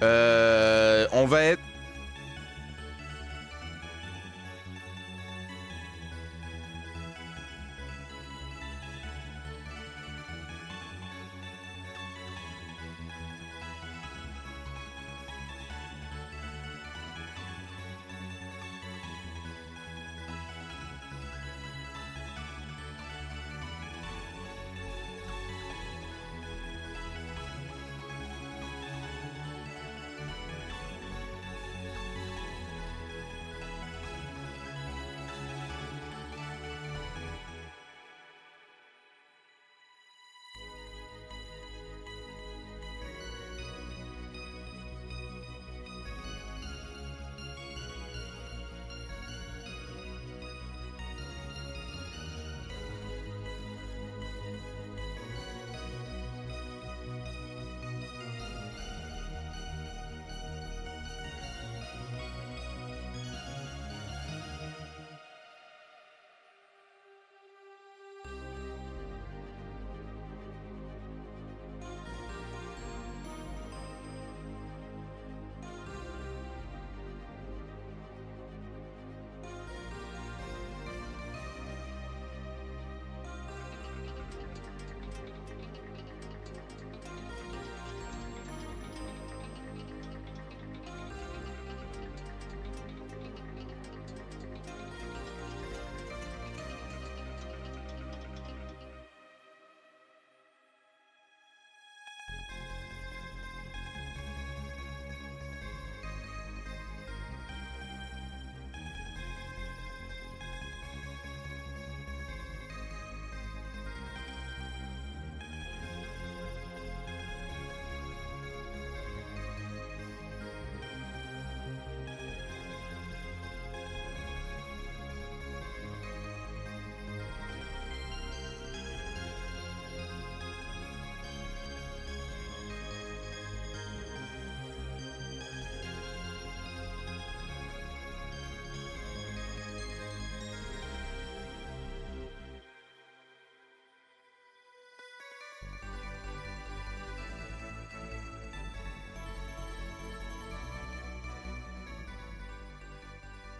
On va être...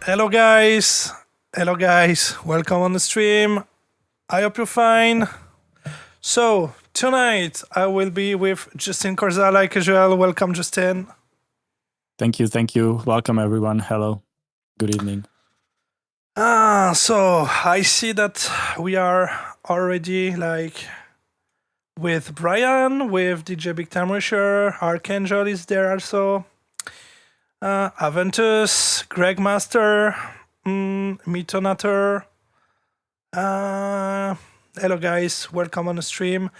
Hello guys, welcome on the stream. I hope you're fine. So tonight I will be with Justin Corza like usual. Welcome Justin. Thank you. Welcome everyone. Hello. Good evening. So I see that we are already like with Brian, with DJ Big Time Rusher, Archangel is there also. Aventus, Greg Master, Mitonator. Hello guys, welcome on the stream.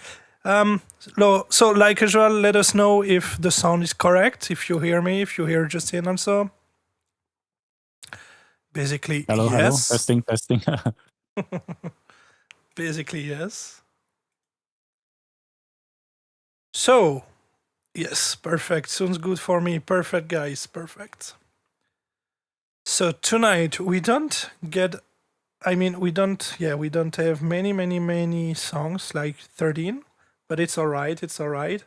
So like usual, let us know if the sound is correct, if you hear me, if you hear Justin also. Basically, hello, yes. Hello. Testing. Basically, yes. So, yes, perfect. Sounds good for me. Perfect, guys. Perfect. So tonight we don't have many songs, like 13, but it's all right.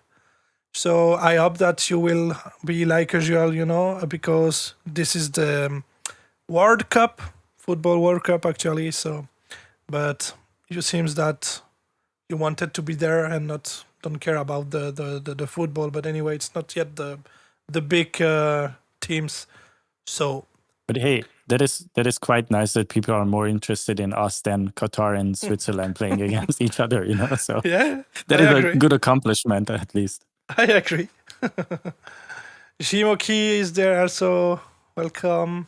So I hope that you will be like usual, because this is the World Cup, Football World Cup actually. So, but it seems that you wanted to be there and don't care about the football. But anyway, it's not yet the big teams. So, but hey, that is quite nice that people are more interested in us than Qatar and Switzerland playing against each other. So yeah, that is a good accomplishment at least. I agree. Shimoki is there also. Welcome.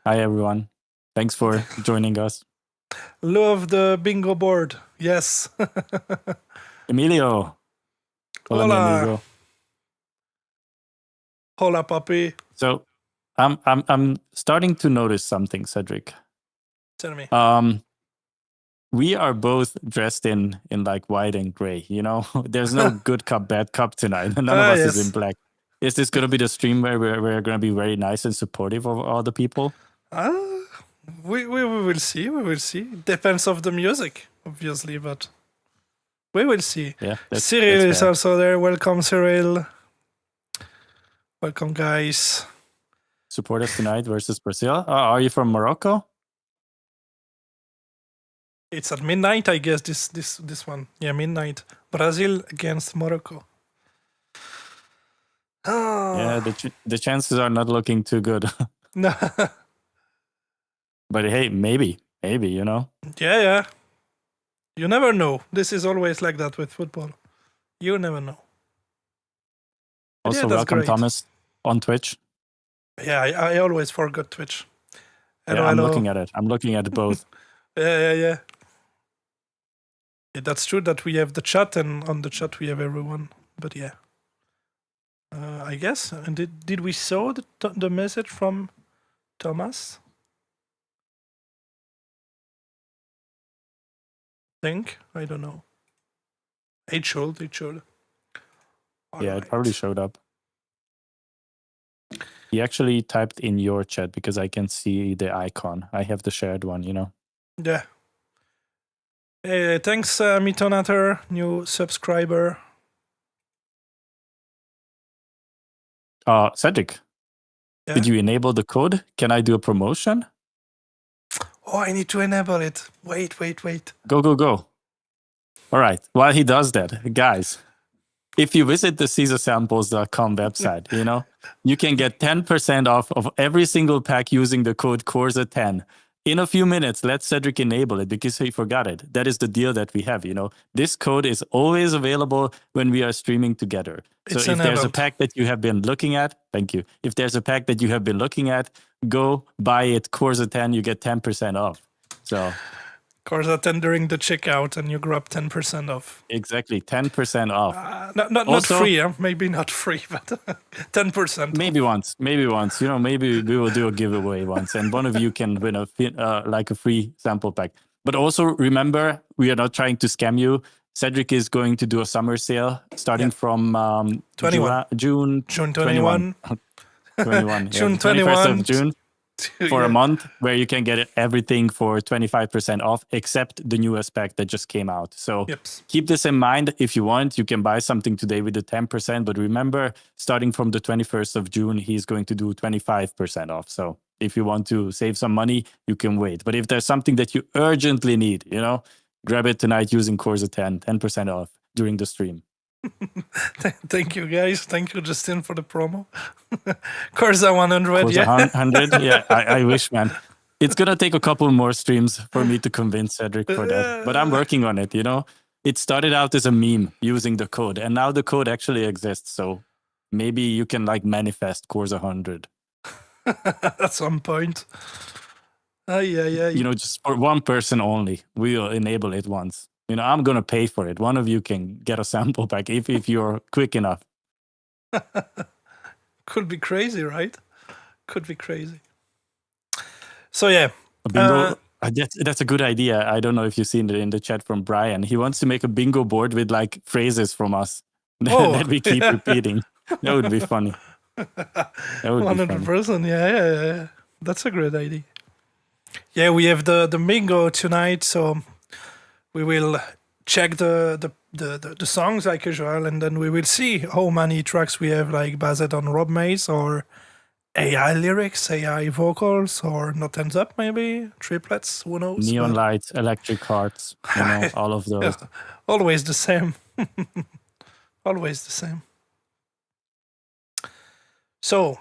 Hi everyone. Thanks for joining us. Love the bingo board. Yes. Emilio. Hola. Hola, papi. So, I'm starting to notice something, Cedric. Tell me. We are both dressed in like white and gray. There's no good cup, bad cup tonight. None of us is in black. Is this going to be the stream where we're going to be very nice and supportive of all the people? We will see. We will see. It depends of the music, obviously, but we will see. Yeah, Cyril is also there. Welcome, Cyril. Welcome, guys. Support us tonight versus Brazil. Are you from Morocco? It's at midnight, I guess. This one, yeah, midnight. Brazil against Morocco. Yeah, the chances are not looking too good. No. But hey, maybe, you know. Yeah. You never know. This is always like that with football. You never know. Also, welcome, great. Thomas, on Twitch. Yeah, I always forgot Twitch. Hello, I'm looking at it. I'm looking at both. Yeah. That's true that we have the chat, and on the chat we have everyone. But yeah, I guess. And did we saw the message from Thomas? I don't know. It should. All right. It probably showed up. He actually typed in your chat because I can see the icon. I have the shared one, you know. Yeah. Hey, thanks, Mitonator, new subscriber. Cedric, did you enable the code? Can I do a promotion? Oh, I need to enable it. Wait. Go. All right. While he does that, guys, if you visit the CaesarSamples.com website, you know, you can get 10% off of every single pack using the code Corza10. In a few minutes, let Cedric enable it because he forgot it. That is the deal that we have, you know. This code is always available when we are streaming together. So if there's a pack that you have been looking at, thank you. If there's a pack that you have been looking at, go buy it, Corza10, you get 10% off. So Corza10 during the checkout and you grab 10% off. Exactly, 10% off. Not free, huh? Maybe not free, but 10%. Maybe once, you know, maybe we will do a giveaway once and one of you can win a free sample pack. But also remember, we are not trying to scam you. Cedric is going to do a summer sale starting from June 21. 21. June 21st of June. For a month, where you can get everything for 25% off, except the newest pack that just came out. So keep this in mind. If you want, you can buy something today with the 10%. But remember, starting from the 21st of June, he's going to do 25% off. So if you want to save some money, you can wait. But if there's something that you urgently need, you know, grab it tonight using Corza10, 10% off during the stream. Thank you, guys. Thank you, Justin, for the promo. Corza 100, Corza 100, yeah. I wish, man. It's gonna take a couple more streams for me to convince Cedric for that, but I'm working on it. You know, it started out as a meme using the code, and now the code actually exists. So maybe you can like manifest Corza 100 at some point. Yeah. You know, just for one person only. We'll enable it once. You know, I'm going to pay for it. One of you can get a sample pack if you're quick enough. Could be crazy, right? Could be crazy. So, yeah. Bingo, that's a good idea. I don't know if you've seen it in the chat from Brian. He wants to make a bingo board with like phrases from us that we keep repeating. That would be funny. That would 100%. Yeah. That's a great idea. Yeah, we have the bingo tonight, so we will check the songs like usual, and then we will see how many tracks we have, like based on Rob Mays or AI lyrics, AI vocals, or not ends up maybe triplets. Who knows? Neon lights, electric hearts, you know, all of those. Yeah, always the same. Always the same. So,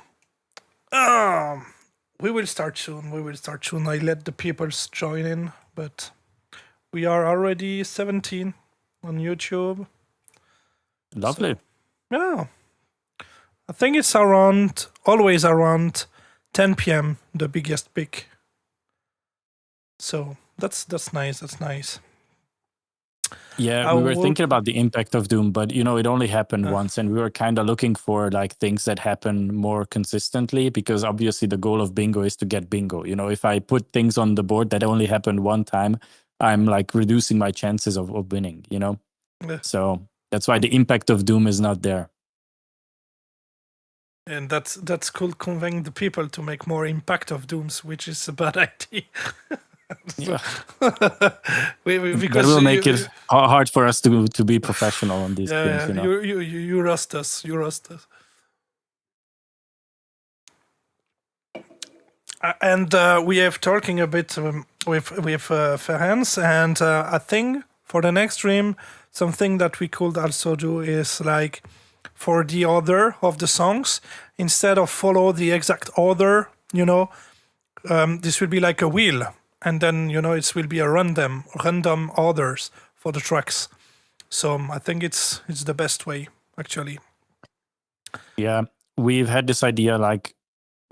we will start soon. I let the people join in, but we are already 17 on YouTube. Lovely. So, yeah. I think it's always around 10 p.m. the biggest peak. So that's nice. Yeah, we were thinking about the impact of Doom, but you know, it only happened once, and we were kind of looking for like things that happen more consistently, because obviously the goal of bingo is to get bingo. You know, if I put things on the board that only happened one time, I'm like reducing my chances of winning, you know? Yeah. So that's why the impact of Doom is not there. And that's cool, conveying the people to make more impact of Dooms, which is a bad idea. Yeah. Because that will make it hard for us to be professional on these things. You know? You roast us. And we have talking a bit with Ferenc, and I think for the next stream, something that we could also do is like for the order of the songs, instead of follow the exact order, this will be like a wheel, and then it will be a random orders for the tracks. So I think it's the best way actually. Yeah, we've had this idea like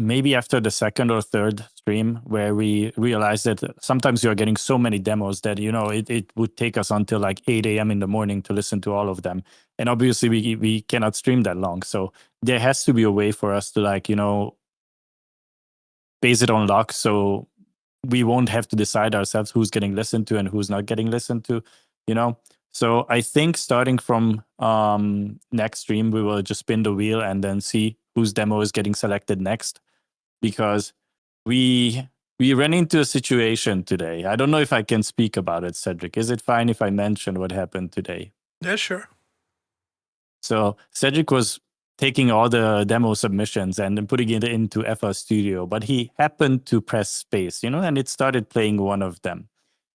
maybe after the second or third stream where we realized that sometimes you are getting so many demos that it would take us until like 8 a.m. in the morning to listen to all of them, and obviously we cannot stream that long. So there has to be a way for us to like base it on luck, so we won't have to decide ourselves who's getting listened to and who's not getting listened to. So I think starting from next stream, we will just spin the wheel and then see whose demo is getting selected next, because we ran into a situation today. I don't know if I can speak about it, Cedric. Is it fine if I mention what happened today? Yeah, sure. So Cedric was taking all the demo submissions and then putting it into FL Studio, but he happened to press space, and it started playing one of them.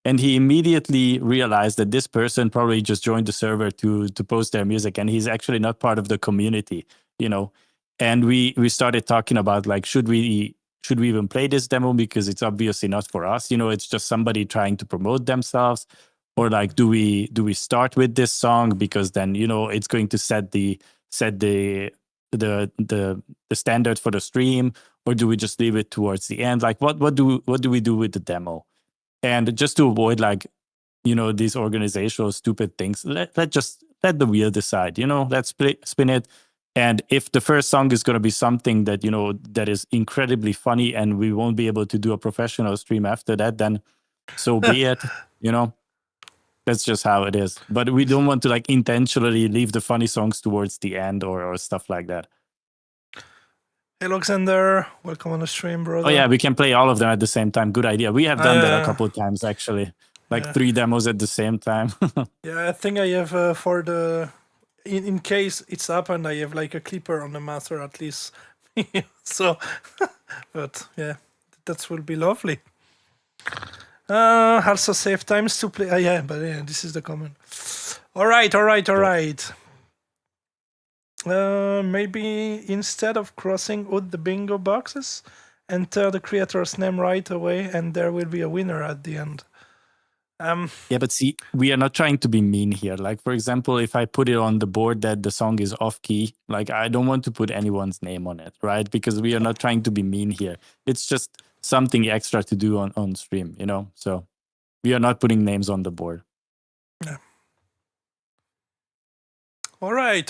And he immediately realized that this person probably just joined the server to post their music, and he's actually not part of the community, And we started talking about like, should we even play this demo, because it's obviously not for us, it's just somebody trying to promote themselves, or like, do we start with this song because then it's going to set the standard for the stream, or do we just leave it towards the end? Like, what do we do with the demo? And just to avoid like these organizational stupid things, let the wheel decide. Let's spin it. And if the first song is going to be something that that is incredibly funny and we won't be able to do a professional stream after that, then so be it. That's just how it is. But we don't want to like intentionally leave the funny songs towards the end or stuff like that. Hey, Alexander, welcome on the stream, brother. Oh yeah, we can play all of them at the same time. Good idea. We have done that a couple of times actually, like 3 demos at the same time. Yeah, I think I have for the in case it's happened, I have like a clipper on the master at least. So, but yeah, that will be lovely. Also save times to play. Yeah, but yeah, this is the comment. All right. Maybe instead of crossing out the bingo boxes, enter the creator's name right away, and there will be a winner at the end. Yeah, but see, we are not trying to be mean here. Like, for example, if I put it on the board that the song is off key, like I don't want to put anyone's name on it, right? Because we are not trying to be mean here. It's just something extra to do on stream, So we are not putting names on the board. Yeah. All right.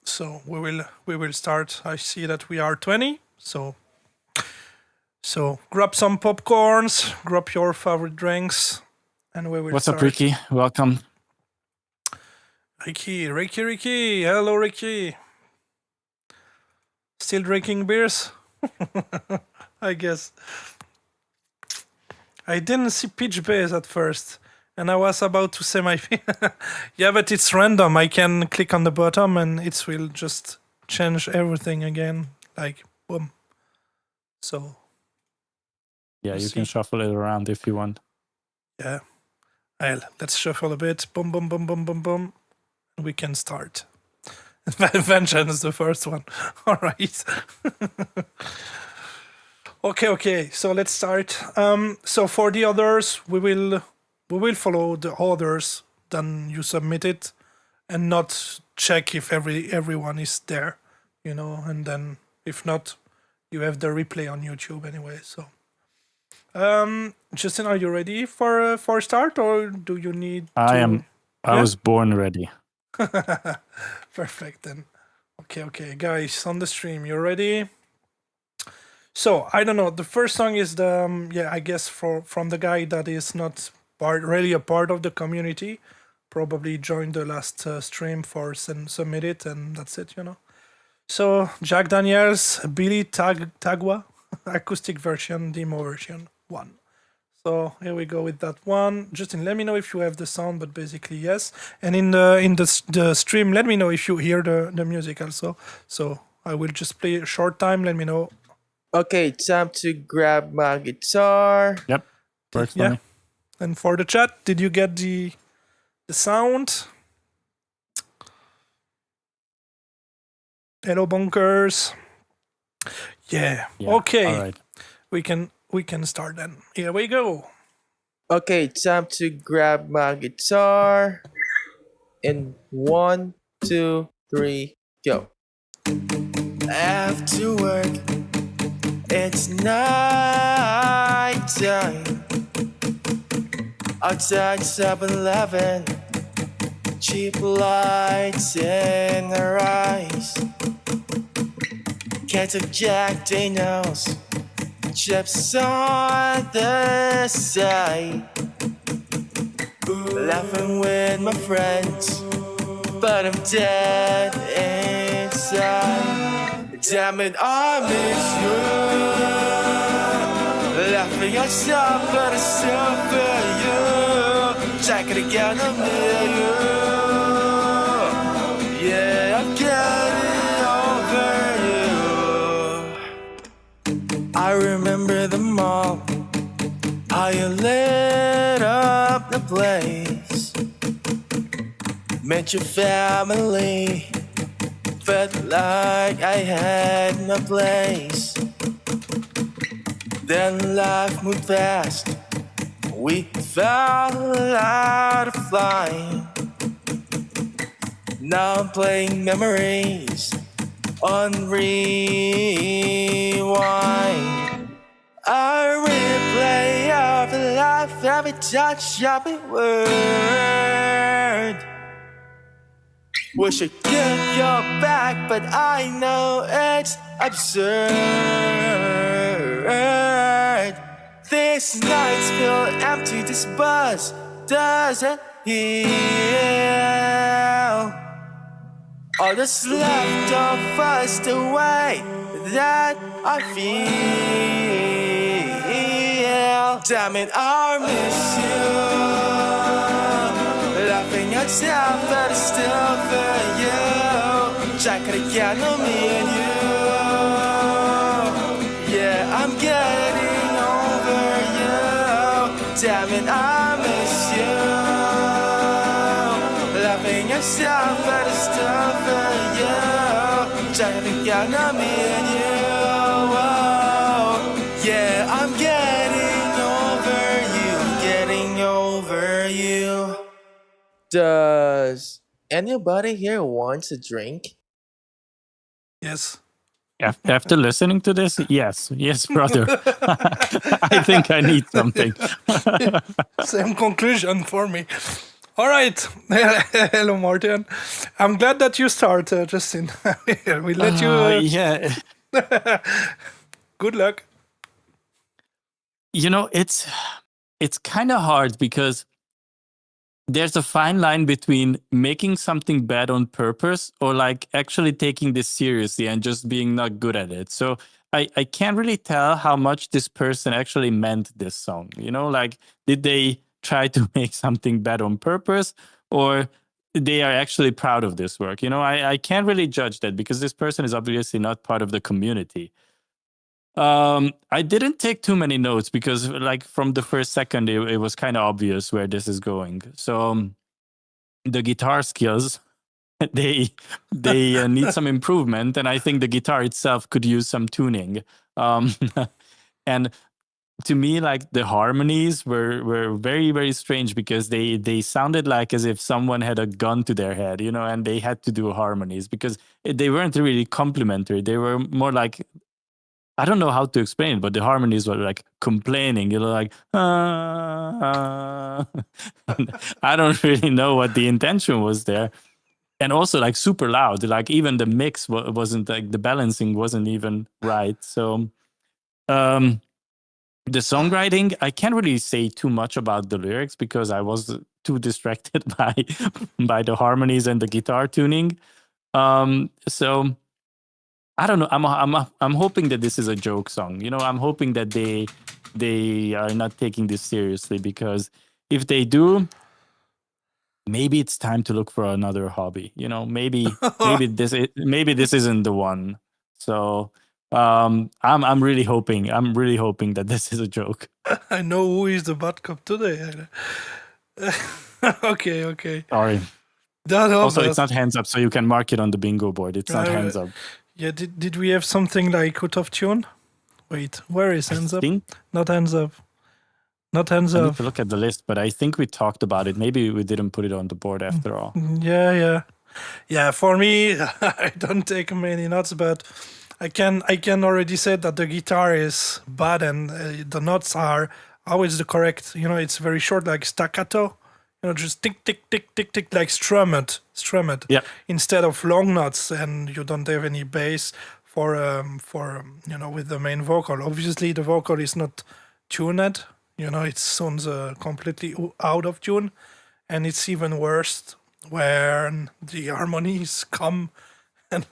So we will start. I see that we are 20. So grab some popcorns, grab your favorite drinks, and we will What's start. up, Ricky? Welcome. Ricky. Hello, Ricky. Still drinking beers? I guess. I didn't see Peach Base at first, and I was about to say my... Yeah, but it's random. I can click on the bottom, and it will just change everything again. Like, boom. So... Yeah, you can shuffle it around if you want. Yeah. Well, let's shuffle a bit. Boom, boom, boom, boom, boom, boom. And we can start. Vengeance is the first one. All right. Okay. So let's start. So for the others, we will follow the orders. Then you submit it, and not check if everyone is there, And then if not, you have the replay on YouTube anyway. So. Justin, are you ready for start, or do you need? I am. I was born ready. Perfect then. Okay, guys on the stream, you ready? So I don't know. The first song is the I guess from the guy that is not really a part of the community. Probably joined the last stream for submit it, and that's it. So Jack Daniels, Billy Tagua, acoustic version, demo version 1. So here we go with that one. Justin, let me know if you have the sound, but basically yes. And in the stream, let me know if you hear the music also. So I will just play a short time. Let me know Okay, time to grab my guitar. Yep, works for Yeah. me. And for the chat, did you get the sound? Hello, bunkers. Yeah. Okay. All right. We can start then. Here we go. Okay, time to grab my guitar. In 1, 2, 3, go. After work, it's night time. Outside 7-Eleven, cheap lights in our eyes. Cans of Jack Daniels, chips on the side. Laughing with my friends, but I'm dead inside. Damn it, I miss you. Laughing outside, but it's still for you. Jacket again, I'm near you. Yeah, I'm getting over you. I remember the mall, how you lit up the place. Met your family, felt like I had no place. Then life moved fast, we fell out of line. Now I'm playing memories on rewind. I replay every life, every touch, every word. Wish I could go back, but I know it's absurd. These nights feel empty, this buzz doesn't heal. All that's left of us, the way that I feel. Damn it, I miss you. Laughing at yourself, but it's still for you. Jacket again on me and you. Yeah, I'm getting over you. Damn it, I miss you. Laughing at yourself, but it's still for you. Jacket again on me and you. Yeah, I'm getting over you. Getting over you. Does anybody here want a drink? Yes. After listening to this, yes, brother. I think I need something. Same conclusion for me. All right. Hello, Martin. I'm glad that you start, Justin. We let you. Yeah. Good luck. You know, it's kind of hard because there's a fine line between making something bad on purpose or like actually taking this seriously and just being not good at it. So I can't really tell how much this person actually meant this song. You know, like, did they try to make something bad on purpose, or they are actually proud of this work? You know, I can't really judge that because this person is obviously not part of the community. I didn't take too many notes because, like, from the first second, it was kind of obvious where this is going. So the guitar skills, they need some improvement, and I think the guitar itself could use some tuning. And to me, like, the harmonies were very, very strange because they sounded like as if someone had a gun to their head, you know, and they had to do harmonies because they weren't really complementary. They were more like, I don't know how to explain it, but the harmonies were like complaining, you know, like, I don't really know what the intention was there. And also like super loud, like even the mix wasn't, like, the balancing wasn't even right. So the songwriting, I can't really say too much about the lyrics because I was too distracted by the harmonies and the guitar tuning. So I don't know. I'm hoping that this is a joke song. You know, I'm hoping that they are not taking this seriously, because if they do, maybe it's time to look for another hobby. You know, maybe this isn't the one. So I'm really hoping that this is a joke. I know who is the bad cop today. Okay. Sorry. Also, it's not hands up, so you can mark it on the bingo board. It's not hands up. Yeah, did we have something like out of tune? Wait, where is hands up? Not hands up. Not hands I up. need to look at the list, but I think we talked about it. Maybe we didn't put it on the board after all. Yeah. For me, I don't take many notes, but I can already say that the guitar is bad and the notes are always the correct. It's very short, like staccato. Just tick tick tick tick tick, like strum it. Yeah. Instead of long notes, and you don't have any bass for with the main vocal. Obviously, the vocal is not tuned. It sounds completely out of tune, and it's even worse when the harmonies come and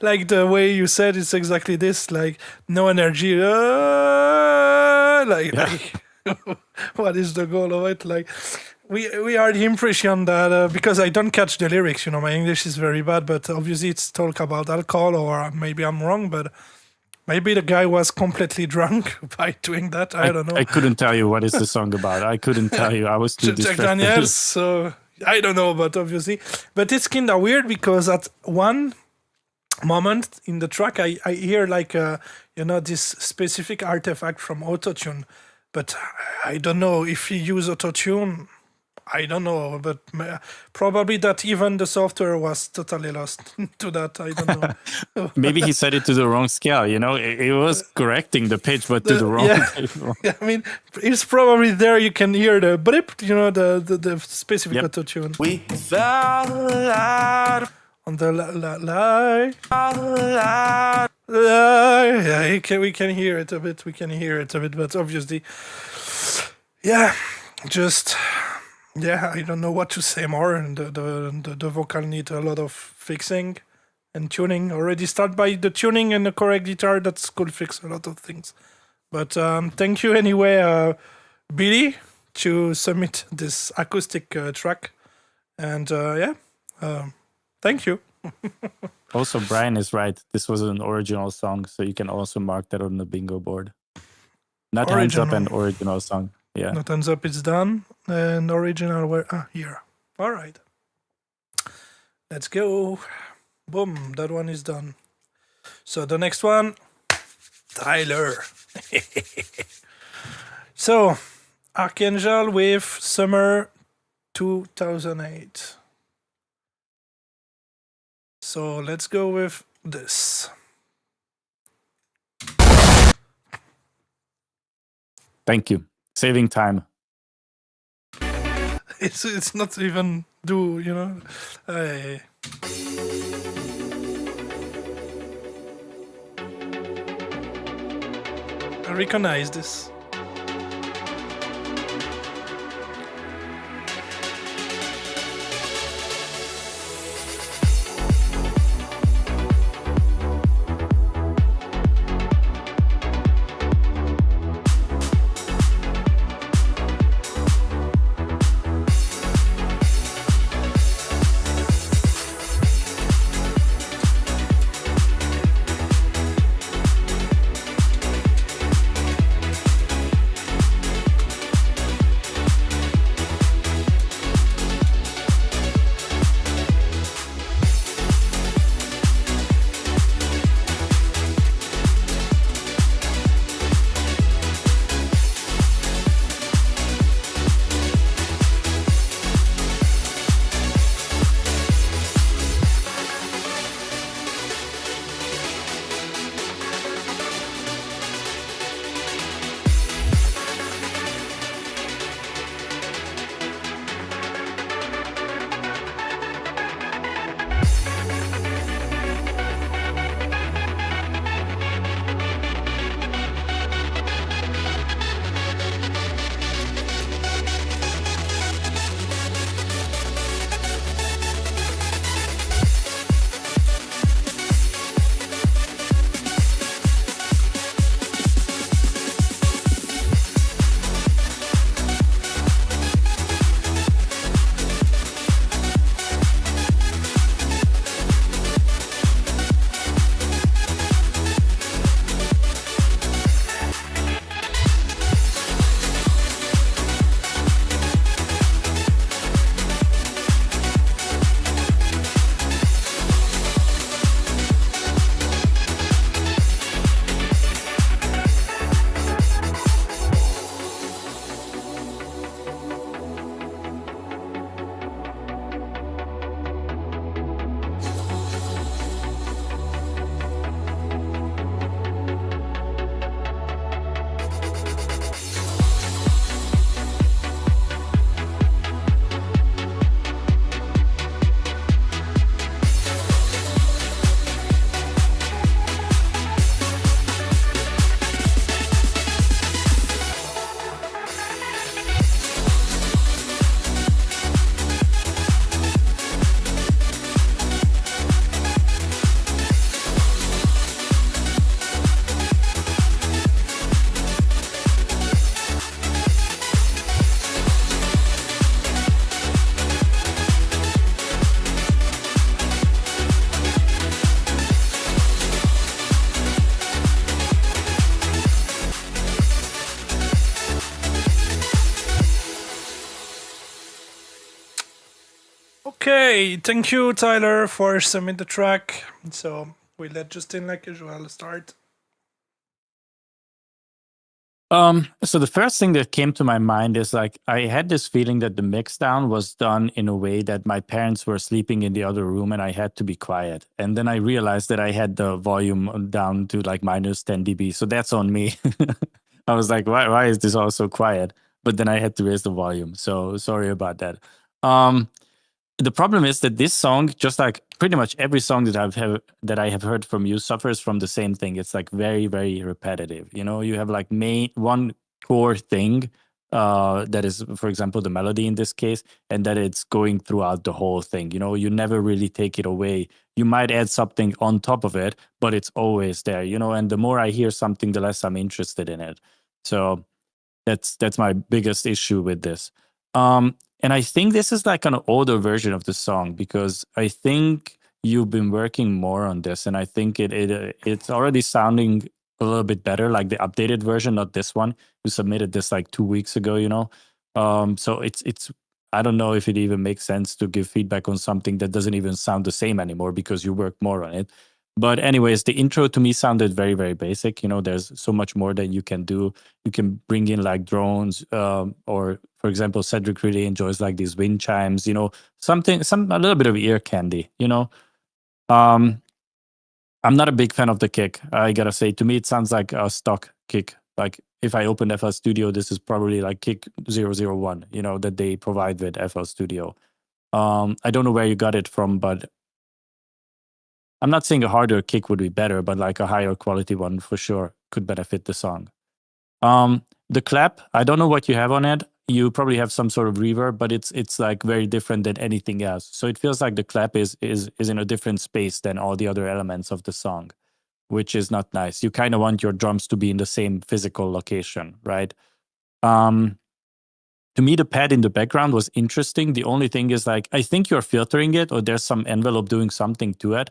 like the way you said, it's exactly this, like no energy. What is the goal of it? Like we are the impression that because I don't catch the lyrics, my English is very bad, but obviously it's talk about alcohol, or maybe I'm wrong, but maybe the guy was completely drunk by doing that. I don't know. I couldn't tell you what is the song about. I couldn't tell you. I was too distracted. Jack Daniels, so I don't know, but obviously. But it's kind of weird because at one moment in the track, I hear like, this specific artifact from autotune. But I don't know if he used autotune. I don't know, but probably that even the software was totally lost to that. I don't know. Maybe he set it to the wrong scale. It was correcting the pitch, but to the wrong. Yeah, I mean, it's probably there. You can hear the blip. The specific autotune. We fell out on the lie. Yeah, we can hear it a bit. But obviously, I don't know what to say more. And the vocal need a lot of fixing and tuning. Already start by the tuning and the correct guitar. That could fix a lot of things. But thank you anyway, Billy, to submit this acoustic track. And thank you. Also, Brian is right. This was an original song, so you can also mark that on the bingo board. Not hands up and original song. Yeah. Not hands up, it's done. And original here. All right. Let's go. Boom, that one is done. So the next one, Tyler. So, Archangel with Summer 2008. So let's go with this. Thank you. Saving time. It's not even I recognize this. Okay, thank you, Tyler, for submitting the track. So we let Justin, like usual, start. So the first thing that came to my mind is like I had this feeling that the mix down was done in a way that my parents were sleeping in the other room and I had to be quiet. And then I realized that I had the volume down to like minus 10 dB. So that's on me. I was like, why is this all so quiet? But then I had to raise the volume. So sorry about that. The problem is that this song, just like pretty much every song that I have heard from you, suffers from the same thing. It's like very, very repetitive. You know, you have like one core thing that is, for example, the melody in this case, and that it's going throughout the whole thing. You know, you never really take it away. You might add something on top of it, but it's always there. You know, and the more I hear something, the less I'm interested in it. So that's my biggest issue with this. And I think this is like an older version of the song because I think you've been working more on this, and I think it's already sounding a little bit better, like the updated version, not this one. You submitted this like 2 weeks ago, you know. So it's I don't know if it even makes sense to give feedback on something that doesn't even sound the same anymore because you work more on it. But anyways, the intro to me sounded very, very basic. You know, there's so much more that you can do. You can bring in like drones, or for example, Cedric really enjoys like these wind chimes. You know, a little bit of ear candy. You know, I'm not a big fan of the kick. I gotta say, to me, it sounds like a stock kick. Like if I opened FL Studio, this is probably like kick 001. You know, that they provide with FL Studio. I don't know where you got it from, but I'm not saying a harder kick would be better, but like a higher quality one for sure could benefit the song. The clap, I don't know what you have on it. You probably have some sort of reverb, but it's like very different than anything else. So it feels like the clap is in a different space than all the other elements of the song, which is not nice. You kind of want your drums to be in the same physical location, right? To me, the pad in the background was interesting. The only thing is like I think you're filtering it, or there's some envelope doing something to it.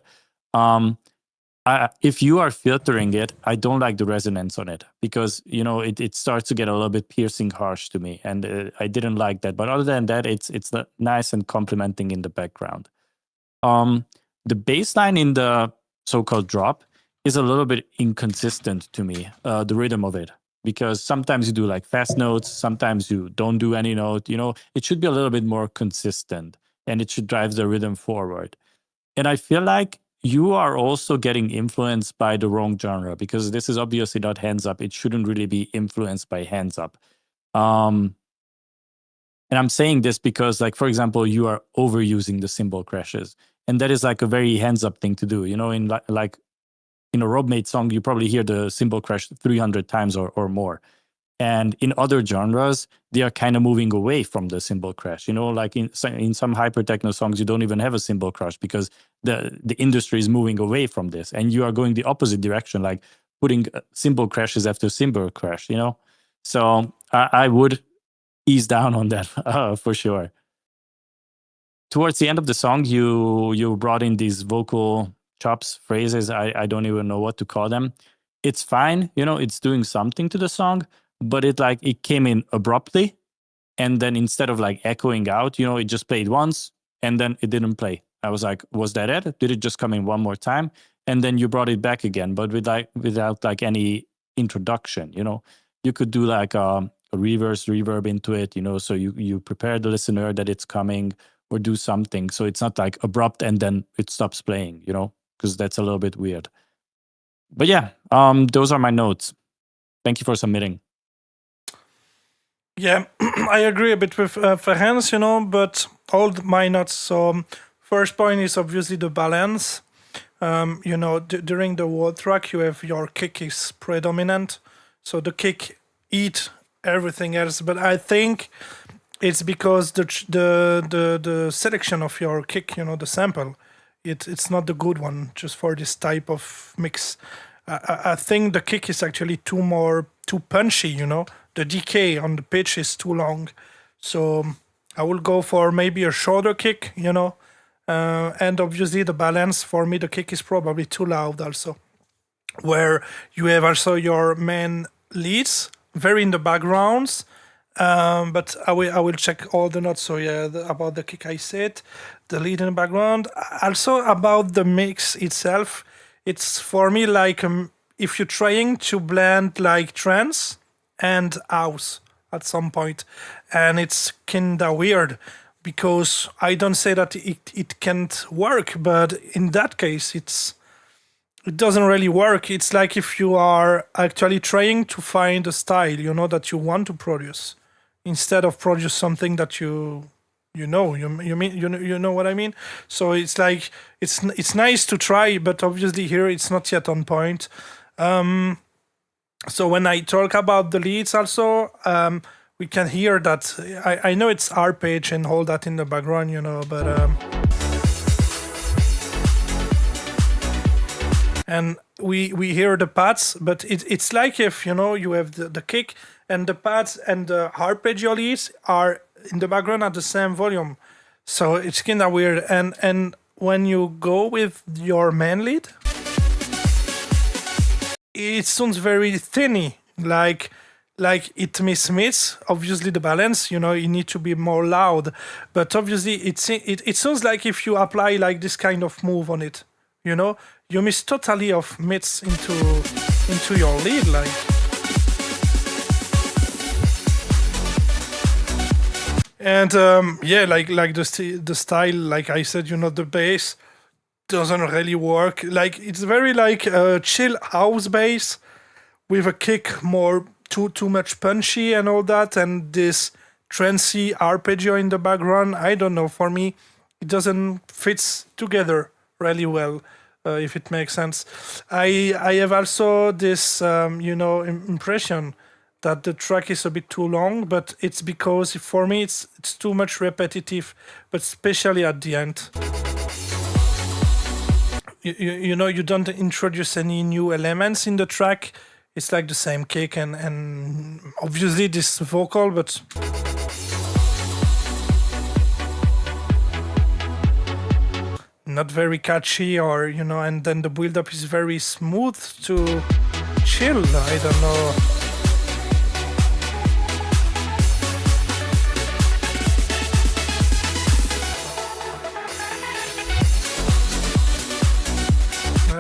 If you are filtering it, I don't like the resonance on it because, you know, it starts to get a little bit piercing harsh to me. And I didn't like that. But other than that, it's nice and complementing in the background. The bass line in the so-called drop is a little bit inconsistent to me, the rhythm of it. Because sometimes you do like fast notes, sometimes you don't do any note. You know, it should be a little bit more consistent and it should drive the rhythm forward. And I feel like you are also getting influenced by the wrong genre because this is obviously not hands up. It shouldn't really be influenced by hands up. And I'm saying this because, like, for example, you are overusing the cymbal crashes. And that is like a very hands up thing to do. You know, in like in a Rob Made song, you probably hear the cymbal crash 300 times or more. And in other genres, they are kind of moving away from the cymbal crash. You know, like in some hyper techno songs, you don't even have a cymbal crash because the industry is moving away from this, and you are going the opposite direction, like putting cymbal crashes after cymbal crash. You know, so I would ease down on that for sure. Towards the end of the song, you brought in these vocal chops, phrases. I don't even know what to call them. It's fine, you know, it's doing something to the song, but it came in abruptly, and then instead of like echoing out, you know, it just played once and then it didn't play. I was like, was that it? Did it just come in one more time? And then you brought it back again, but without like any introduction, you know. You could do like a reverse reverb into it, you know, so you prepare the listener that it's coming, or do something so it's not like abrupt and then it stops playing, you know, because that's a little bit weird. But yeah, those are my notes. Thank you for submitting. Yeah, I agree a bit with Ferhans, you know, but all my notes. So, first point is obviously the balance. You know, during the whole track, you have your kick is predominant, so the kick eat everything else. But I think it's because the selection of your kick, you know, the sample, it's not the good one just for this type of mix. I think the kick is actually too punchy, you know. The decay on the pitch is too long. So I will go for maybe a shorter kick, you know. And obviously the balance, for me, the kick is probably too loud also. Where you have also your main leads very in the backgrounds, But I will check all the notes. So yeah, about the kick I said, the lead in the background. Also about the mix itself, it's for me like if you're trying to blend like trance and house at some point, and it's kinda weird because I don't say that it can't work, but in that case it doesn't really work. It's like if you are actually trying to find a style, that you want to produce, instead of produce something that you mean you know what I mean. So it's like it's nice to try, but obviously here it's not yet on point. So when I talk about the leads, also we can hear that I know it's arpeggiated and all that in the background, but. And we hear the pads, but it's like if you have the kick and the pads and the arpeggio leads are in the background at the same volume, so it's kind of weird. And when you go with your main lead, it sounds very thinny, like it misses obviously the balance. You need to be more loud, but obviously it sounds like if you apply like this kind of move on it, you miss totally of mids into your lead, like. And like the style, like I said, the bass doesn't really work. Like it's very like a chill house bass with a kick more too much punchy and all that, and this trancy arpeggio in the background. I don't know. For me, it doesn't fit together really well. If it makes sense. I have also this impression that the track is a bit too long, but it's because for me it's too much repetitive, but especially at the end. You don't introduce any new elements in the track. It's like the same kick and obviously this vocal, but. Not very catchy, or and then the build-up is very smooth to chill. I don't know.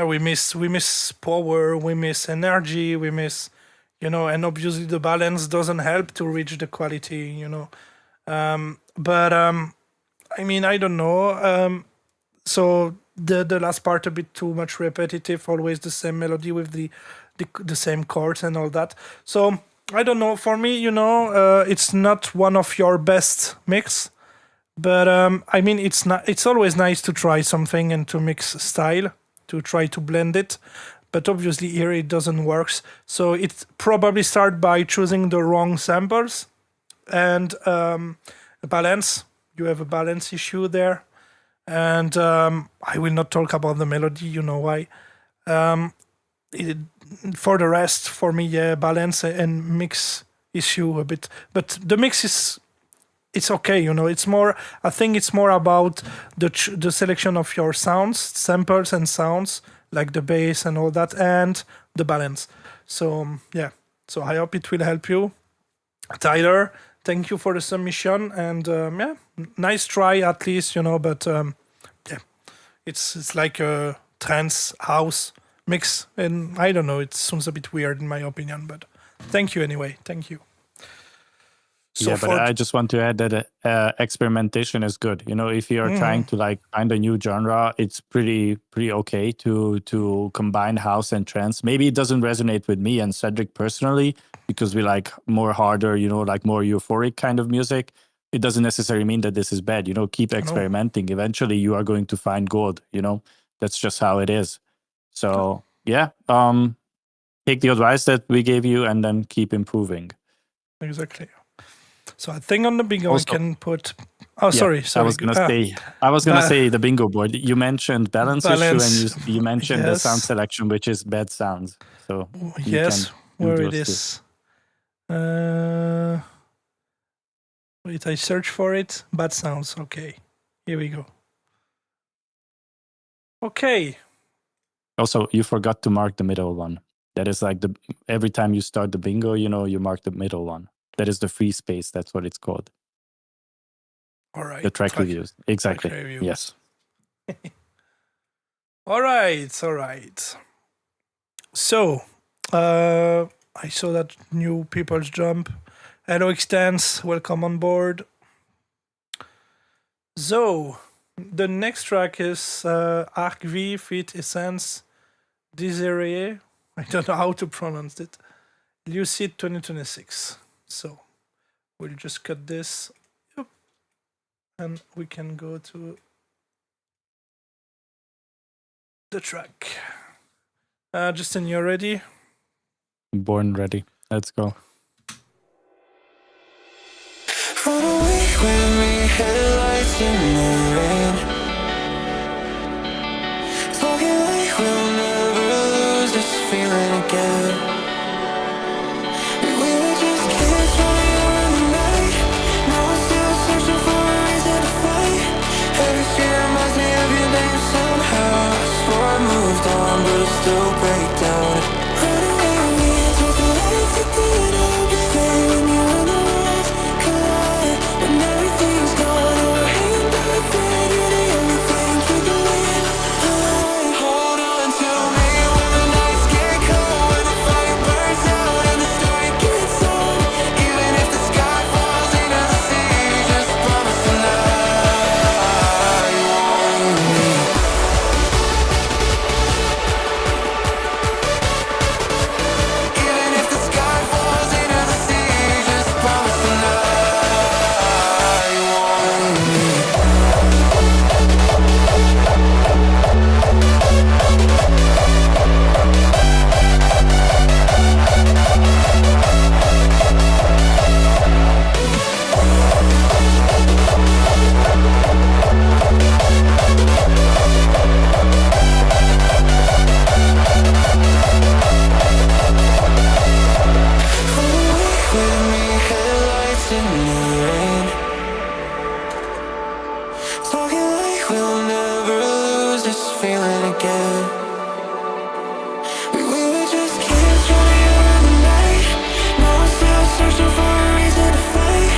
We miss power, we miss energy, we miss, and obviously the balance doesn't help to reach the quality, but I mean, I don't know. So the last part a bit too much repetitive, always the same melody with the same chords and all that. So I don't know. For me, it's not one of your best mix, but I mean, it's always nice to try something and to mix style, to try to blend it. But obviously here it doesn't work. So it probably start by choosing the wrong samples and balance. You have a balance issue there. And I will not talk about the melody, you know why. For the rest, for me, balance and mix issue a bit. But the mix it's okay, It's more. I think it's more about the selection of your sounds, samples and sounds, like the bass and all that, and the balance. So yeah. So I hope it will help you, Tyler. Thank you for the submission, and nice try at least, but it's like a trance house mix, and I don't know, it sounds a bit weird in my opinion, but thank you anyway. Thank you. So yeah, but I just want to add that experimentation is good. If you are trying to like find a new genre, it's pretty okay to combine house and trance. Maybe it doesn't resonate with me and Cedric personally because we like more harder, like more euphoric kind of music. It doesn't necessarily mean that this is bad. Keep experimenting. Eventually, you are going to find gold. That's just how it is. So yeah, take the advice that we gave you and then keep improving. Exactly. So I think on the bingo I can put. Oh, sorry. I was gonna say the bingo board. You mentioned balance issue, and you mentioned the sound selection, which is bad sounds. So yes, where it is. Wait, I search for it. Bad sounds. Okay, here we go. Okay. Also, you forgot to mark the middle one. That is like every time you start the bingo, you mark the middle one. That is the free space. That's what it's called. All right. The track reviews. Exactly. Track reviews. Yes. All right. So, I saw that new people's jump. Hello, Extens. Welcome on board. So, the next track is Arc V feat Essence Desiree. I don't know how to pronounce it. Lucid 2026. So, we'll just cut this. Yep. And we can go to the track. Justin, you ready? Born ready. Let's go. Run away with me, headlights in the rain. Talking like we'll never lose this feeling again. We were just kids running around the night. Now I'm still searching for a reason to fight. Every street reminds me of your name somehow. I swore I moved on, but I still break down. Run away with me, take the lights at the end of the day. When you and the world collide, when everything's gone, and we're hanging by a thread. You're the only thing keeping me alive. Hold on to me when the nights get cold, when the fire burns out and the story gets on. Even if the sky falls into the sea, just promise tonight you want me. Even if the sky falls into the sea, just promise tonight you want me. With me, headlights in the rain. Talking like we'll never lose this feeling again. We were just kids running around the night. Now I'm still searching for a reason to fight.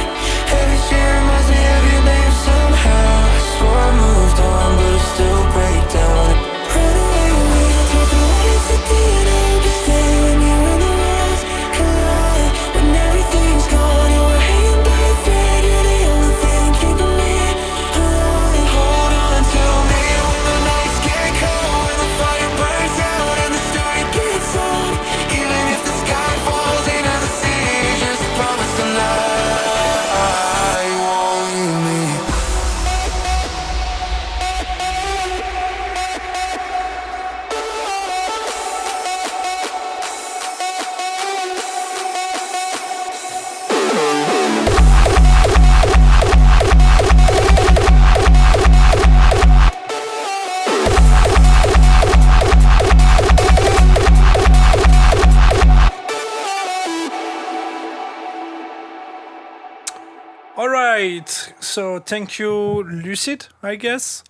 Every street reminds me of your name somehow. I swore I moved on, but I still break down. Run away with me, take the lights at the end of the day. When you and the world collide, when everything's gone and we're hanging by a thread. You're the only thing keeping me alive. Hold on to me when the nights get cold, when the fire burns out and the story gets on. Even if the sky falls into the sea, just promise tonight you won't leave me. All right. So thank you, Lucid, I guess,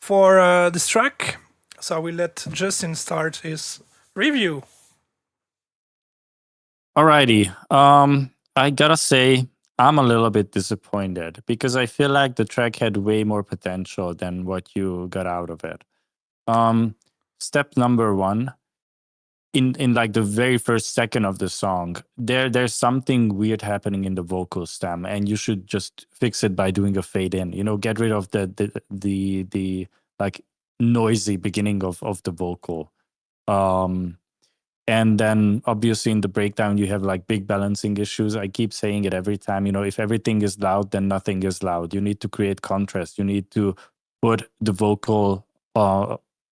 for this track. So I will let Justin start his review. Alrighty. I gotta say, I'm a little bit disappointed because I feel like the track had way more potential than what you got out of it. Step number one, in like the very first second of the song, there's something weird happening in the vocal stem, and you should just fix it by doing a fade in. You know, get rid of the like noisy beginning of the vocal. And then obviously in the breakdown, you have like big balancing issues. I keep saying it every time, you know, if everything is loud, then nothing is loud. You need to create contrast. You need to put the vocal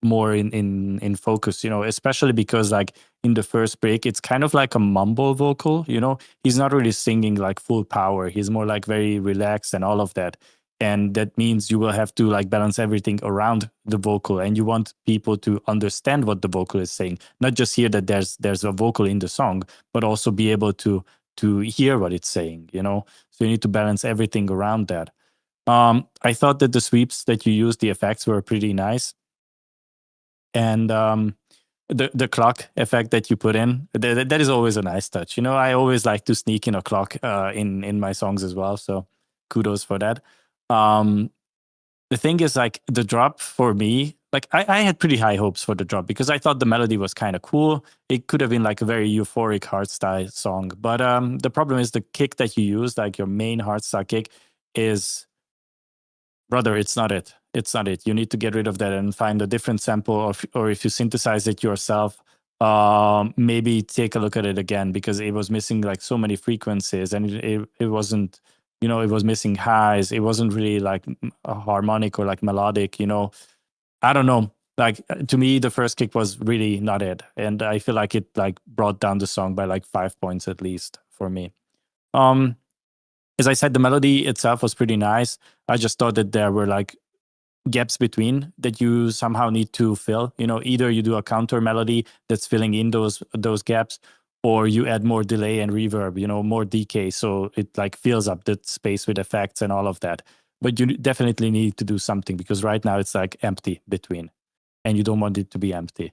more in focus, you know, especially because like in the first break, it's kind of like a mumble vocal, you know, he's not really singing like full power. He's more like very relaxed and all of that. And that means you will have to like balance everything around the vocal, and you want people to understand what the vocal is saying, not just hear that there's a vocal in the song, but also be able to hear what it's saying, you know. So you need to balance everything around that. I thought that the sweeps that you used, the effects were pretty nice. And the clock effect that you put in, that is always a nice touch. I always like to sneak in a clock in my songs as well. So kudos for that. The thing is, like, the drop for me, like, I had pretty high hopes for the drop because I thought the melody was kind of cool. It could have been like a very euphoric hardstyle song. But the problem is the kick that you use, like your main hardstyle kick, is, brother, it's not it. It's not it. You need to get rid of that and find a different sample, or if you synthesize it yourself, maybe take a look at it again, because it was missing like so many frequencies, and it wasn't, it was missing highs. It wasn't really like a harmonic or like melodic, I don't know. Like, to me, the first kick was really not it. And I feel like it like brought down the song by like 5 points at least for me. As I said, the melody itself was pretty nice. I just thought that there were like gaps between that you somehow need to fill. Either you do a counter melody that's filling in those gaps, or you add more delay and reverb, more decay, so it like fills up that space with effects and all of that. But you definitely need to do something, because right now it's like empty between, and you don't want it to be empty.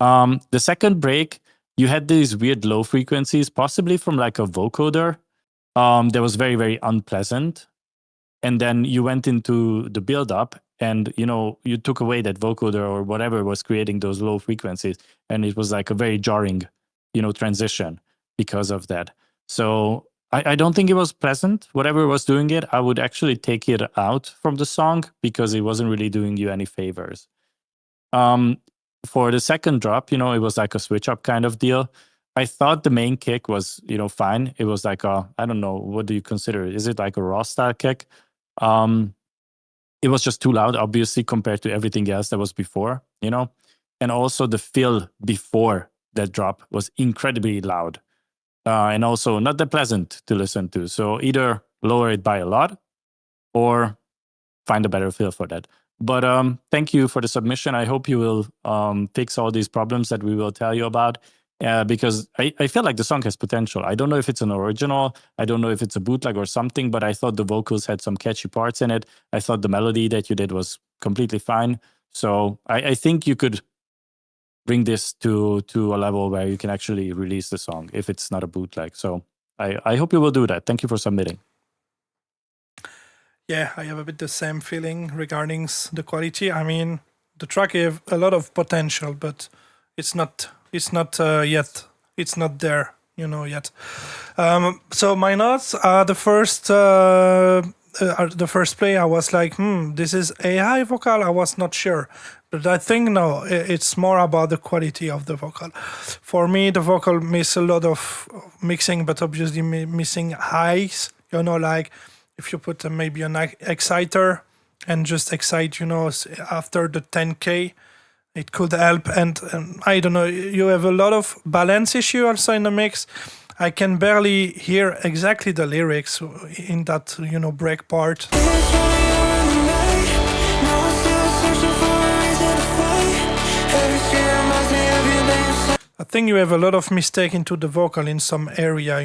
The second break, you had these weird low frequencies, possibly from like a vocoder, that was very, very unpleasant. And then you went into the build-up, and you took away that vocoder or whatever was creating those low frequencies, and it was like a very jarring, transition because of that. So I don't think it was pleasant. Whatever was doing it, I would actually take it out from the song, because it wasn't really doing you any favors. For the second drop, it was like a switch up kind of deal. I thought the main kick was, fine. It was like I don't know, what do you consider? Is it like a raw style kick? It was just too loud, obviously, compared to everything else that was before, And also the fill before that drop was incredibly loud, and also not that pleasant to listen to. So either lower it by a lot, or find a better fill for that. But thank you for the submission. I hope you will fix all these problems that we will tell you about, because I feel like the song has potential. I don't know if it's an original. I don't know if it's a bootleg or something, but I thought the vocals had some catchy parts in it. I thought the melody that you did was completely fine. So I think you could bring this to a level where you can actually release the song if it's not a bootleg. So I hope you will do that. Thank you for submitting. Yeah, I have a bit the same feeling regarding the quality. I mean, the track have a lot of potential, but it's not yet. It's not there, yet. So my notes are the first play. I was like, this is AI vocal. I was not sure, but I think no, it's more about the quality of the vocal. For me, the vocal miss a lot of mixing, but obviously missing highs. Like, if you put maybe an exciter and just excite, after the 10K, it could help. And I don't know, you have a lot of balance issue also in the mix. I can barely hear exactly the lyrics in that, break part. I think you have a lot of mistake into the vocal in some area,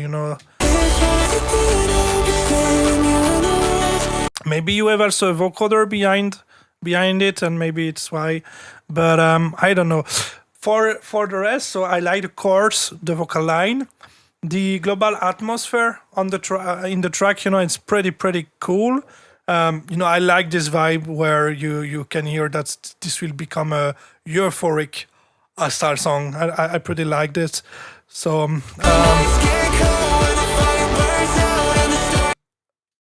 Maybe you have also a vocoder behind it, and maybe it's why. But I don't know. For the rest, so I like the chords, the vocal line, the global atmosphere on the in the track. It's pretty cool. I like this vibe where you can hear that this will become a euphoric style song. I pretty like this. So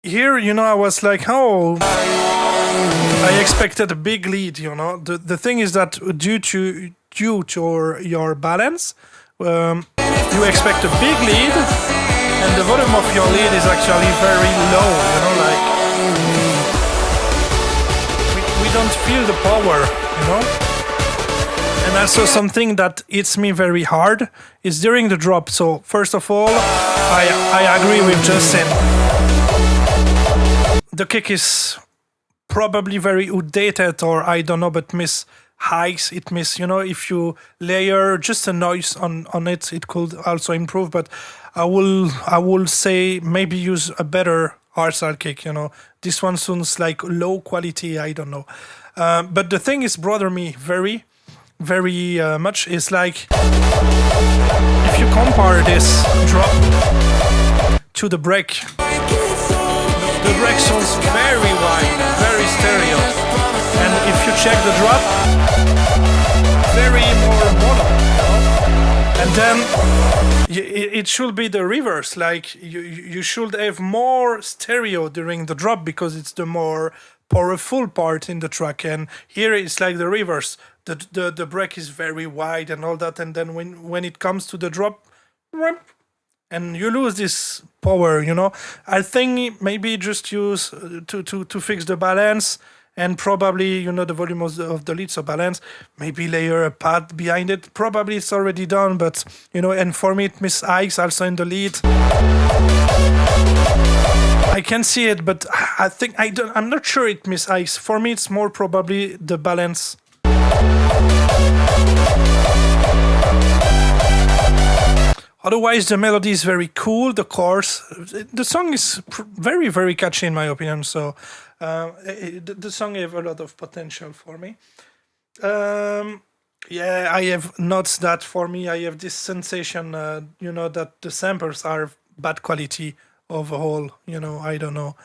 here, I was like, oh, I expected a big lead, The thing is that due to your balance, you expect a big lead, and the volume of your lead is actually very low, like we don't feel the power, And also something that hits me very hard is during the drop. So first of all, I agree with Justin. The kick is probably very outdated, or I don't know, but miss highs. It miss, if you layer just a noise on it, it could also improve. But I will say maybe use a better hardstyle kick. This one sounds like low quality. I don't know. But the thing is bother me very very much is like if you compare this drop to the break, the break sounds very wide, very stereo, and if you check the drop, very more mono, and then it should be the reverse, like you should have more stereo during the drop because it's the more powerful part in the track, and here it's like the reverse. The break is very wide and all that, and then when it comes to the drop, and you lose this power, I think maybe just use to fix the balance, and probably the volume of the lead, so balance, maybe layer a pad behind it. Probably it's already done, but and for me it miss Ike's also in the lead. I can see it, but I think I'm not sure it miss Ike's. For me it's more probably the balance. Otherwise, the melody is very cool. The chorus, the song is very, very catchy in my opinion. So the song have a lot of potential for me. Yeah, I have notes that for me, I have this sensation, that the samples are bad quality overall. I don't know.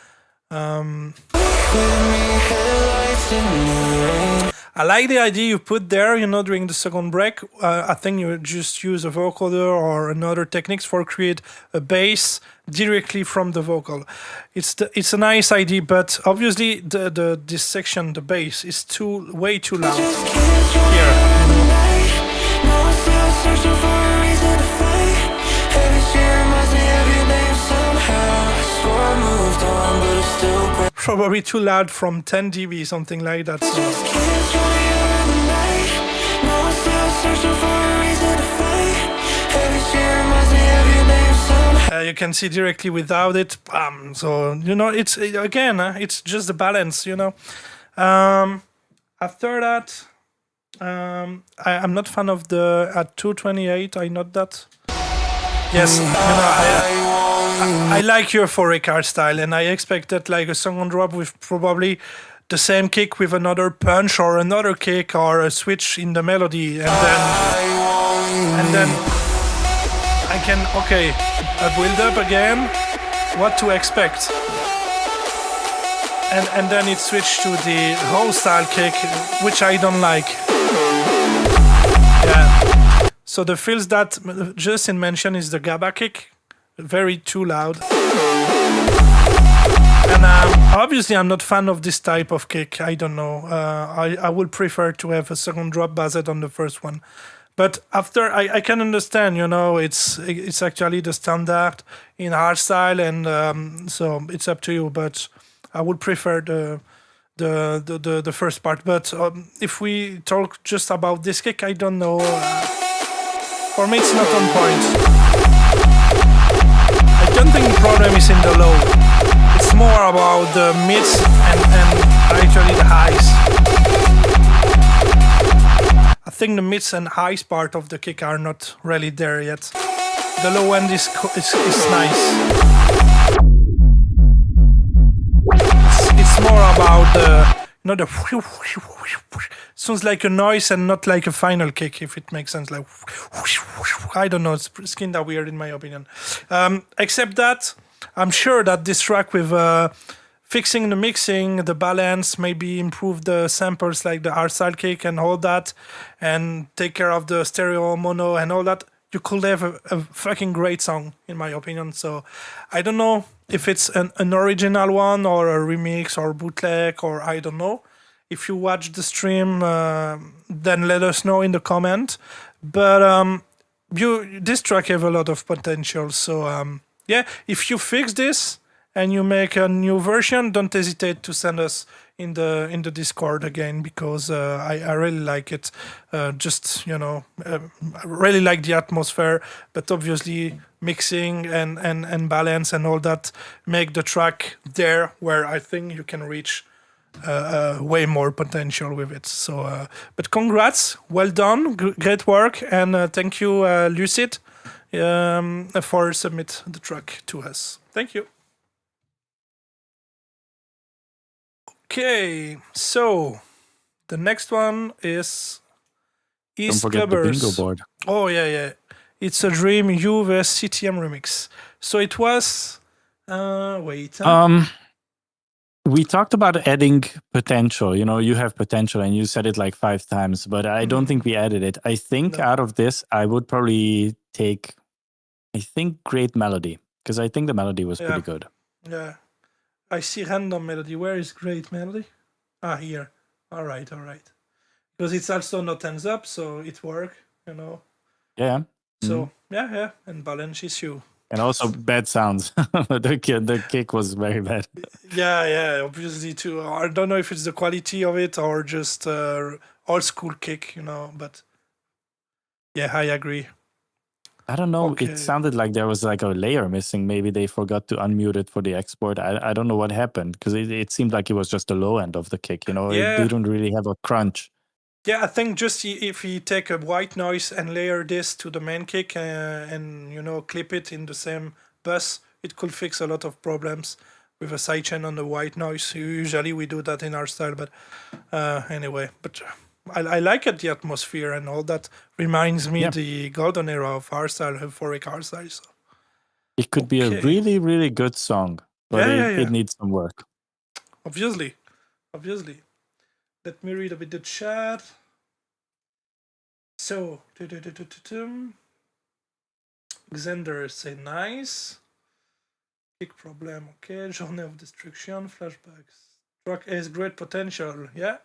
I like the idea you put there, during the second break. I think you just use a vocoder or another techniques for create a bass directly from the vocal. It's a nice idea, but obviously this section, the bass, is way too loud here. Probably too loud from 10 dB, something like that. So. You can see directly without it. So it's again, it's just the balance. After that, I'm not fan of the at 228. I note that. Yes, I like euphoric art style, and I expected like a second drop with probably the same kick with another punch or another kick or a switch in the melody, and then I can a build up again. What to expect? And then it switched to the whole style kick, which I don't like. Yeah. So the feels that Justin mentioned is the GABA kick. Very too loud, and obviously I'm not fan of this type of kick. I don't know. I would prefer to have a second drop based on the first one, but after I can understand. It's actually the standard in hardstyle, and so it's up to you. But I would prefer the first part. But if we talk just about this kick, I don't know. For me, it's not on point. I don't think the problem is in the low. It's more about the mids and actually the highs. I think the mids and highs part of the kick are not really there yet. The low end is nice. It's more about the sounds like a noise and not like a final kick, if it makes sense. Like I don't know, it's kinda weird in my opinion. Except that I'm sure that this track with fixing the mixing, the balance, maybe improve the samples like the hardstyle kick and all that, and take care of the stereo mono and all that, you could have a fucking great song in my opinion. So I don't know if it's an original one or a remix or bootleg, or I don't know. If you watch the stream, then let us know in the comment. But this track have a lot of potential. So yeah, if you fix this and you make a new version, don't hesitate to send us in the Discord again, because I really like it. I really like the atmosphere, but obviously mixing and balance and all that make the track there where I think you can reach way more potential with it. So, but congrats, well done, great work, and thank you, Lucid, for submit the track to us. Thank you. Okay, so the next one is East forget the bingo Clubbers. board. Oh yeah. It's a Dream U vs CTM remix. So it was. Wait. We talked about adding potential. You have potential, and you said it like 5 times, but I don't think we added it. I think out of this, I would probably take, Great Melody, because I think the melody was pretty good. Yeah. I see random melody. Where is Great Melody? Here. All right. Because it's also no thumbs up, so it worked, Yeah. So, yeah. And balance issue. And also bad sounds. The kick was very bad. Yeah, obviously too. I don't know if it's the quality of it or just old school kick, but yeah, I agree. I don't know. Okay. It sounded like there was like a layer missing. Maybe they forgot to unmute it for the export. I don't know what happened, because it seemed like it was just the low end of the kick. It didn't really have a crunch. Yeah, I think just if you take a white noise and layer this to the main kick and clip it in the same bus, it could fix a lot of problems with a sidechain on the white noise. Usually we do that in our style, but anyway. But I like it, the atmosphere and all that. Reminds me the golden era of our style, euphoric our style. So. It could be a really, really good song, but it needs some work. Obviously. Let me read a bit the chat. So, Xander say nice. Kick problem, okay. Journey of Destruction, flashbacks. Track has great potential, yeah?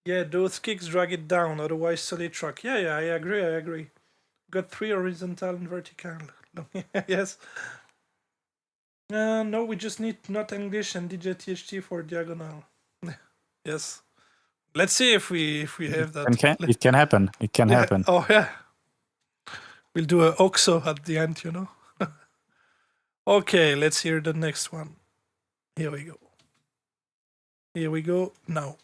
Yeah, those kicks drag it down, otherwise solid track. Yeah, I agree. Got 3 horizontal and vertical. Yes. No, we just need not English and DJ THT for diagonal. Yes. Let's see if we have that. It can happen. It can happen. Oh yeah. We'll do a OXO at the end, Okay, let's hear the next one. Here we go. Now.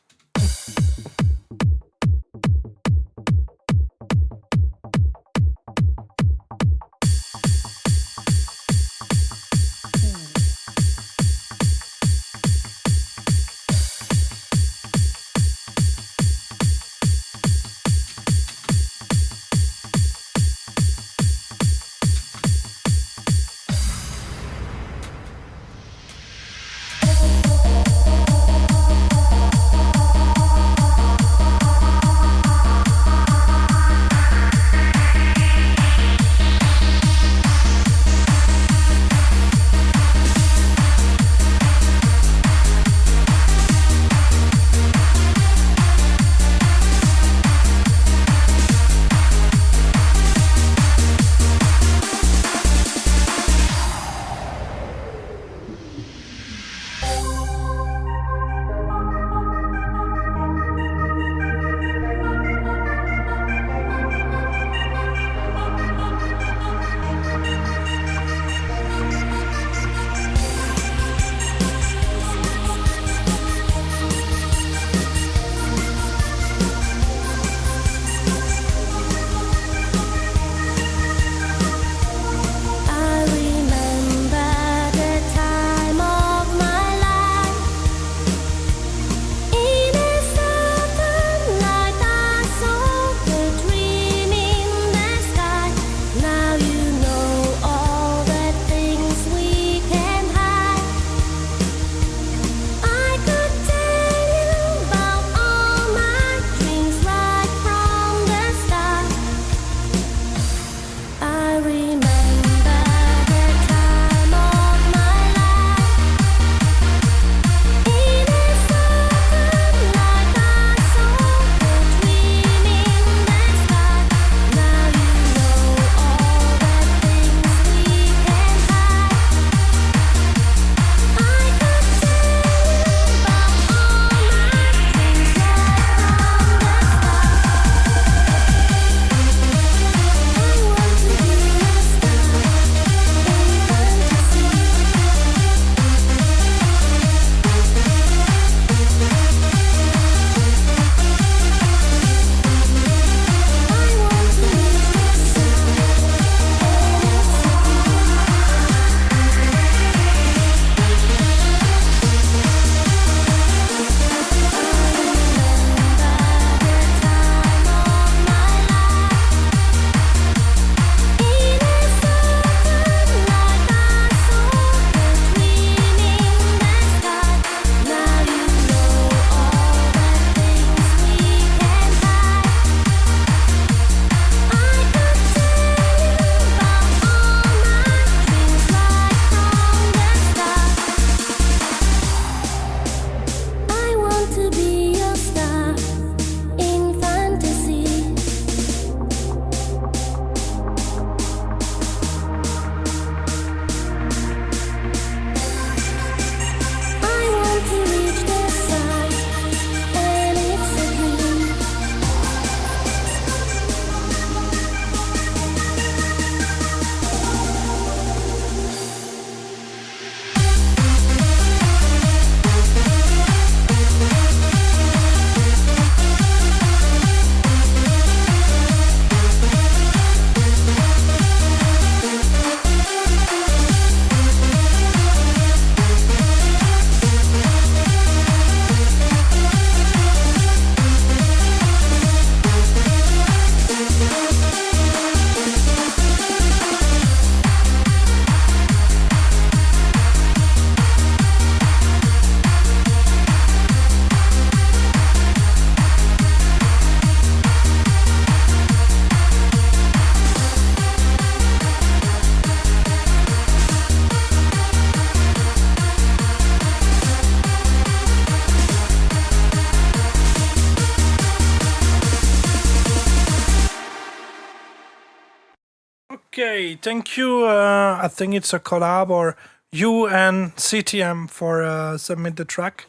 Okay, thank you. I think it's a collab or you and CTM for submit the track.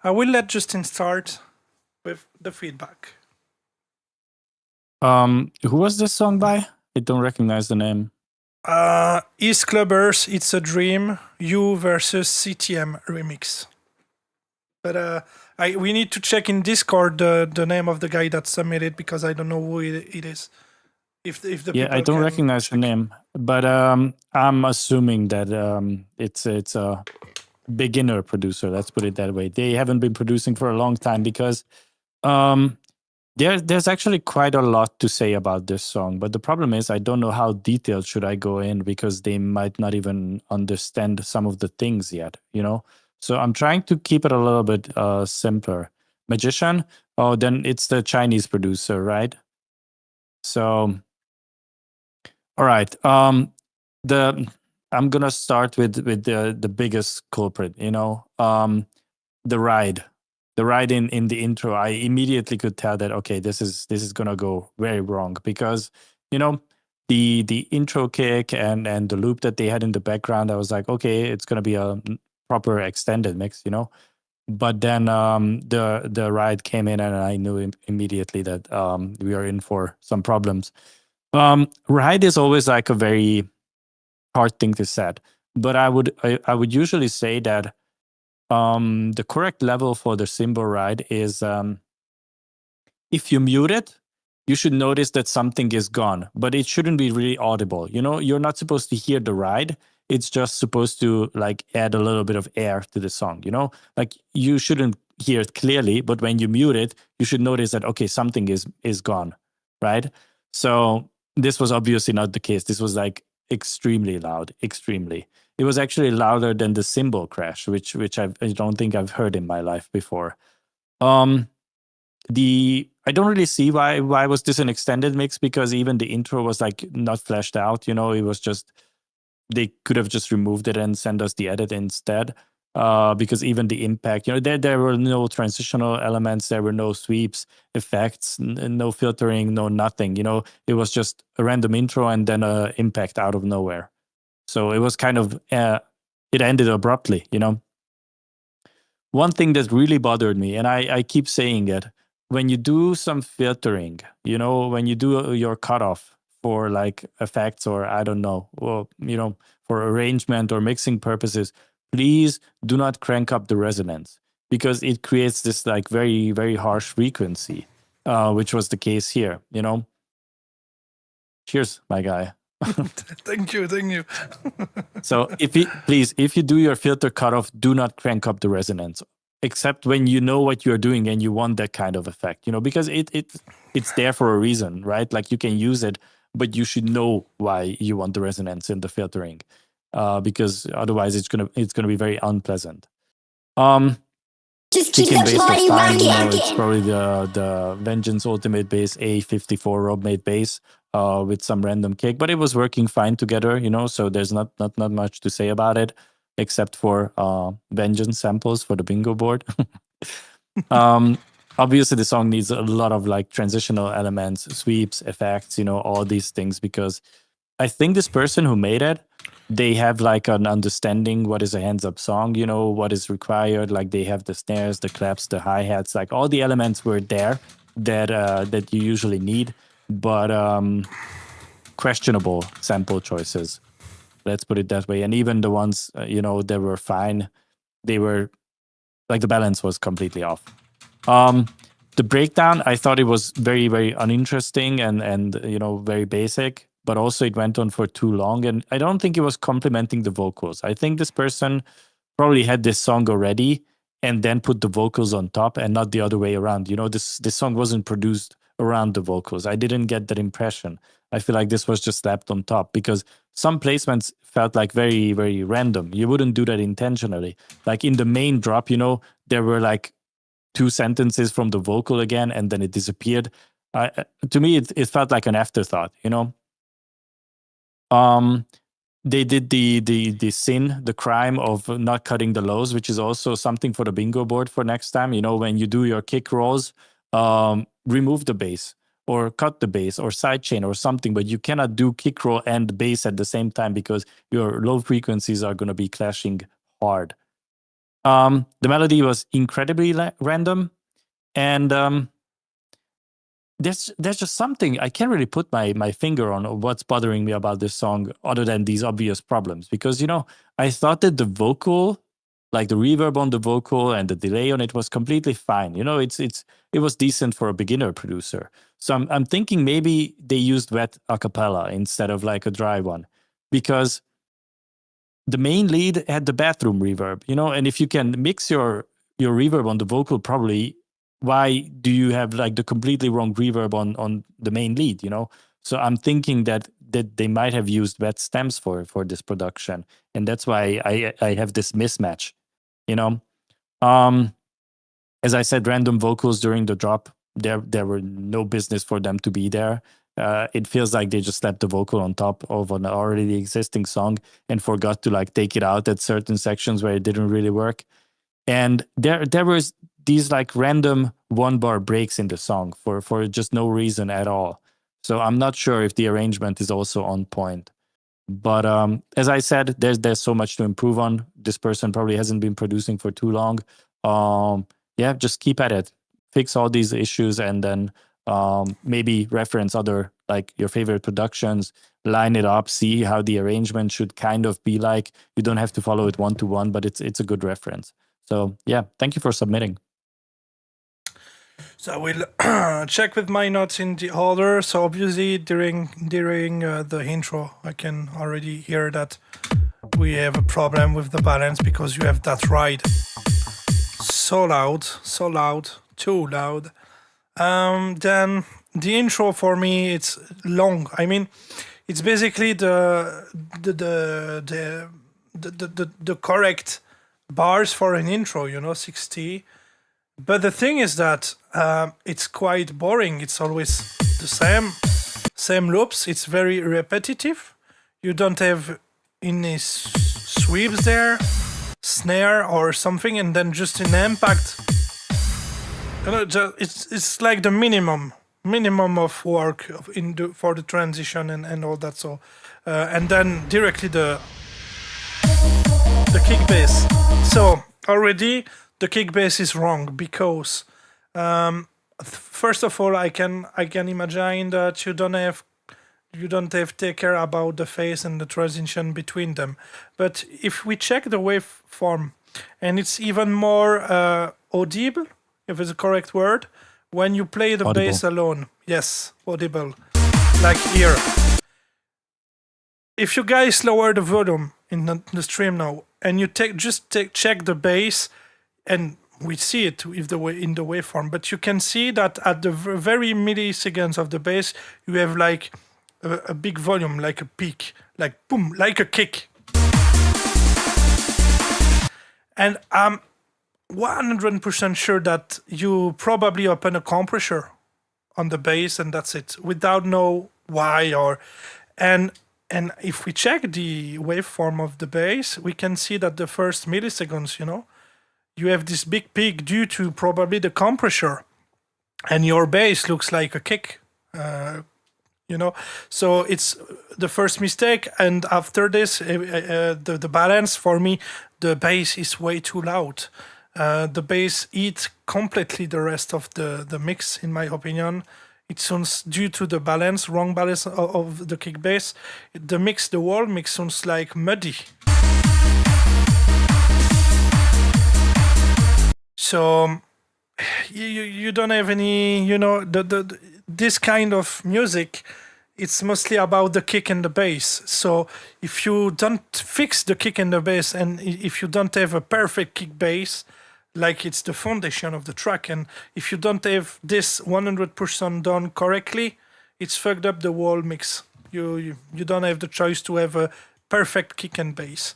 I will let Justin start with the feedback. Who was this song by? I don't recognize the name. East Clubbers, It's a Dream, you versus CTM remix. But we need to check in Discord the name of the guy that submitted because I don't know who it is. If the Yeah, people I don't can recognize check. the name, but I'm assuming that it's a beginner producer. Let's put it that way. They haven't been producing for a long time because there's actually quite a lot to say about this song. But the problem is I don't know how detailed should I go in because they might not even understand some of the things yet, you know? So I'm trying to keep it a little bit simpler. Magician? Oh, then it's the Chinese producer, right? So, all right. I'm gonna start with the biggest culprit, you know, the ride. The ride in the intro. I immediately could tell that okay, this is gonna go very wrong because you know the intro kick and the loop that they had in the background. I was like, okay, it's gonna be a proper extended mix, you know. But then the ride came in, and I knew immediately that we are in for some problems. Ride is always like a very hard thing to set, but I would usually say that the correct level for the cymbal ride is if you mute it, you should notice that something is gone, but it shouldn't be really audible. You know, you're not supposed to hear the ride. It's just supposed to like add a little bit of air to the song, you know? Like you shouldn't hear it clearly, but when you mute it, you should notice that okay, something is gone, right? So this was obviously not the case. This was like extremely loud, extremely. It was actually louder than the cymbal crash, which I don't think I've heard in my life before. I don't really see why was this an extended mix because even the intro was like not fleshed out. You know, it was just they could have just removed it and sent us the edit instead. Because even the impact, you know, there were no transitional elements, there were no sweeps, effects, no filtering, no nothing. You know, it was just a random intro and then a impact out of nowhere. So it was kind of it ended abruptly. You know, one thing that really bothered me, and I keep saying it, when you do some filtering, you know, when you do your cutoff for like effects or I don't know, or, you know, for arrangement or mixing purposes, please do not crank up the resonance because it creates this like very, very harsh frequency, which was the case here, you know. Cheers, my guy. Thank you. So if you do your filter cutoff, do not crank up the resonance, except when you know what you're doing and you want that kind of effect, you know, because it's there for a reason, right? Like you can use it, but you should know why you want the resonance in the filtering, because otherwise it's gonna be very unpleasant. Just keep Chicken the bass was party fine, you know, rocking. it's probably the Vengeance Ultimate Bass A54 Rob made bass with some random kick, but it was working fine together, you know, so there's not much to say about it except for Vengeance samples for the bingo board. Obviously the song needs a lot of like transitional elements, sweeps, effects, you know, all these things, because I think this person who made it, they have like an understanding what is a hands up song, you know, what is required. Like they have the snares, the claps, the hi-hats, like all the elements were there that you usually need, but questionable sample choices. Let's put it that way. And even the ones, you know, that were fine, they were like the balance was completely off. The breakdown, I thought it was very, very uninteresting and you know, very basic, but also it went on for too long. And I don't think it was complementing the vocals. I think this person probably had this song already and then put the vocals on top and not the other way around. You know, this song wasn't produced around the vocals. I didn't get that impression. I feel like this was just slapped on top because some placements felt like very, very random. You wouldn't do that intentionally. Like in the main drop, you know, there were like 2 sentences from the vocal again, and then it disappeared. To me, it felt like an afterthought, you know. They did the sin, the crime of not cutting the lows, which is also something for the bingo board for next time. You know, when you do your kick rolls, remove the bass or cut the bass or sidechain or something, but you cannot do kick roll and bass at the same time because your low frequencies are going to be clashing hard. The melody was incredibly random, and there's just something I can't really put my finger on what's bothering me about this song other than these obvious problems. Because, I thought that the vocal, like the reverb on the vocal and the delay on it, was completely fine. It was decent for a beginner producer. So I'm thinking maybe they used wet a cappella instead of like a dry one, because the main lead had the bathroom reverb, and if you can mix your reverb on the vocal properly, why do you have like the completely wrong reverb on the main lead, So I'm thinking that they might have used wet stems for this production, and that's why I have this mismatch, As I said, random vocals during the drop, there were no business for them to be there. It feels like they just slapped the vocal on top of an already existing song and forgot to like take it out at certain sections where it didn't really work. And there was these like random 1-bar breaks in the song for just no reason at all. So I'm not sure if the arrangement is also on point. But as I said, there's so much to improve on. This person probably hasn't been producing for too long. Just keep at it. Fix all these issues, and then maybe reference other, like your favorite productions, line it up, see how the arrangement should kind of be like. You don't have to follow it 1-to-1, but it's a good reference. So yeah, thank you for submitting. So I will check with my notes in the order. So obviously during the intro, I can already hear that we have a problem with the balance because you have that ride so loud, too loud. Then the intro for me, it's long. I mean, it's basically the correct bars for an intro, 60. But the thing is that it's quite boring. It's always the same loops. It's very repetitive. You don't have any sweeps there, snare or something, and then just an impact. It's like the minimum of work for the transition and all that. So and then directly the kick bass. So already the kick bass is wrong because first of all, I can imagine that you don't have take care about the phase and the transition between them. But if we check the waveform, and it's even more audible, if it's a correct word, when you play the bass alone. Yes, audible, like here. If you guys lower the volume in the stream now, and you check the bass, and we see it in the waveform, but you can see that at the very milliseconds of the bass, you have like a big volume, like a peak, like boom, like a kick. And I'm 100% sure that you probably open a compressor on the bass and that's it, without know why and if we check the waveform of the bass, we can see that the first milliseconds, you have this big peak due to probably the compressor, and your bass looks like a kick. So it's the first mistake, and after this, the balance for me, the bass is way too loud. The bass eats completely the rest of the mix, in my opinion. It sounds, due to the wrong balance of the kick bass, the whole mix sounds like muddy. So you don't have any, this kind of music, it's mostly about the kick and the bass. So if you don't fix the kick and the bass, and if you don't have a perfect kick bass, like it's the foundation of the track, and if you don't have this 100% done correctly, it's fucked up the whole mix. You don't have the choice to have a perfect kick and bass.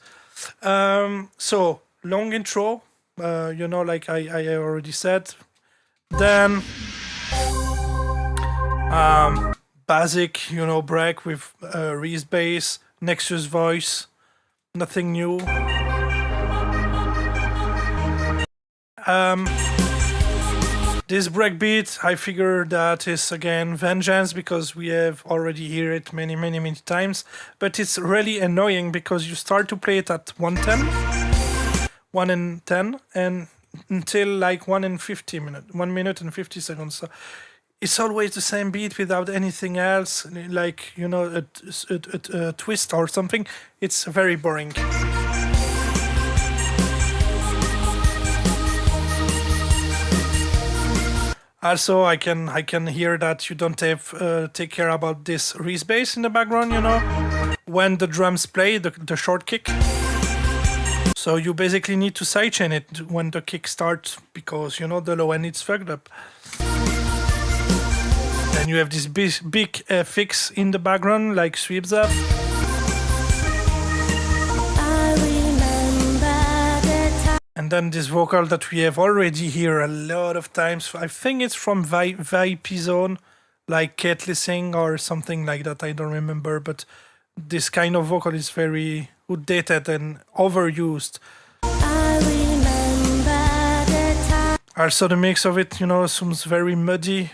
So long intro, like I already said. Then basic, break with Reese bass, Nexus voice, nothing new. This breakbeat, I figure that is again vengeance because we have already heard it many times. But it's really annoying because you start to play it at 1:10, 1 and 10, and until like 1 minute and 50 seconds. So it's always the same beat without anything else, like a twist or something. It's very boring. Also, I can hear that you don't have take care about this Reese bass in the background, when the drums play the short kick. So you basically need to sidechain it when the kick starts because the low end is fucked up. And you have this big fix in the background like sweeps up. And then this vocal that we have already heard a lot of times. I think it's from VIP Zone, like Kate Sing or something like that. I don't remember, but this kind of vocal is very outdated and overused. Also, the mix of it, sounds very muddy.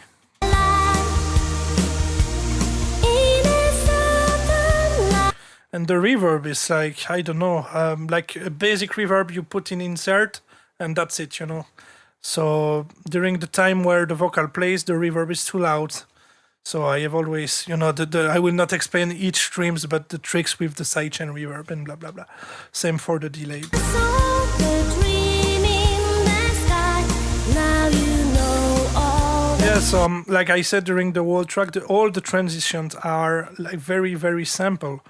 And the reverb is like, I don't know, like a basic reverb you put in insert, and that's it, So during the time where the vocal plays, the reverb is too loud. So I have always, I will not explain each streams, but the tricks with the sidechain reverb and blah, blah, blah. Same for the delay. Yeah, so like I said during the whole track, all the transitions are like very simple.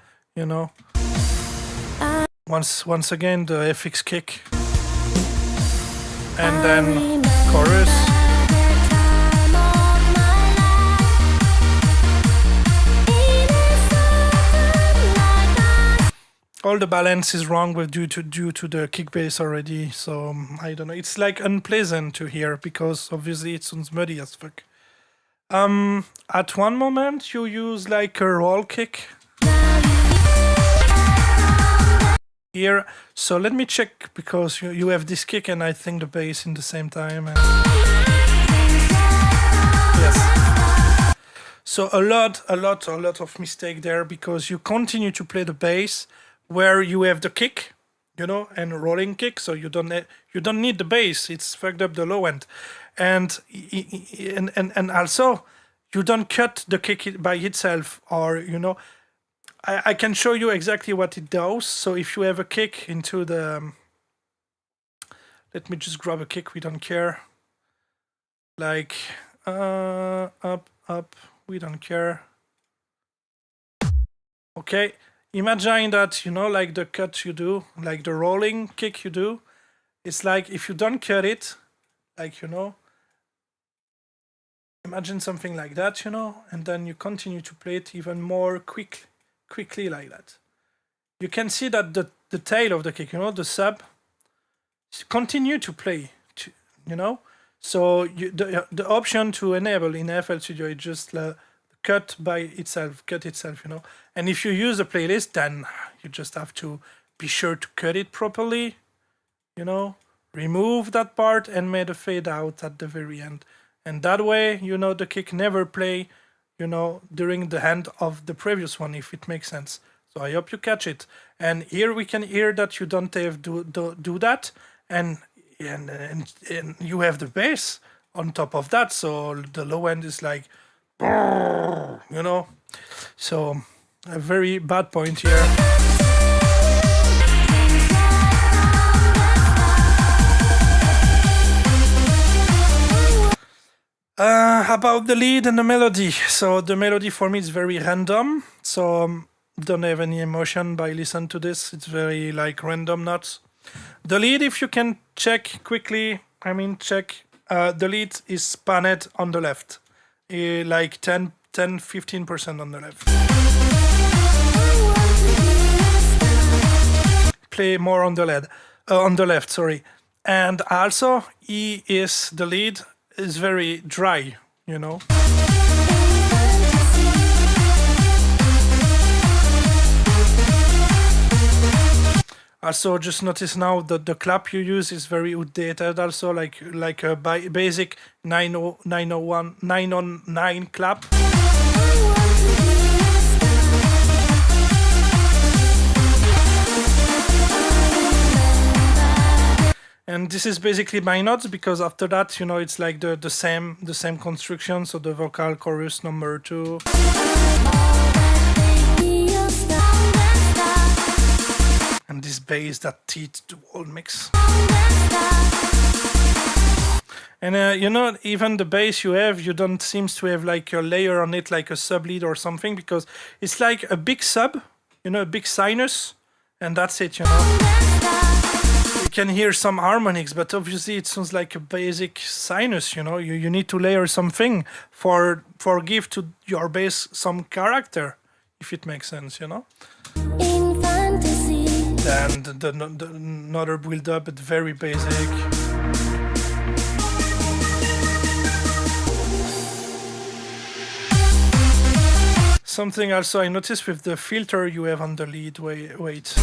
Once again the FX kick and then chorus. All the balance is wrong due to the kick bass already, so I don't know. It's like unpleasant to hear because obviously it sounds muddy as fuck. At one moment you use like a roll kick. Here, so let me check because you have this kick and I think the bass in the same time. Yes. So a lot of mistake there because you continue to play the bass where you have the kick, and rolling kick. So you don't need the bass. It's fucked up the low end, and also you don't cut the kick by itself or I can show you exactly what it does. So if you have a kick into the... Let me just grab a kick, we don't care. Like, up, we don't care. Okay, imagine that, like the cut you do, like the rolling kick you do. It's like if you don't cut it, like, imagine something like that, and then you continue to play it even more quickly like that. You can see that the tail of the kick, the sub, continue to play, So the option to enable in FL Studio is just cut itself, And if you use a playlist, then you just have to be sure to cut it properly, remove that part and make a fade out at the very end. And that way, the kick never play during the end of the previous one, if it makes sense. So I hope you catch it. And here we can hear that you don't have to do that, and you have the bass on top of that. So the low end is like, So a very bad point here. About the lead and the melody. So the melody for me is very random. So don't have any emotion by listening to this. It's very like random notes. The lead, if you can check quickly, the lead is panned on the left. Like 10-15% on the left. Play more on the left, sorry. And also, the lead is very dry, Also, just notice now that the clap you use is very outdated. Also, like a basic 901 909 clap. And this is basically my notes, because after that, it's like the same construction. So the vocal chorus number 2. And this bass that teeth the whole mix. And even the bass you don't seems to have like a layer on it, like a sub lead or something, because it's like a big sub, a big sinus, and that's it. You can hear some harmonics, but obviously it sounds like a basic sinus. You need to layer something for give to your bass some character, if it makes sense. In fantasy. Then another build up, but very basic. Something also I noticed with the filter you have on the lead. Wait.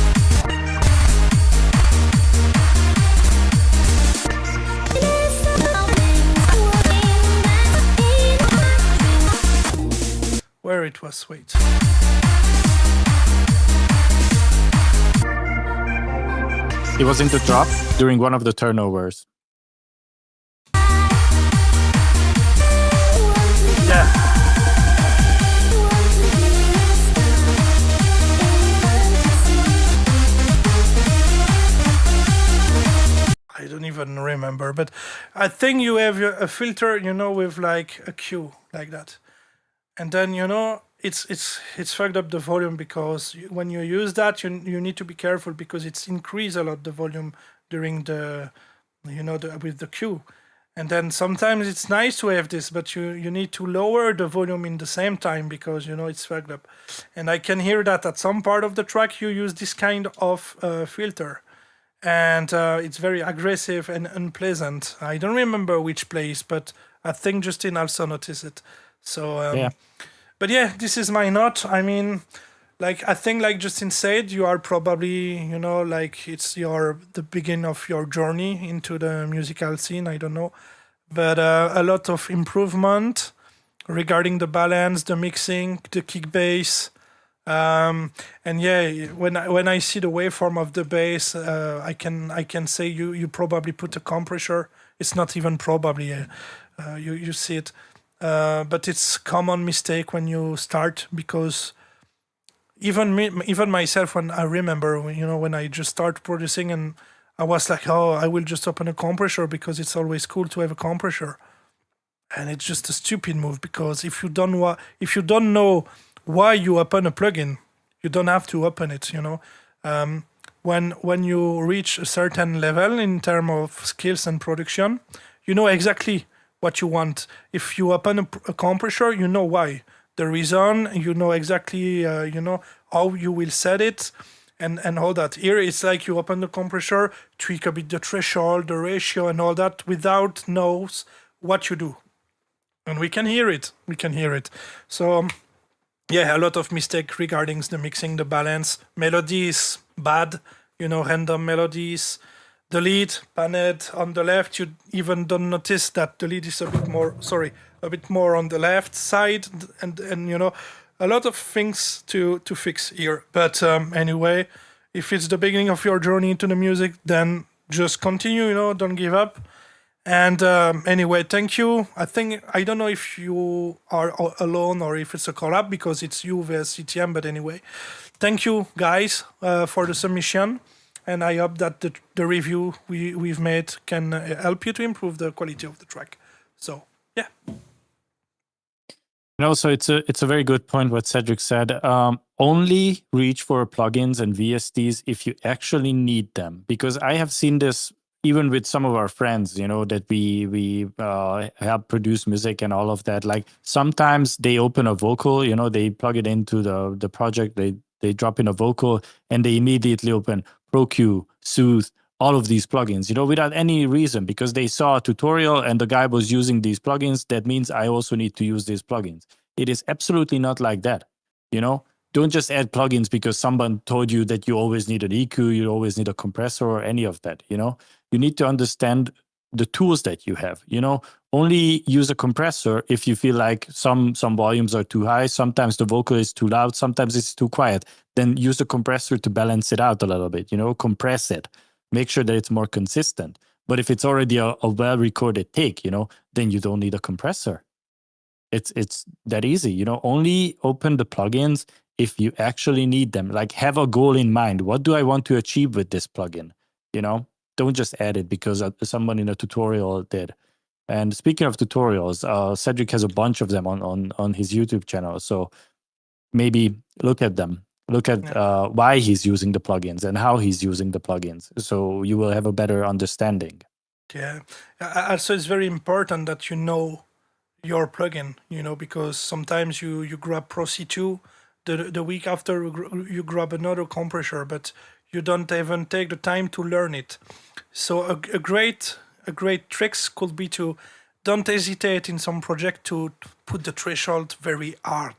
Where it was, wait. It was in the drop during one of the turnovers. Yeah. I don't even remember, but I think you have a filter, with like a Q like that. And then it's fucked up the volume, because when you use that you need to be careful, because it's increase a lot the volume during the with the Q. And then sometimes it's nice to have this, but you need to lower the volume in the same time, because it's fucked up. And I can hear that at some part of the track you use this kind of filter, and it's very aggressive and unpleasant. I don't remember which place, but I think Justin also noticed it. So yeah. But yeah, this is my note. I mean, I think like Justin said, you are probably, like it's the beginning of your journey into the musical scene. I don't know, but a lot of improvement regarding the balance, the mixing, the kick bass. And yeah, when I see the waveform of the bass, I can say you probably put a compressor. It's not even probably. You see it. But it's common mistake when you start, because even myself, when I remember, when I just start producing, and I was like, oh, I will just open a compressor because it's always cool to have a compressor, and it's just a stupid move, because if you don't know why you open a plugin, you don't have to open it. When you reach a certain level in terms of skills and production, you know exactly what you want. If you open a compressor, you know why. The reason, you know exactly, how you will set it, and all that. Here, it's like you open the compressor, tweak a bit the threshold, the ratio, and all that, without knows what you do. And we can hear it. So, yeah, a lot of mistake regarding the mixing, the balance. Melody is bad, random melodies. The lead panned on the left, you even don't notice that the lead is a bit more on the left side, and a lot of things to fix here. But anyway, if it's the beginning of your journey into the music, then just continue, don't give up. And anyway, thank you. I don't know if you are alone or if it's a collab, because it's you versus CTM, but anyway, thank you guys for the submission. And I hope that the review we've made can help you to improve the quality of the track. So, yeah. So it's a very good point what Cedric said. Only reach for plugins and VSTs if you actually need them. Because I have seen this even with some of our friends, that we help produce music and all of that. Like sometimes they open a vocal, they plug it into the project, they drop in a vocal, and they immediately open ProQ, Soothe, all of these plugins, without any reason, because they saw a tutorial and the guy was using these plugins. That means I also need to use these plugins. It is absolutely not like that. don't just add plugins because someone told you that you always need an EQ, you always need a compressor or any of that. You need to understand the tools that you have. Only use a compressor if you feel like some volumes are too high, sometimes the vocal is too loud, sometimes it's too quiet. Then use the compressor to balance it out a little bit. Compress it, make sure that it's more consistent. But if it's already a well-recorded take, then you don't need a compressor. It's that easy. Only open the plugins if you actually need them. Like, have a goal in mind. What do I want to achieve with this plugin? Don't just add it because someone in a tutorial did. And speaking of tutorials, Cedric has a bunch of them on his YouTube channel. So maybe look at them. Look at why he's using the plugins and how he's using the plugins. So you will have a better understanding. Yeah. Also, it's very important that you know your plugin, because sometimes you grab Pro C2, the week after you grab another compressor, but you don't even take the time to learn it. So a great tricks could be to don't hesitate in some project to put the threshold very hard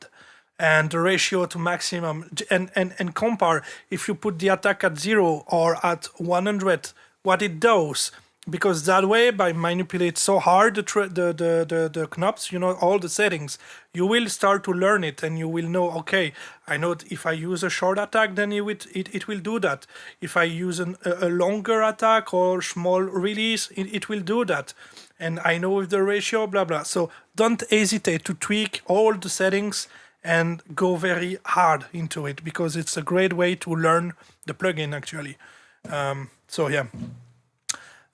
and the ratio to maximum, and compare if you put the attack at 0 or at 100 what it does, because that way, by manipulate so hard the knobs, all the settings, you will start to learn it, and you will know, okay, I know if I use a short attack, then it will do that. If I use a longer attack or small release, it will do that. And I know with the ratio, blah blah. So don't hesitate to tweak all the settings and go very hard into it, because it's a great way to learn the plugin actually. So yeah.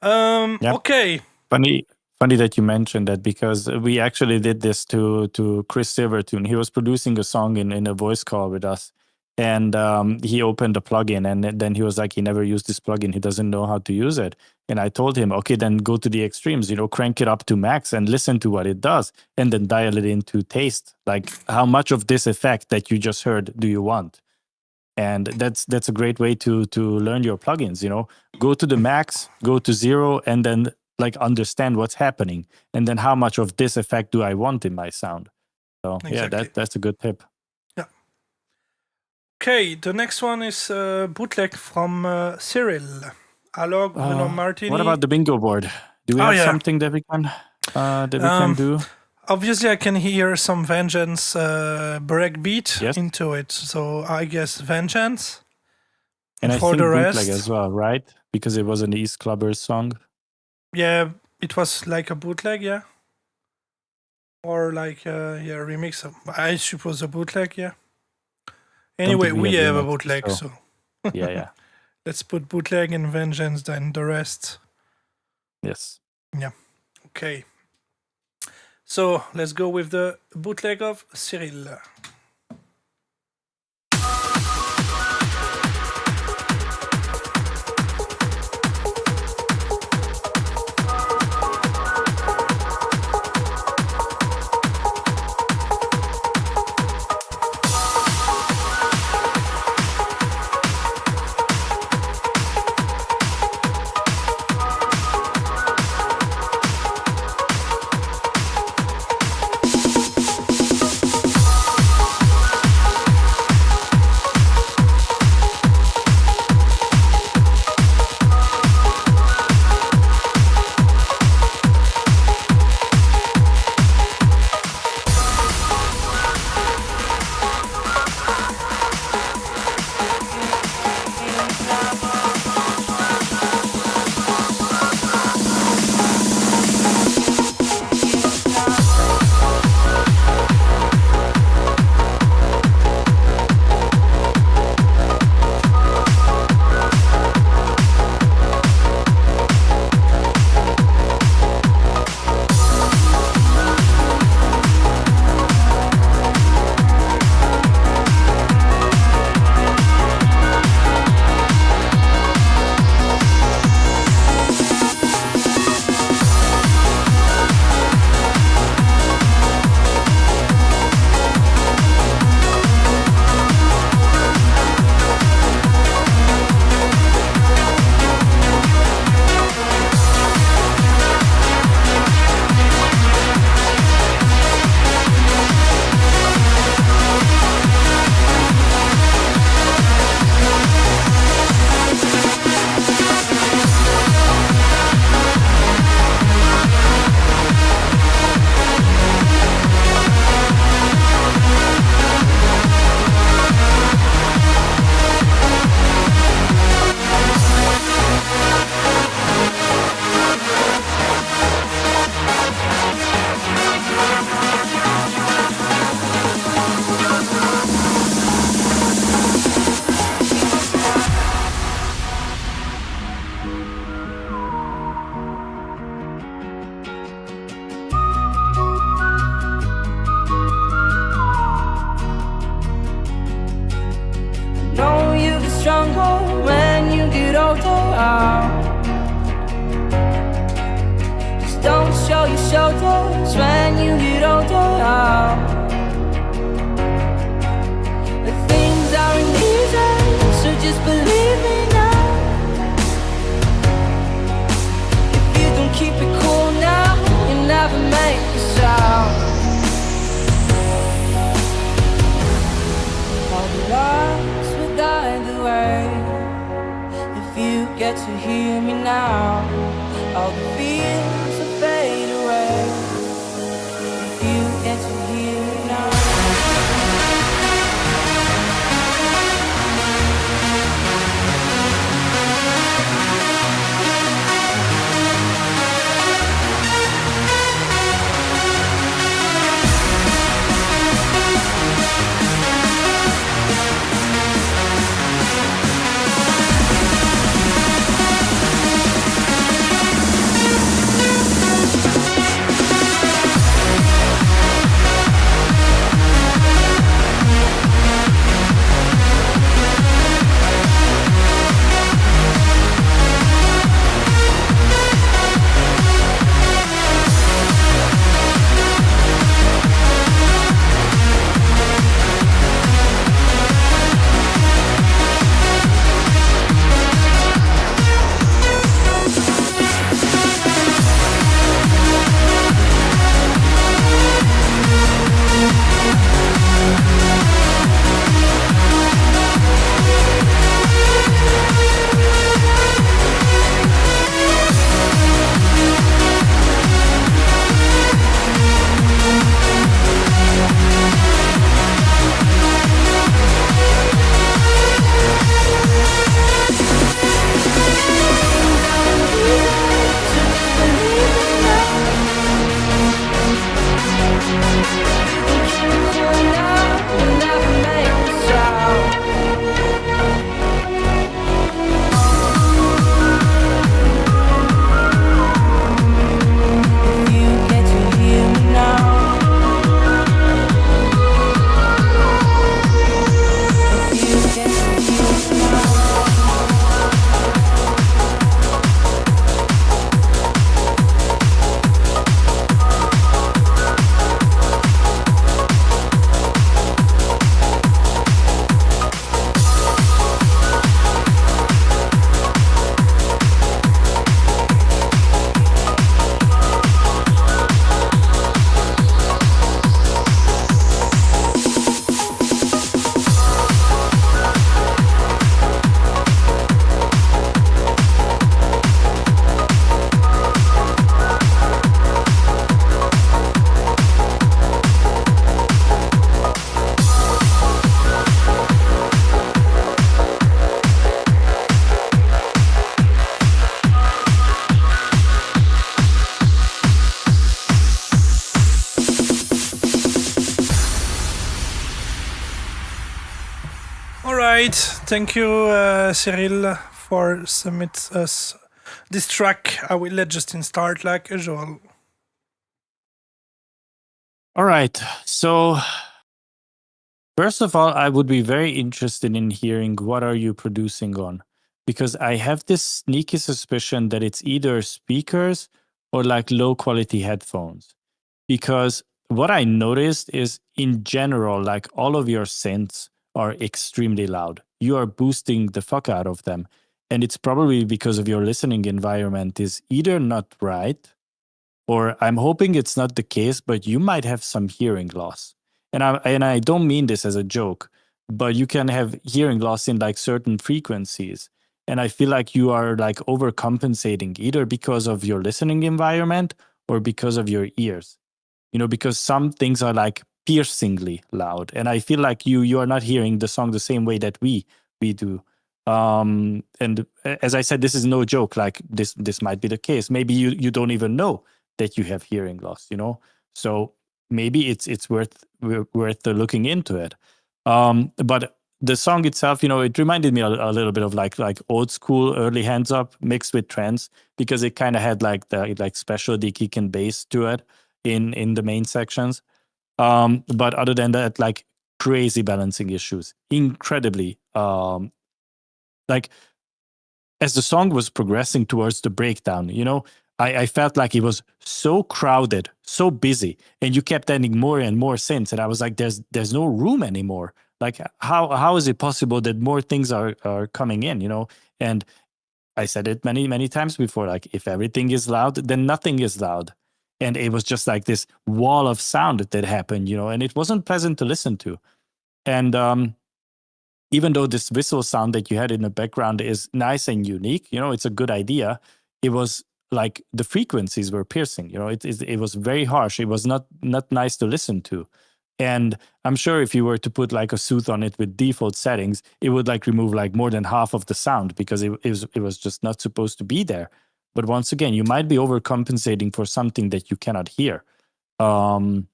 Okay. Funny that you mentioned that, because we actually did this to Chris Silvertune. He was producing a song in a voice call with us, and he opened the plugin, and then he was like, he never used this plugin. He doesn't know how to use it. And I told him, okay, then go to the extremes, crank it up to max and listen to what it does, and then dial it into taste. Like, how much of this effect that you just heard do you want? And that's a great way to learn your plugins. Go to the max, go to 0, and then like understand what's happening, and then how much of this effect do I want in my sound. So exactly. Yeah, that's a good tip. Yeah. Okay, the next one is bootleg from Cyril. Alok, Bruno Martini. What about the bingo board? Do we have something that we can do? Obviously, I can hear some Vengeance breakbeat into it. So I guess Vengeance. And I think bootleg as well, right? Because it was an East Clubbers song. Yeah, it was like a bootleg, yeah. Or like remix. I suppose a bootleg, yeah. Anyway, we have a bootleg, so. Yeah. Let's put bootleg and Vengeance, then the rest. Yes. Yeah. Okay. So let's go with the bootleg of Cyril. change when you get older. But things aren't easy, so just believe me now. If you don't keep it cool now, you'll never make a sound. All the lights will guide the way. If you get to hear me now, all the fears will fade away. If you get to hear me now. Right, thank you, Cyril, for submit us this track. I will let Justin start like usual. All right, so first of all, I would be very interested in hearing what are you producing on, because I have this sneaky suspicion that it's either speakers or like low quality headphones. Because what I noticed is in general, like all of your synths are extremely loud. You are boosting the fuck out of them. And it's probably because of your listening environment is either not right, or I'm hoping it's not the case, but you might have some hearing loss. And I don't mean this as a joke, but you can have hearing loss in like certain frequencies. And I feel like you are like overcompensating either because of your listening environment or because of your ears. You know, because some things are like piercingly loud, and I feel like you are not hearing the song the same way that we do. And as I said, this is no joke. Like this might be the case. Maybe you don't even know that you have hearing loss. You know, so maybe it's worth looking into it. But the song itself, you know, it reminded me a little bit of like old school early Hands Up mixed with trance, because it kind of had like the like special kick and bass to it in the main sections. But other than that, like crazy balancing issues, incredibly. Like as the song was progressing towards the breakdown, you know, I felt like it was so crowded, so busy, and you kept adding more and more synths, and I was like, there's no room anymore. Like, how is it possible that more things are coming in, you know? And I said it many times before, like, if everything is loud, then nothing is loud. And it was just like this wall of sound that happened, you know, and it wasn't pleasant to listen to. And even though this whistle sound that you had in the background is nice and unique, you know, it's a good idea, it was like the frequencies were piercing, you know, it was very harsh. It was not nice to listen to. And I'm sure if you were to put like a soothe on it with default settings, it would like remove like more than half of the sound, because it was just not supposed to be there. But once again, you might be overcompensating for something that you cannot hear. Also,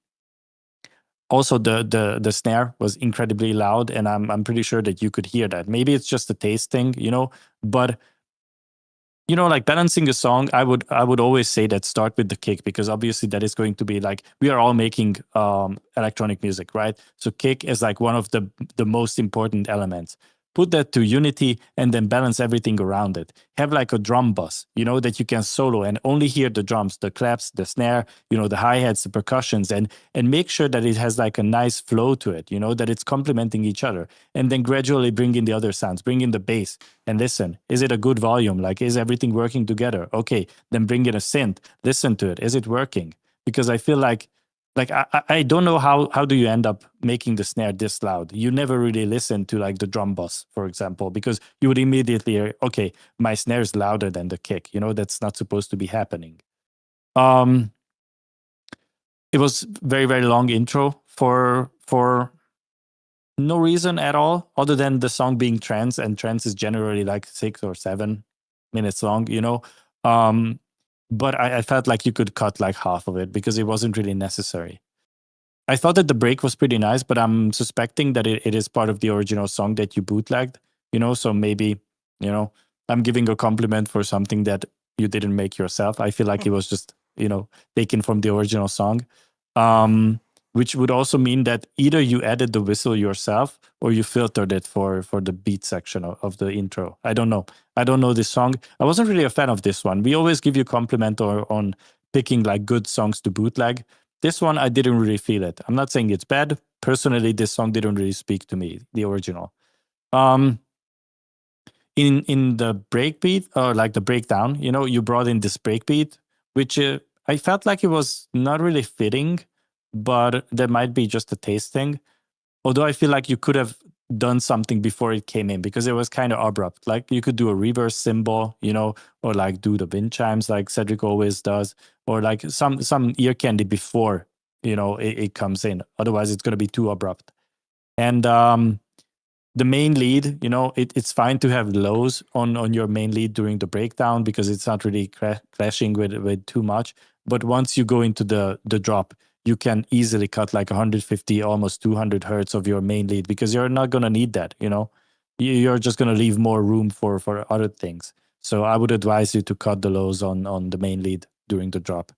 the snare was incredibly loud, and I'm pretty sure that you could hear that. Maybe it's just a taste thing, you know, but you know, like balancing a song, I would always say that start with the kick, because obviously that is going to be like, we are all making electronic music, right? So kick is like one of the most important elements. Put that to unity and then balance everything around it. Have like a drum bus, you know, that you can solo and only hear the drums, the claps, the snare, you know, the hi-hats, the percussions, and make sure that it has like a nice flow to it, you know, that it's complementing each other. And then gradually bring in the other sounds, bring in the bass and listen. Is it a good volume? Like, is everything working together? Okay, then bring in a synth, listen to it. Is it working? Because I feel like I don't know how do you end up making the snare this loud. You never really listen to like the drum bus, for example, because you would immediately hear, okay, my snare is louder than the kick. You know, that's not supposed to be happening. It was very, very long intro for no reason at all, other than the song being trance, and trance is generally like 6 or 7 minutes long, you know. But I felt like you could cut like half of it, because it wasn't really necessary. I thought that the break was pretty nice, but I'm suspecting that it is part of the original song that you bootlegged, you know, so maybe, you know, I'm giving a compliment for something that you didn't make yourself. I feel like it was just, you know, taken from the original song, which would also mean that either you added the whistle yourself or you filtered it for the beat section of the intro. I don't know. I don't know this song. I wasn't really a fan of this one. We always give you compliment on picking like good songs to bootleg. This one, I didn't really feel it. I'm not saying it's bad. Personally, this song didn't really speak to me, the original. In the breakbeat, or like the breakdown, you know, you brought in this breakbeat, which I felt like it was not really fitting, but that might be just a taste thing. Although I feel like you could have done something before it came in, because it was kind of abrupt. Like you could do a reverse cymbal, you know, or like do the wind chimes like Cedric always does, or like some ear candy before, you know, it comes in. Otherwise, it's going to be too abrupt. And the main lead, you know, it's fine to have lows on your main lead during the breakdown, because it's not really clashing with too much. But once you go into the drop, you can easily cut like 150, almost 200 hertz of your main lead, because you're not going to need that, you know. You're just going to leave more room for other things. So I would advise you to cut the lows on the main lead during the drop.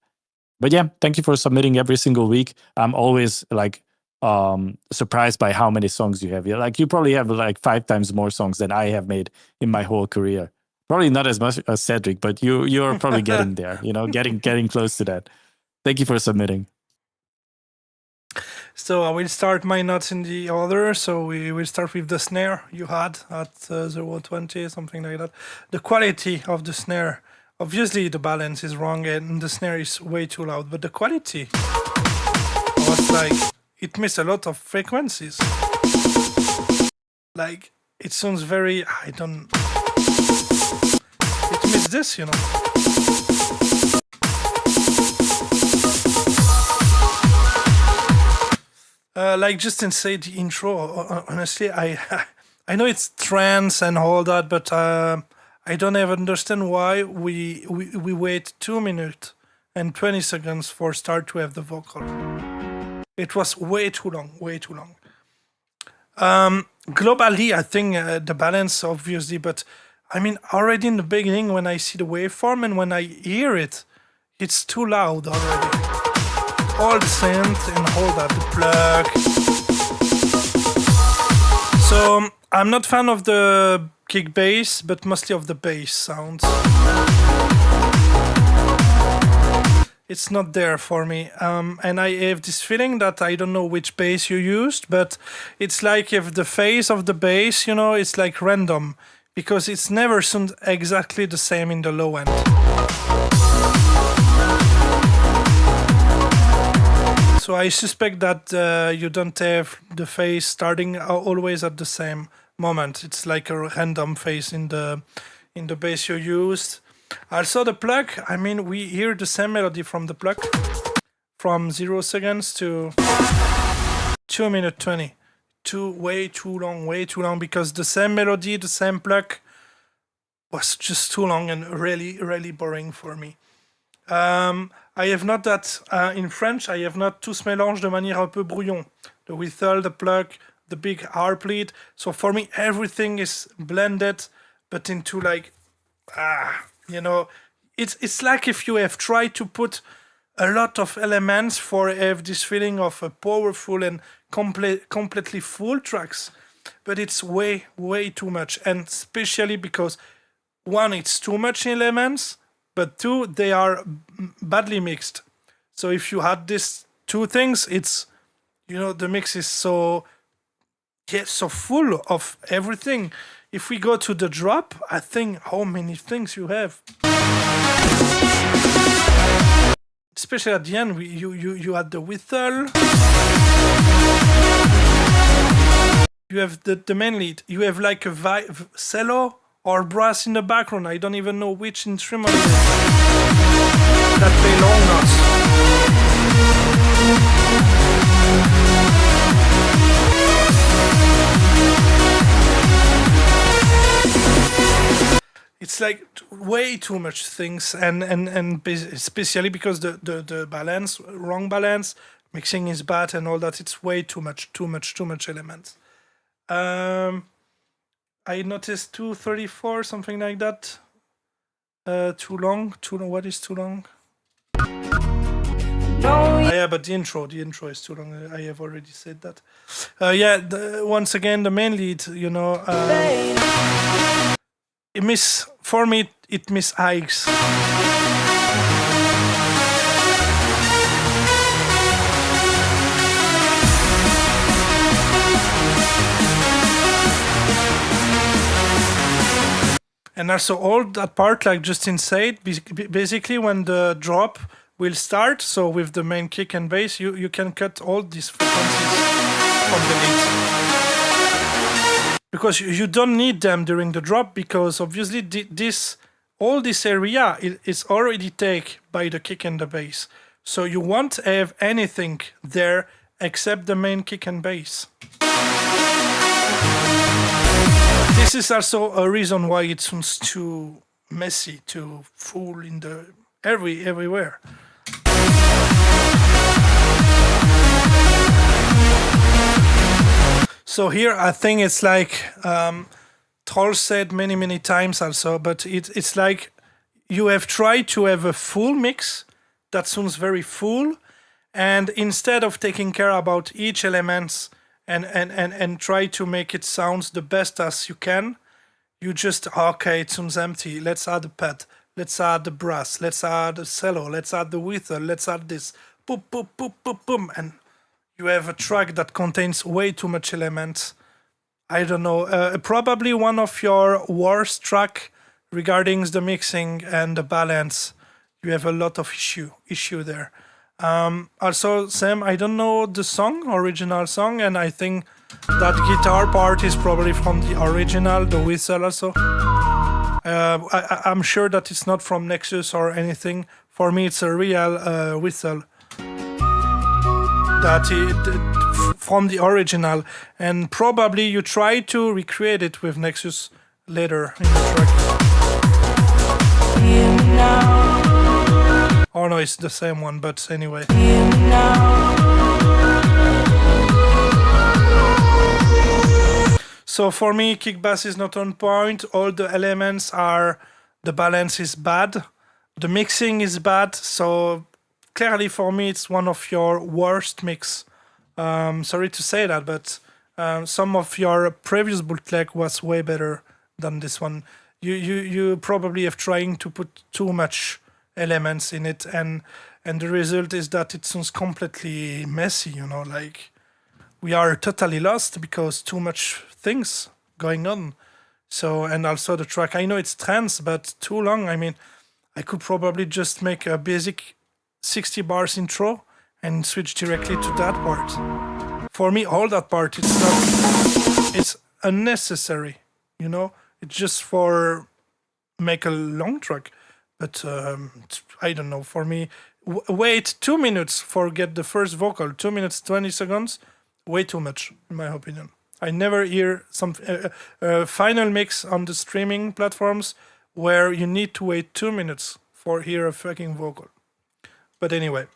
But yeah, thank you for submitting every single week. I'm always like surprised by how many songs you have. Like you probably have like 5 times more songs than I have made in my whole career. Probably not as much as Cedric, but you're probably getting there, you know, getting close to that. Thank you for submitting. So I will start my notes in the order. So we will start with the snare you had at 0.20, something like that. The quality of the snare. Obviously, the balance is wrong and the snare is way too loud. But the quality was like, it missed a lot of frequencies. Like, it sounds very, it missed this, you know. Like Justin said, the intro, honestly, I know it's trance and all that, but I don't even understand why we wait 2 minutes and 20 seconds for start to have the vocal. It was way too long, way too long. Globally, I think the balance, obviously, but I mean, already in the beginning, when I see the waveform and when I hear it, it's too loud already. All the synth and all that, the plug. So I'm not fan of the kick bass, but mostly of the bass sounds. it's not there for me. And I have this feeling that I don't know which bass you used, but it's like if the phase of the bass, it's like random, because it's never sounds exactly the same in the low end. So I suspect that you don't have the phase starting always at the same moment. It's like a random phase in the bass you used. Also the pluck, I mean, we hear the same melody from the pluck from 0 seconds to 2 minutes 20. Way too long, because the same melody, the same pluck was just too long and really, really boring for me. I have not that, in French, I have not tous mélange de manière un peu brouillon. The whistle, the pluck, the big harp lead. So for me, everything is blended, but into like, it's like if you have tried to put a lot of elements for have this feeling of a powerful and completely full tracks, but it's way too much, and especially because one, it's too much elements, but two, they are badly mixed. So if you had these two things, it's the mix is so full of everything. If we go to the drop, I think how many things you have. Especially at the end, you had the whistle. You have the main lead. You have like a cello or brass in the background. I don't even know which instrument it is. That play long notes. It's like way too much things, and especially because the balance, wrong balance, mixing is bad and all that. It's way too much elements. I noticed 2:34, something like that. Too long. What is too long? Yeah, but the intro is too long. I have already said that. Once again, the main lead, it miss Ikes. And also all that part, like Justin said, basically when the drop will start, so with the main kick and bass, you can cut all these frequencies from the lead. Because you don't need them during the drop, because obviously all this area is already taken by the kick and the bass. So you won't have anything there except the main kick and bass. This is also a reason why it sounds too messy, too full in the everywhere. So here I think it's like Troll said many times also, but it's like you have tried to have a full mix that sounds very full, and instead of taking care about each element and try to make it sound the best as you can, you just, okay, it sounds empty, let's add a pad, let's add the brass, let's add a cello, let's add the whistle, let's add this, boom, boom, boom, boom, boom, and you have a track that contains way too much elements. I don't know, probably one of your worst track regarding the mixing and the balance. You have a lot of issue there. Also, Sam, I don't know the original song, and I think that guitar part is probably from the original, the whistle also. I'm sure that it's not from Nexus or anything. For me, it's a real whistle. From the original, and probably you try to recreate it with Nexus later in the track. Oh no, it's the same one, but anyway. So for me, kick bass is not on point. All the elements the balance is bad, the mixing is bad. So clearly for me, it's one of your worst mix. Sorry to say that, but some of your previous bootleg was way better than this one. You probably have trying to put too much elements in it, and and the result is that it sounds completely messy. Like we are totally lost because too much things going on. So, and also the track, I know it's trance, but too long. I mean, I could probably just make a basic 60 bars intro and switch directly to that part. For me, all that part, it's unnecessary, It's just for make a long track. But I don't know, for me, wait 2 minutes for get the first vocal, 2 minutes, 20 seconds, way too much, in my opinion. I never hear some final mix on the streaming platforms where you need to wait 2 minutes for hear a fucking vocal. But anyway,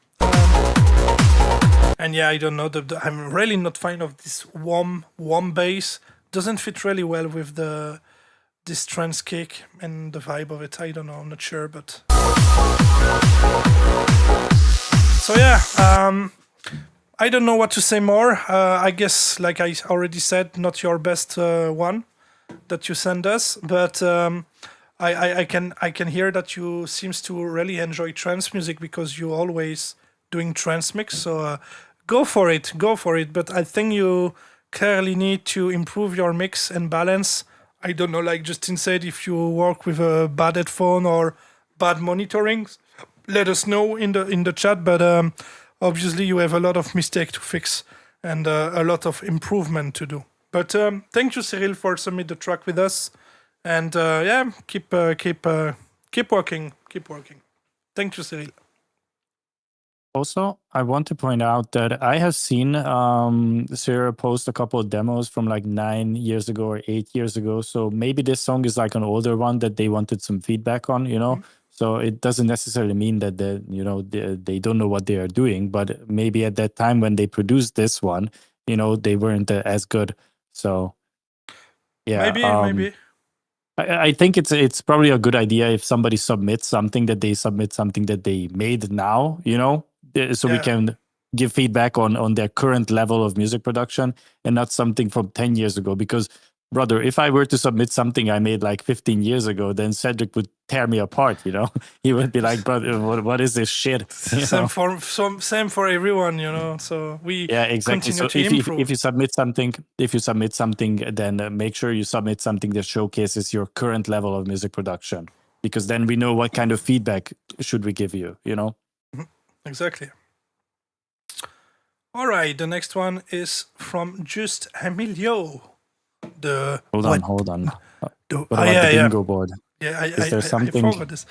and yeah, I don't know. I'm really not fan of this warm bass. Doesn't fit really well with this trance kick and the vibe of it. I don't know. I'm not sure, but so yeah. I don't know what to say more. I guess, like I already said, not your best one that you send us, but I can hear that you seems to really enjoy trance music because you always doing trance mix. So go for it. But I think you clearly need to improve your mix and balance. I don't know, like Justin said, if you work with a bad headphone or bad monitoring, let us know in the chat. But obviously, you have a lot of mistake to fix and a lot of improvement to do. But thank you, Cyril, for submitting the track with us. And yeah, keep working. Thank you, Cyril. Also, I want to point out that I have seen Sarah post a couple of demos from like 9 years ago or 8 years ago. So maybe this song is like an older one that they wanted some feedback on, Mm-hmm. So it doesn't necessarily mean that they don't know what they are doing, but maybe at that time when they produced this one, they weren't as good. So yeah, maybe. I think it's probably a good idea if somebody submits something that they made now, so we can give feedback on their current level of music production and not something from 10 years ago. Because, brother, if I were to submit something I made like 15 years ago, then Cedric would tear me apart, He would be like, brother, what is this shit? Same for everyone, so we exactly. continue so to improve. If you submit something, then make sure you submit something that showcases your current level of music production, because then we know what kind of feedback should we give you, Exactly. All right, the next one is from Just Emilio. Hold on. The bingo board? Yeah, is there something? I forgot this.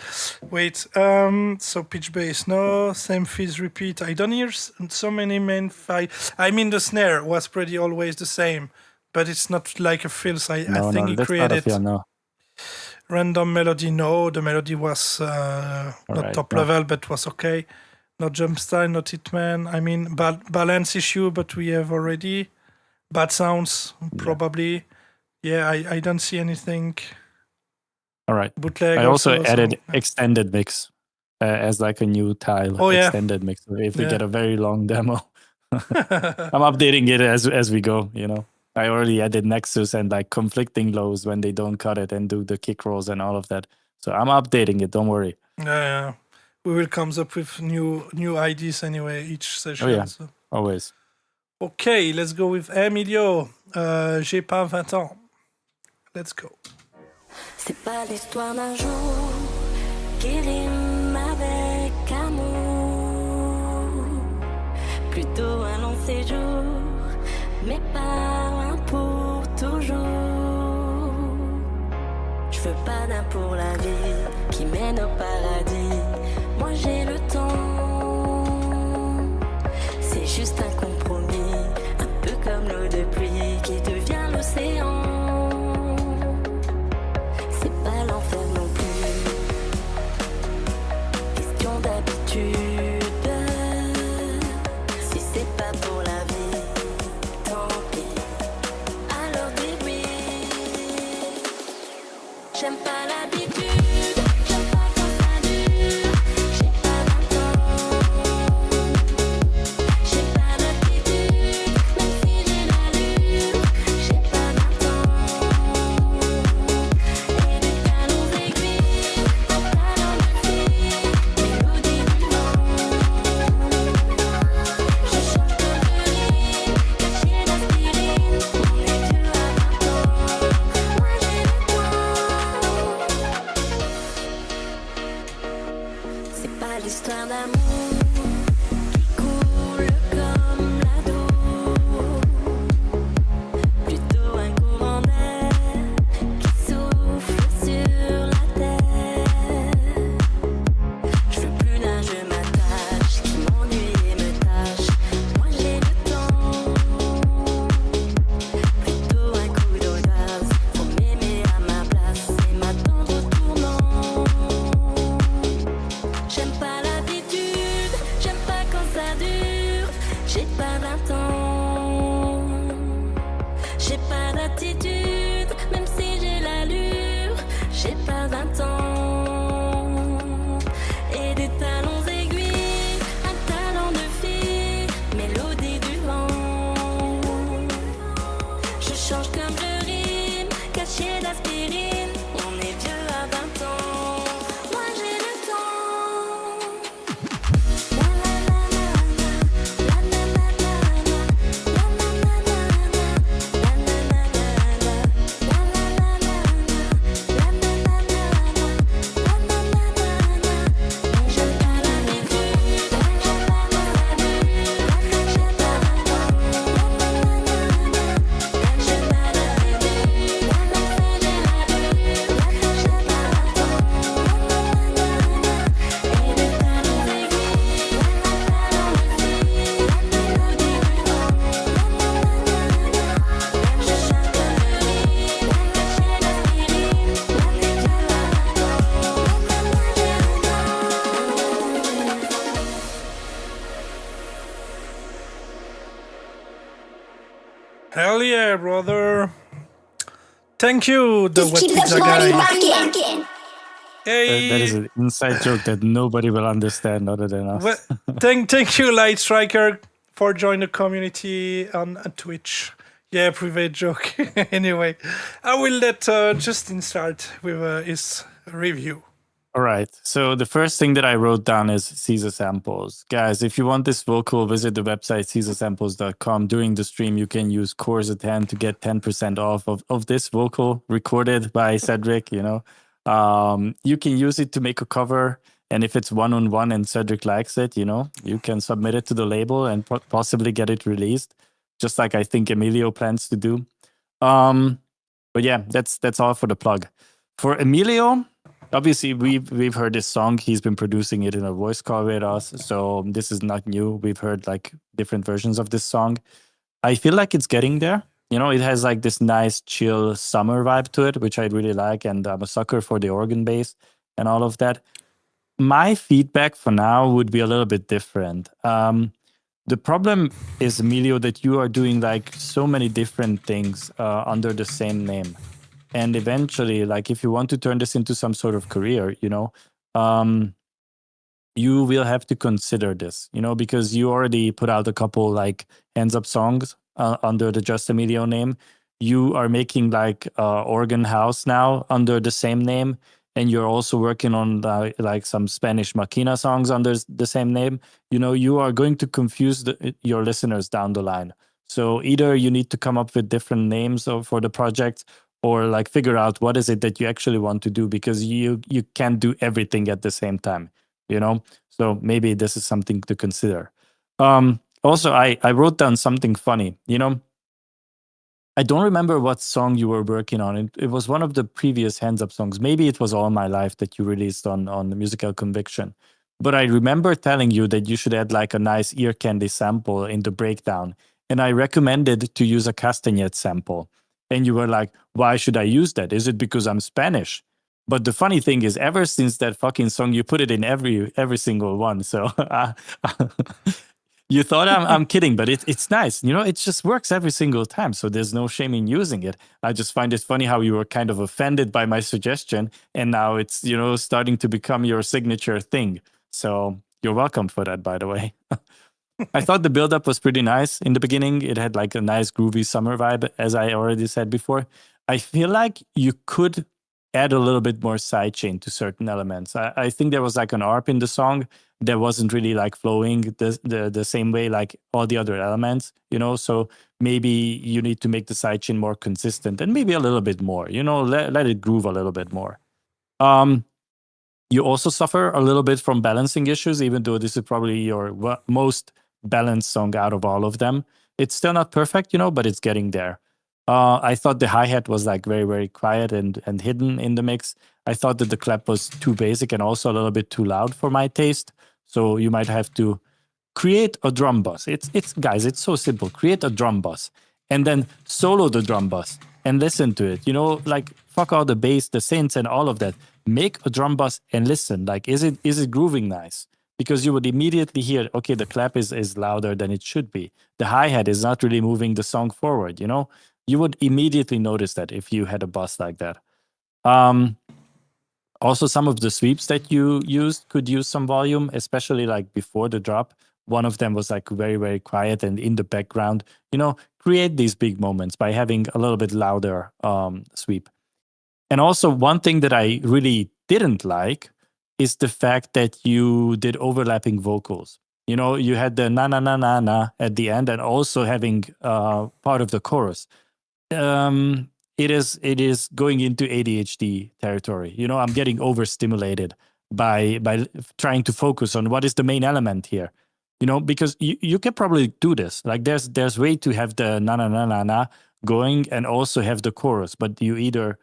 Wait, so pitch bass, no, same fizz repeat. I don't hear so many main five. I mean, the snare was pretty always the same, but it's not like a fills. I think he created random melody. No, the melody was not top level, but was okay. Not jump style, not hitman. I mean, balance issue, but we have already. Bad sounds, probably. Yeah, I don't see anything. All right. Bootleg. I also added extended mix as like a new tile. Oh, yeah. Extended mix. If we get a very long demo, I'm updating it as we go. I already added Nexus and like conflicting lows when they don't cut it and do the kick rolls and all of that. So I'm updating it. Don't worry. Yeah. We will come up with new ideas anyway each session. Oh yeah, so. Always. Okay, let's go with Emilio. J'ai pas 20 ans. Let's go. C'est pas l'histoire d'un jour qui rime avec amour. Plutôt un long séjour, mais pas un pour toujours. Je veux pas d'un pour la vie qui mène au paradis. Moi j'ai le temps. C'est juste un compromis, un peu comme l'eau de pluie qui devient l'océan. C'est pas l'enfer non plus, question d'habitude. Si c'est pas pour la vie, tant pis, alors dis oui. J'aime pas l'habitude, j'aime pas quand ça dure. comme je rime, caché d'aspirine. On est vieux à 20 ans, moi j'ai le temps. La la la la la, la la la la la, la la la la la, la la la la la, la la la la la, la la la la la, la la la la la. Mais j'aime pas la musique, j'aime pas la musique, j'aime pas la musique, la la la la la, j'aime pas la musique, la la la la la, j'aime pas la Hell yeah, brother. Thank you, the Just wet keep the pizza party guy. rocking. Hey, That is an inside joke that nobody will understand other than us. well, thank you, Light Striker, for joining the community on Twitch. Yeah, private joke. Anyway, I will let Justin start with his review. All right. So the first thing that I wrote down is Caesar samples. Guys, if you want this vocal, visit the website caesarsamples.com. During the stream, you can use Corza 10 to get 10% off of this vocal recorded by Cedric, you know. You can use it to make a cover. And if it's one-on-one and Cedric likes it, you know, you can submit it to the label and possibly get it released, just like I think Emilio plans to do. But yeah, that's all for the plug. For Emilio, obviously we've heard this song. He's been producing it in a voice call with us, so this is not new. We've heard like different versions of this song. I feel like it's getting there. You know, it has like this nice chill summer vibe to it, which I really like, and I'm a sucker for the organ bass and all of that. My feedback for now would be a little bit different. The problem is, Emilio, that you are doing like so many different things under the same name. And eventually, like if you want to turn this into some sort of career, you know, you will have to consider this, you know, because you already put out a couple like hands up songs under the Just Emilio name. You are making like Organ House now under the same name. And you're also working on like some Spanish Machina songs under the same name. You know, you are going to confuse your listeners down the line. So either you need to come up with different names for the project, or like figure out what is it that you actually want to do, because you can't do everything at the same time, you know? So maybe this is something to consider. Also, I wrote down something funny, you know? I don't remember what song you were working on. It was one of the previous Hands Up songs. Maybe it was All My Life that you released on the Musical Conviction. But I remember telling you that you should add like a nice ear candy sample in the breakdown. And I recommended to use a castanet sample. And you were like, why should I use that? Is it because I'm Spanish? But the funny thing is, ever since that fucking song, you put it in every single one. So you thought I'm kidding, but it's nice. You know, it just works every single time. So there's no shame in using it. I just find it funny how you were kind of offended by my suggestion. And now it's, you know, starting to become your signature thing. So you're welcome for that, by the way. I thought the build-up was pretty nice. In the beginning, it had like a nice groovy summer vibe, as I already said before. I feel like you could add a little bit more sidechain to certain elements. I think there was like an ARP in the song that wasn't really like flowing the same way like all the other elements, you know? So maybe you need to make the sidechain more consistent and maybe a little bit more, you know, let it groove a little bit more. You also suffer a little bit from balancing issues, even though this is probably your most balanced song out of all of them. It's still not perfect, you know, but it's getting there. I thought the hi-hat was like very, very quiet and hidden in the mix. I thought that the clap was too basic and also a little bit too loud for my taste. So you might have to create a drum bus. It's guys, it's so simple. Create a drum bus and then solo the drum bus and listen to it. You know, like fuck all the bass, the synths and all of that. Make a drum bus and listen. Like, is it grooving nice? Because you would immediately hear, okay, the clap is louder than it should be. The hi-hat is not really moving the song forward, you know? You would immediately notice that if you had a bus like that. Also, some of the sweeps that you used could use some volume, especially like before the drop. One of them was like very, very quiet and in the background. You know, create these big moments by having a little bit louder sweep. And also one thing that I really didn't like is the fact that you did overlapping vocals. You know, you had the na na na na na at the end, and also having part of the chorus. It is going into ADHD territory. You know, I'm getting overstimulated by trying to focus on what is the main element here. You know, because you can probably do this. Like there's way to have the na na na na na going and also have the chorus, but you either,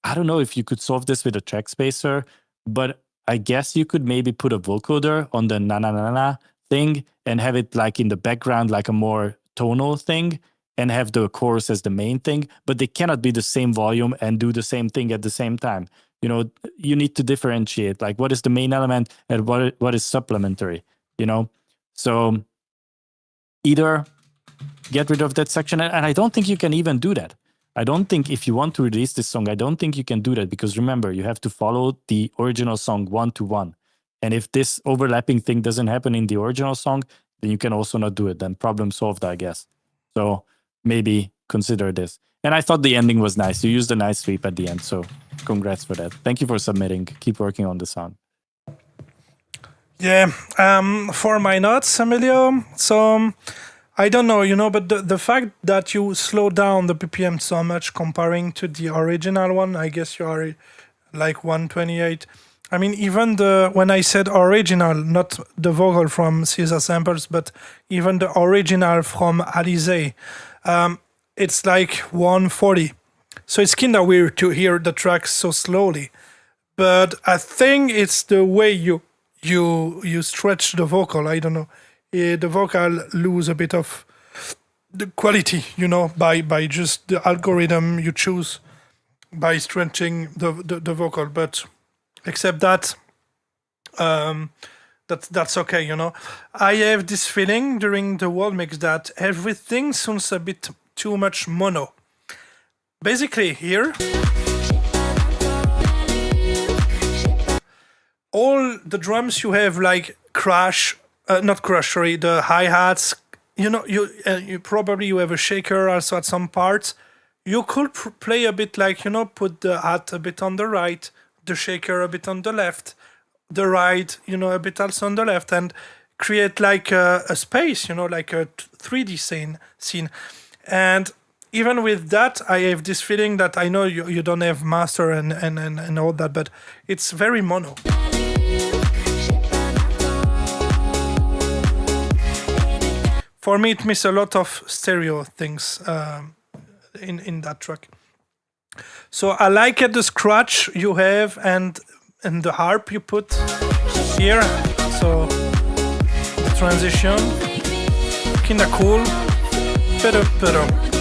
I don't know if you could solve this with a track spacer, but I guess you could maybe put a vocoder on the na na na na thing and have it like in the background, like a more tonal thing, and have the chorus as the main thing. But they cannot be the same volume and do the same thing at the same time. You know, you need to differentiate like what is the main element and what is supplementary. You know, so either get rid of that section, and I don't think you can even do that. I don't think if you want to release this song, I don't think you can do that, because remember, you have to follow the original song 1-to-1. And if this overlapping thing doesn't happen in the original song, then you can also not do it. Then problem solved, I guess. So maybe consider this. And I thought the ending was nice. You used a nice sweep at the end. So congrats for that. Thank you for submitting. Keep working on the sound. Yeah. For my notes, Emilio. So I don't know, you know, but the fact that you slow down the BPM so much comparing to the original one, I guess you are like 128. I mean, even when I said original, not the vocal from Caesar Samples, but even the original from Alizé, it's like 140. So it's kind of weird to hear the track so slowly. But I think it's the way you stretch the vocal. I don't know. The vocal lose a bit of the quality, you know, by just the algorithm you choose by stretching the vocal. But except that, that's okay, you know. I have this feeling during the world mix that everything sounds a bit too much mono. Basically here, all the drums you have like crash, not crash, sorry, the hi-hats, you know, you probably you have a shaker also at some parts. You could play a bit like, you know, put the hat a bit on the right, the shaker a bit on the left, the right, you know, a bit also on the left, and create like a space, you know, like a 3D scene. And even with that, I have this feeling that I know you don't have master and all that, but it's very mono. For me, it misses a lot of stereo things in that track. So I like the scratch you have and the harp you put here. So the transition, kinda cool. Better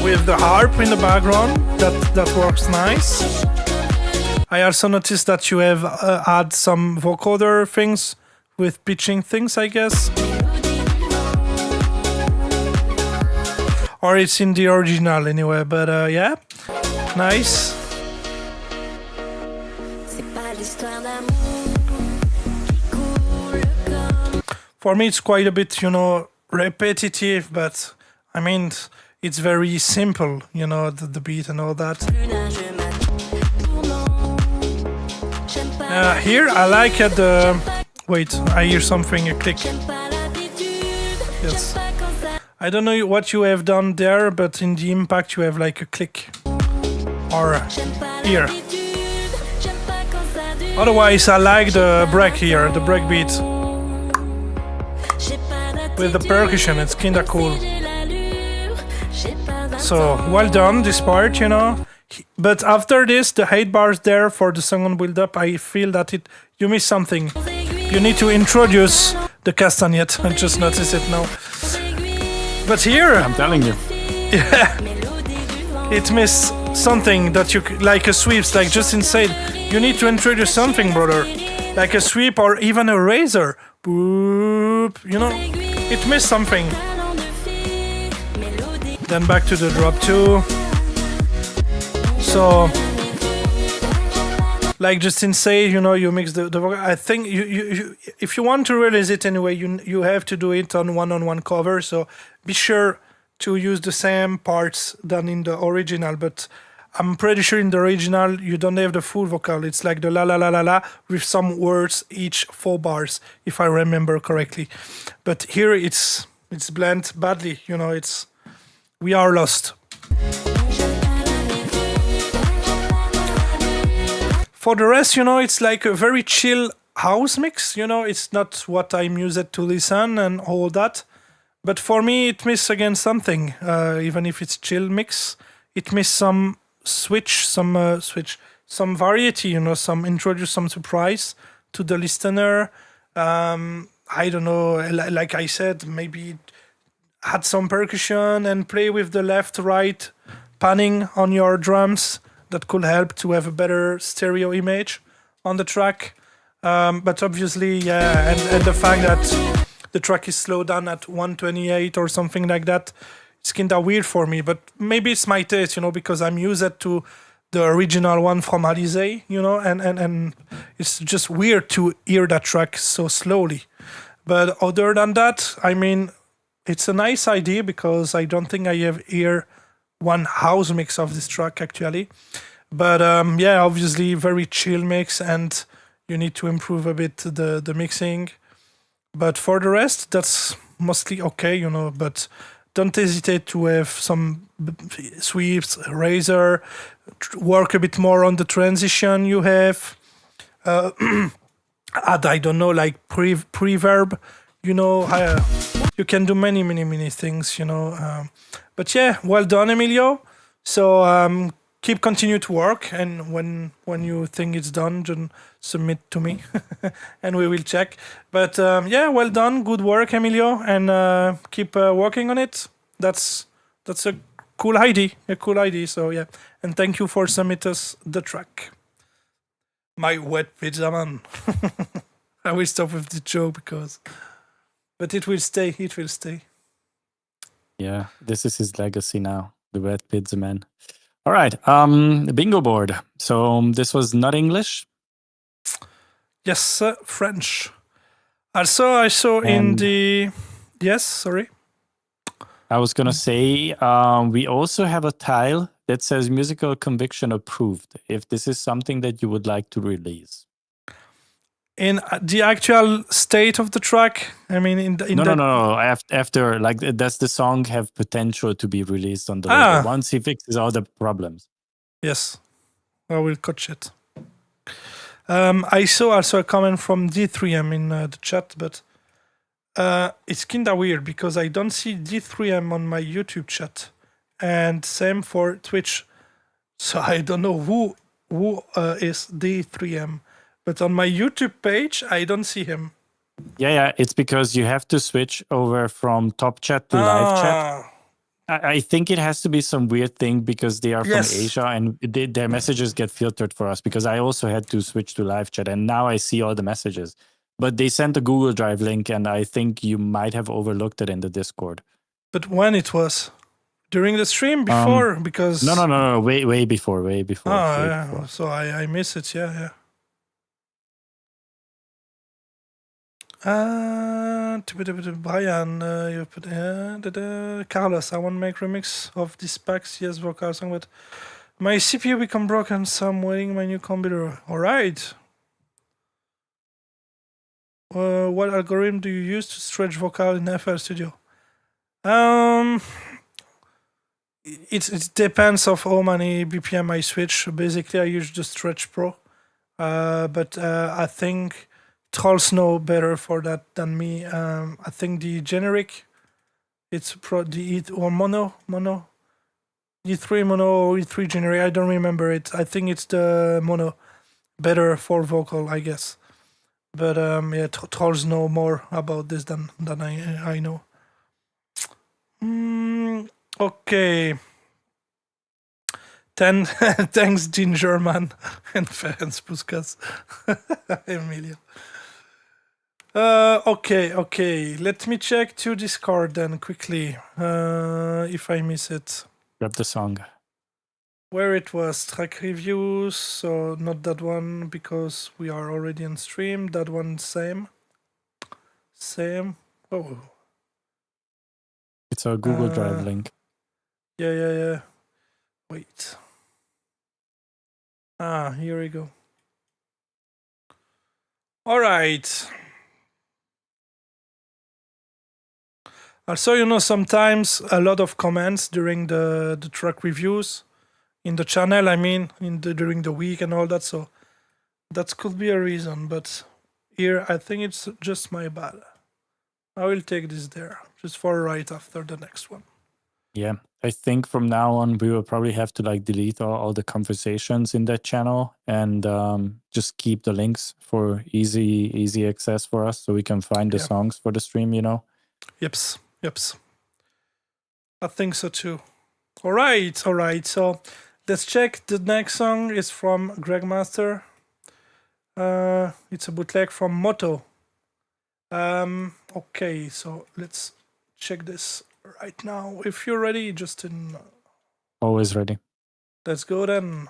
with the harp in the background. That works nice. I also noticed that you have add some vocoder things with pitching things, I guess. Or it's in the original anyway, but yeah, nice. For me, it's quite a bit, you know, repetitive, but I mean, it's very simple, you know, the beat and all that. Here, I like the... Wait, I hear something, a click. Yes. I don't know what you have done there, but in the impact you have like a click. Or here. Otherwise, I like the break here, the break beat. With the percussion, it's kinda cool. So, well done, this part, you know. But after this, the 8 bars there for the second build-up, I feel that you miss something. You need to introduce the castagnette. I just noticed it now. But here... I'm telling you. Yeah. It missed something that you... Like a sweeps, like Justin said. You need to introduce something, brother. Like a sweep or even a razor. Boop. You know? It missed something. Then back to the drop 2. So, like Justin said, you know, you mix the vocal. I think you if you want to release it anyway, you have to do it on one-on-one cover. So be sure to use the same parts than in the original, but I'm pretty sure in the original you don't have the full vocal. It's like the la la la la la with some words each 4 bars, if I remember correctly. But here it's blend badly. It's we are lost. For the rest, it's like a very chill house mix. It's not what I'm used to listen and all that. But for me, it misses again something. Even if it's chill mix, it misses some some variety. Some introduce some surprise to the listener. I don't know. Like I said, maybe add some percussion and play with the left right panning on your drums. That could help to have a better stereo image on the track. But obviously, yeah, and the fact that the track is slowed down at 128 or something like that, it's kind of weird for me. But maybe it's my taste, because I'm used to the original one from Alizé, and it's just weird to hear that track so slowly. But other than that, I mean, it's a nice idea because I don't think I have here one house mix of this track actually. But yeah, obviously very chill mix, and you need to improve a bit the mixing. But for the rest, that's mostly okay, but don't hesitate to have some sweeps, razor, work a bit more on the transition you have. Add, I don't know, like preverb, you can do many things, but yeah, well done, Emilio. So keep continue to work, and when you think it's done, then submit to me and we will check. But yeah, well done, good work, Emilio, and keep working on it. That's a cool idea. So yeah, and thank you for submit us the track. My wet pizza man. I will stop with the joke but it will stay. Yeah, this is his legacy now, the wet pizza man. All right, bingo board. So this was not English. Yes, French. Also, I saw in the... Yes, sorry. I was going to say, we also have a tile that says musical conviction approved, if this is something that you would like to release. In the actual state of the track? I mean, No. After, like, does the song have potential to be released on the label once he fixes all the problems? Yes, I will catch it. I saw also a comment from D3M in the chat, but it's kinda weird because I don't see D3M on my YouTube chat, and same for Twitch. So I don't know who is D3M, but on my YouTube page I don't see him. Yeah, it's because you have to switch over from top chat to live chat. I think it has to be some weird thing because they are from Asia, and their messages get filtered for us, because I also had to switch to live chat, and now I see all the messages. But they sent a Google Drive link, and I think you might have overlooked it in the Discord. But when it was? During the stream? Before? Because... No. Way before. Before. So I miss it, yeah. Brian, you put Carlos, I want to make remix of this Pax yes vocal song, but my CPU become broken, so I'm waiting my new computer. Alright. What algorithm do you use to stretch vocal in FL Studio? It depends of how many BPM I switch. Basically, I use the Stretch Pro, but I think trolls know better for that than me. I think the generic, it's or mono, E3 mono or E3 generic. I don't remember it. I think it's the mono, better for vocal, I guess. But yeah, trolls know more about this than I know. Okay. Thanks, Gingerman and Ferenc Puskas. Emilio. Okay. Let me check to Discord then quickly. If I miss it. Grab the song. Where it was, track reviews. So not that one because we are already on stream. That one, same. Oh. It's our Google Drive link. Yeah. Wait. Here we go. All right. Also, sometimes a lot of comments during the track reviews in the channel. I mean, during the week and all that. So that could be a reason. But here, I think it's just my bad. I will take this there just for right after the next one. Yeah, I think from now on we will probably have to like delete all the conversations in that channel and just keep the links for easy access for us, so we can find the songs for the stream. Yeps. I think so too. All right. So let's check. The next song is from Greg Master. It's a bootleg from Moto. Okay, so let's check this right now. If you're ready, Justin. Always ready. Let's go then.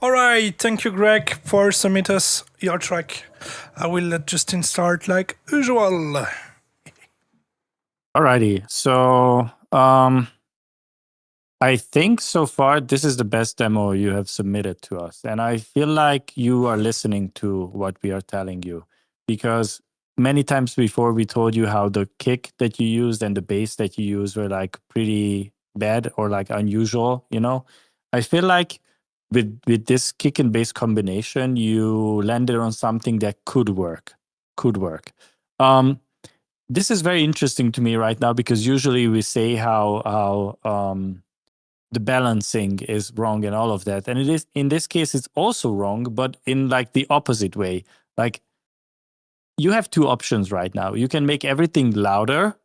Alright, thank you, Greg, for submit us your track. I will let Justin start like usual. Alrighty, so I think so far this is the best demo you have submitted to us, and I feel like you are listening to what we are telling you, because many times before we told you how the kick that you used and the bass that you used were like pretty bad or like unusual. I feel like with this kick and bass combination, you landed on something that could work. This is very interesting to me right now, because usually we say how the balancing is wrong and all of that, and it is, in this case, it's also wrong, but in like the opposite way. Like, you have two options right now. You can make everything louder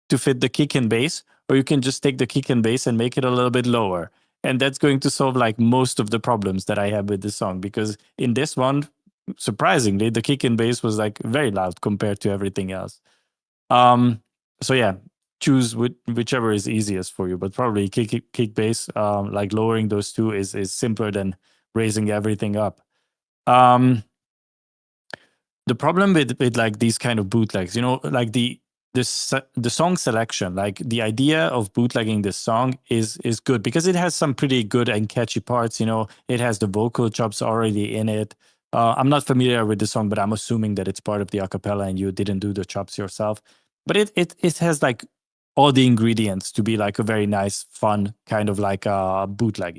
to fit the kick and bass, or you can just take the kick and bass and make it a little bit lower. And that's going to solve like most of the problems that I have with this song, because in this one, surprisingly, the kick and bass was like very loud compared to everything else. So yeah, choose whichever is easiest for you, but probably kick bass, like lowering those two is simpler than raising everything up. The problem with like these kind of bootlegs, like the song selection, like the idea of bootlegging this song is good because it has some pretty good and catchy parts. It has the vocal chops already in it. I'm not familiar with the song, but I'm assuming that it's part of the acapella and you didn't do the chops yourself. But it has like all the ingredients to be like a very nice, fun kind of like a bootleg.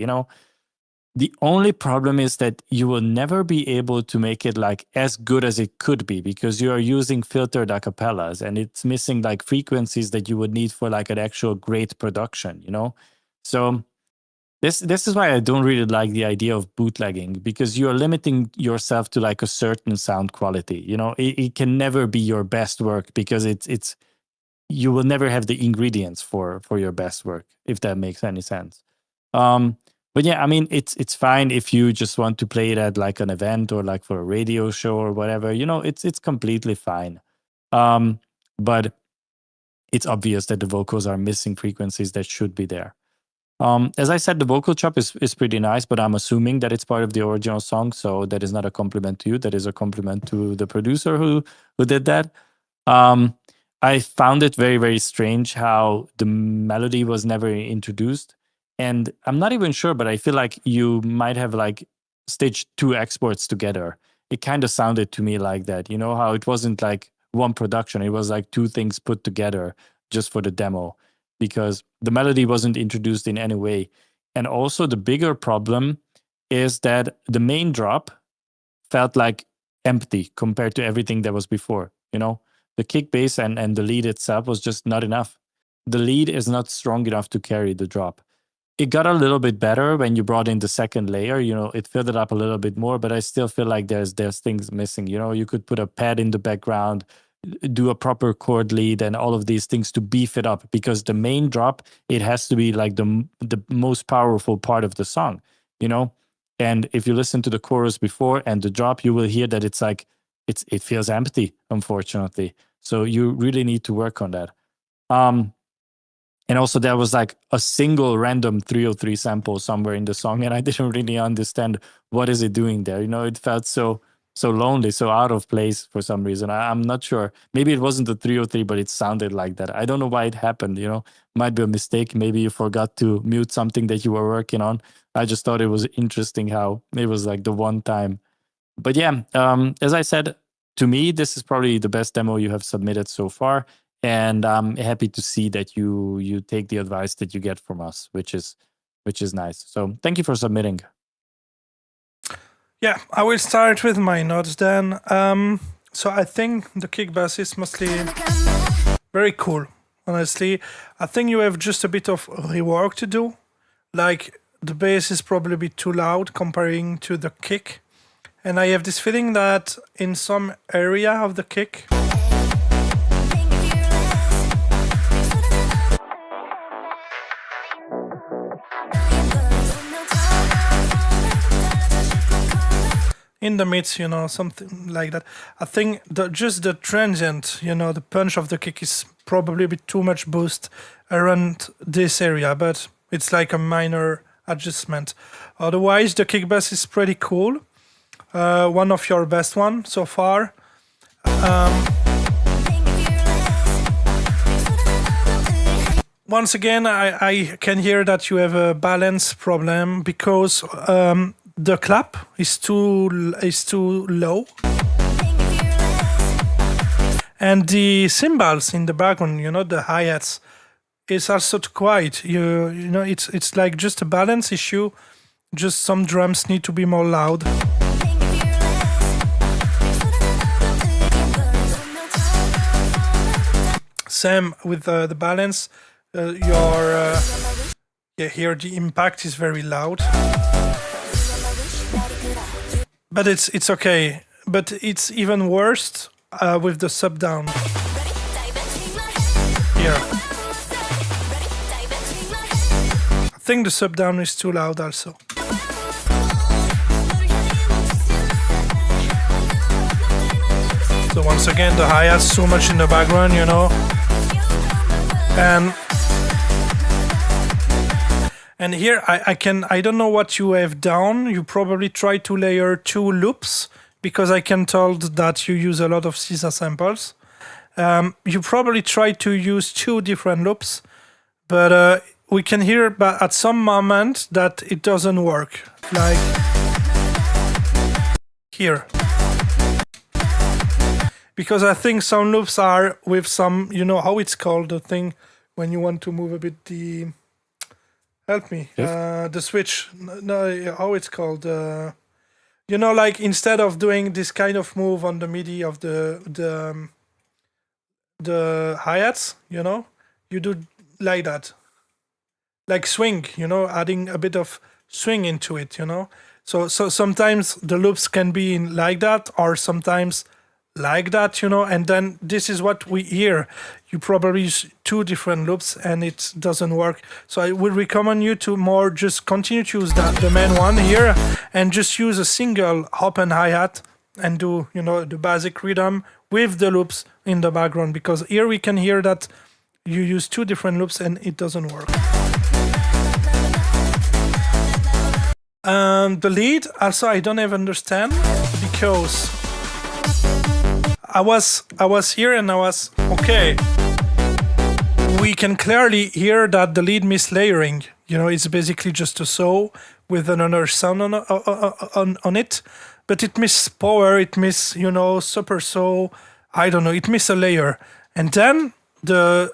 The only problem is that you will never be able to make it like as good as it could be because you are using filtered acapellas and it's missing like frequencies that you would need for like an actual great production, So this is why I don't really like the idea of bootlegging, because you're limiting yourself to like a certain sound quality. It can never be your best work because it's you will never have the ingredients for your best work, if that makes any sense. But yeah, I mean, it's fine if you just want to play it at like an event or like for a radio show or whatever. It's completely fine. But it's obvious that the vocals are missing frequencies that should be there. As I said, the vocal chop is pretty nice, but I'm assuming that it's part of the original song, so that is not a compliment to you. That is a compliment to the producer who did that. I found it very, very strange how the melody was never introduced. And I'm not even sure, but I feel like you might have like staged 2 exports together. It kind of sounded to me like that. How it wasn't like one production. It was like 2 things put together just for the demo, because the melody wasn't introduced in any way. And also the bigger problem is that the main drop felt like empty compared to everything that was before. The kick bass and the lead itself was just not enough. The lead is not strong enough to carry the drop. It got a little bit better when you brought in the second layer. It filled it up a little bit more, but I still feel like there's things missing. You could put a pad in the background, do a proper chord lead, and all of these things to beef it up, because the main drop, it has to be like the most powerful part of the song. And if you listen to the chorus before and the drop, you will hear that it's like it feels empty, unfortunately. So you really need to work on that. And also there was like a single random 303 sample somewhere in the song, and I didn't really understand what is it doing there. It felt so lonely, so out of place for some reason. I'm not sure. Maybe it wasn't the 303, but it sounded like that. I don't know why it happened. Might be a mistake. Maybe you forgot to mute something that you were working on. I just thought it was interesting how it was like the one time. But yeah, as I said, to me, this is probably the best demo you have submitted so far. And I'm happy to see that you take the advice that you get from us, which is nice. So thank you for submitting. Yeah, I will start with my notes then. So I think the kick bass is mostly very cool. Honestly, I think you have just a bit of rework to do. Like the bass is probably a bit too loud comparing to the kick. And I have this feeling that in some area of the kick, in the midst, something like that. I think just the transient, the punch of the kick is probably a bit too much boost around this area, but it's like a minor adjustment. Otherwise, the kick bass is pretty cool. One of your best one so far. Once again, I can hear that you have a balance problem because the clap is too low, and the cymbals in the background, the hi-hats, is also too quiet. It's like just a balance issue. Just some drums need to be more loud. Same with the balance. Here the impact is very loud. But it's okay. But it's even worse with the sub down. Here. I think the sub down is too loud also. So once again, the hi-hat's so much in the background, you know. And here I don't know what you have down. You probably try to layer 2 loops because I can tell that you use a lot of Caesar samples. You probably try to use 2 different loops, but we can hear at some moment that it doesn't work. Like here. Because I think some loops are with some, you know how it's called, the thing when you want to move a bit the, help me, the switch, no, how it's called, you know, like instead of doing this kind of move on the MIDI of the hi-hats, you know, you do like that, like swing, you know, adding a bit of swing into it, you know. So sometimes the loops can be in like that, or sometimes like that, you know, and then this is what we hear. You probably use 2 different loops and it doesn't work. So I would recommend you to more just continue to use the main one here and just use a single hop and hi-hat and do, you know, the basic rhythm with the loops in the background, because here we can hear that you use 2 different loops and it doesn't work. The lead also I don't even understand, because I was here and I was okay. We can clearly hear that the lead miss layering. You know, it's basically just a saw with another sound on it, but it miss power. It miss, you know, super saw. I don't know. It miss a layer, and then the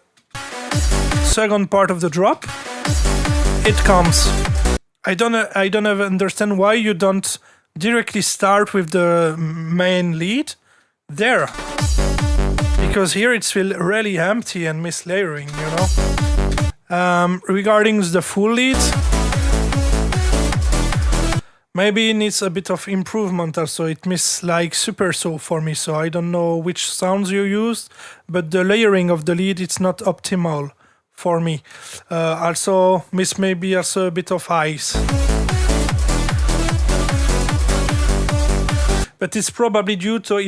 second part of the drop, it comes. I don't ever understand why you don't directly start with the main lead there, because here it's feel really empty and mislayering, you know. Regarding the full lead, maybe it needs a bit of improvement also. It miss like super saw for me, so I don't know which sounds you used, but the layering of the lead, it's not optimal for me. Also miss maybe also a bit of ice. But it's probably due to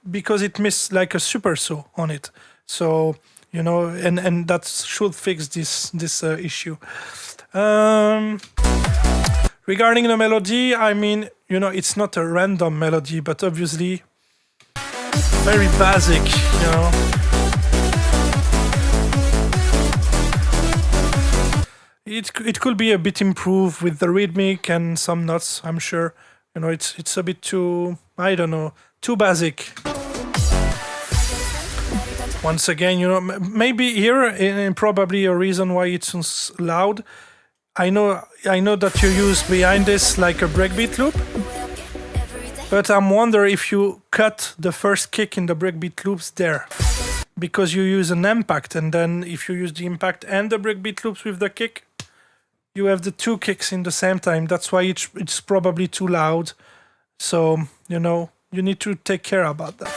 because it missed like a super saw on it. So, you know, and that should fix this issue. Regarding the melody, I mean, you know, it's not a random melody, but obviously very basic, you know. It could be a bit improved with the rhythmic and some notes, I'm sure. You know, it's a bit too, I don't know, too basic. Once again, you know, maybe here, and probably a reason why it's loud. I know that you use behind this like a breakbeat loop, but I'm wondering if you cut the first kick in the breakbeat loops there, because you use an impact, and then if you use the impact and the breakbeat loops with the kick, you have the 2 kicks in the same time. That's why it's probably too loud. So, you know, you need to take care about that.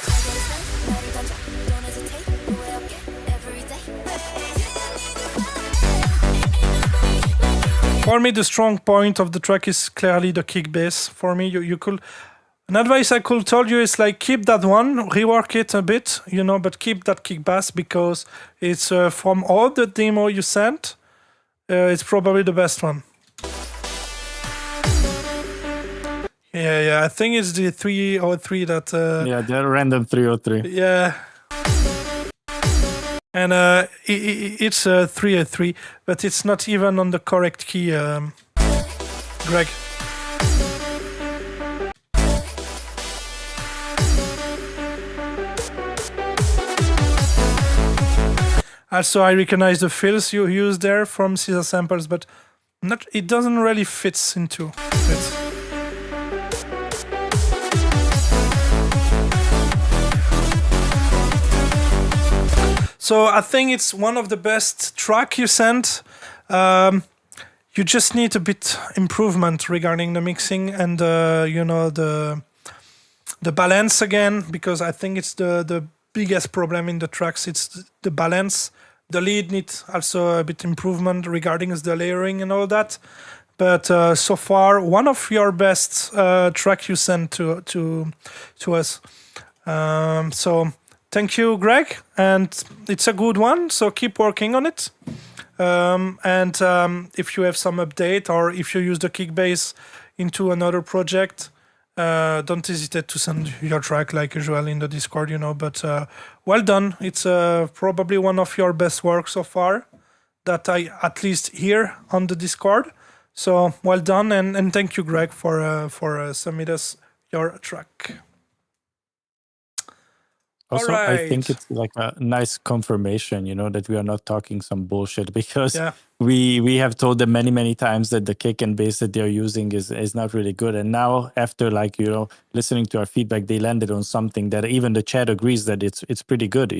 For me, the strong point of the track is clearly the kick bass. For me, you could... An advice I could tell you is like keep that one, rework it a bit, you know, but keep that kick bass, because it's from all the demo you sent, it's probably the best one. Yeah, I think it's the 303 that... yeah, the random 303. Yeah. And it's 303, but it's not even on the correct key, Greg. Also, I recognize the fills you used there from Caesar samples, but it doesn't really fit into it. So I think it's one of the best track you sent. You just need a bit improvement regarding the mixing and you know, the balance again, because I think it's the biggest problem in the tracks. It's the balance. The lead needs also a bit improvement regarding the layering and all that. But so far, one of your best track you sent to us. So thank you, Greg, and it's a good one. So keep working on it. And if you have some update or if you use the Kickbase into another project, don't hesitate to send your track like usual in the Discord, But well done. It's probably one of your best work so far that I at least hear on the Discord. So well done, and thank you, Greg, for submitting us your track. Also, All right. I think it's like a nice confirmation, that we are not talking some bullshit, because Yeah. we have told them many, many times that the kick and bass that they're using is not really good. And now, after listening to our feedback, they landed on something that even the chat agrees that it's pretty good,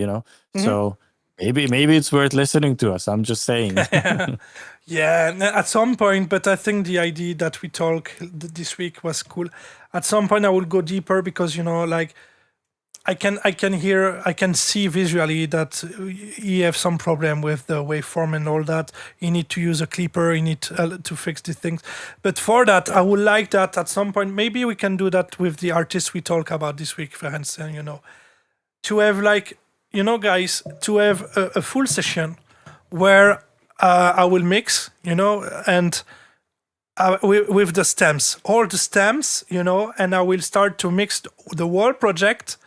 So maybe it's worth listening to us. I'm just saying. Yeah, at some point, but I think the idea that we talk this week was cool. At some point, I will go deeper because I can see visually that you have some problem with the waveform and all that. You need to use a clipper. You need to fix these things. But for that, I would like that at some point. Maybe we can do that with the artists we talk about this week, for instance. To have guys, to have a full session where I will mix, and with the stems, all the stems, and I will start to mix the whole project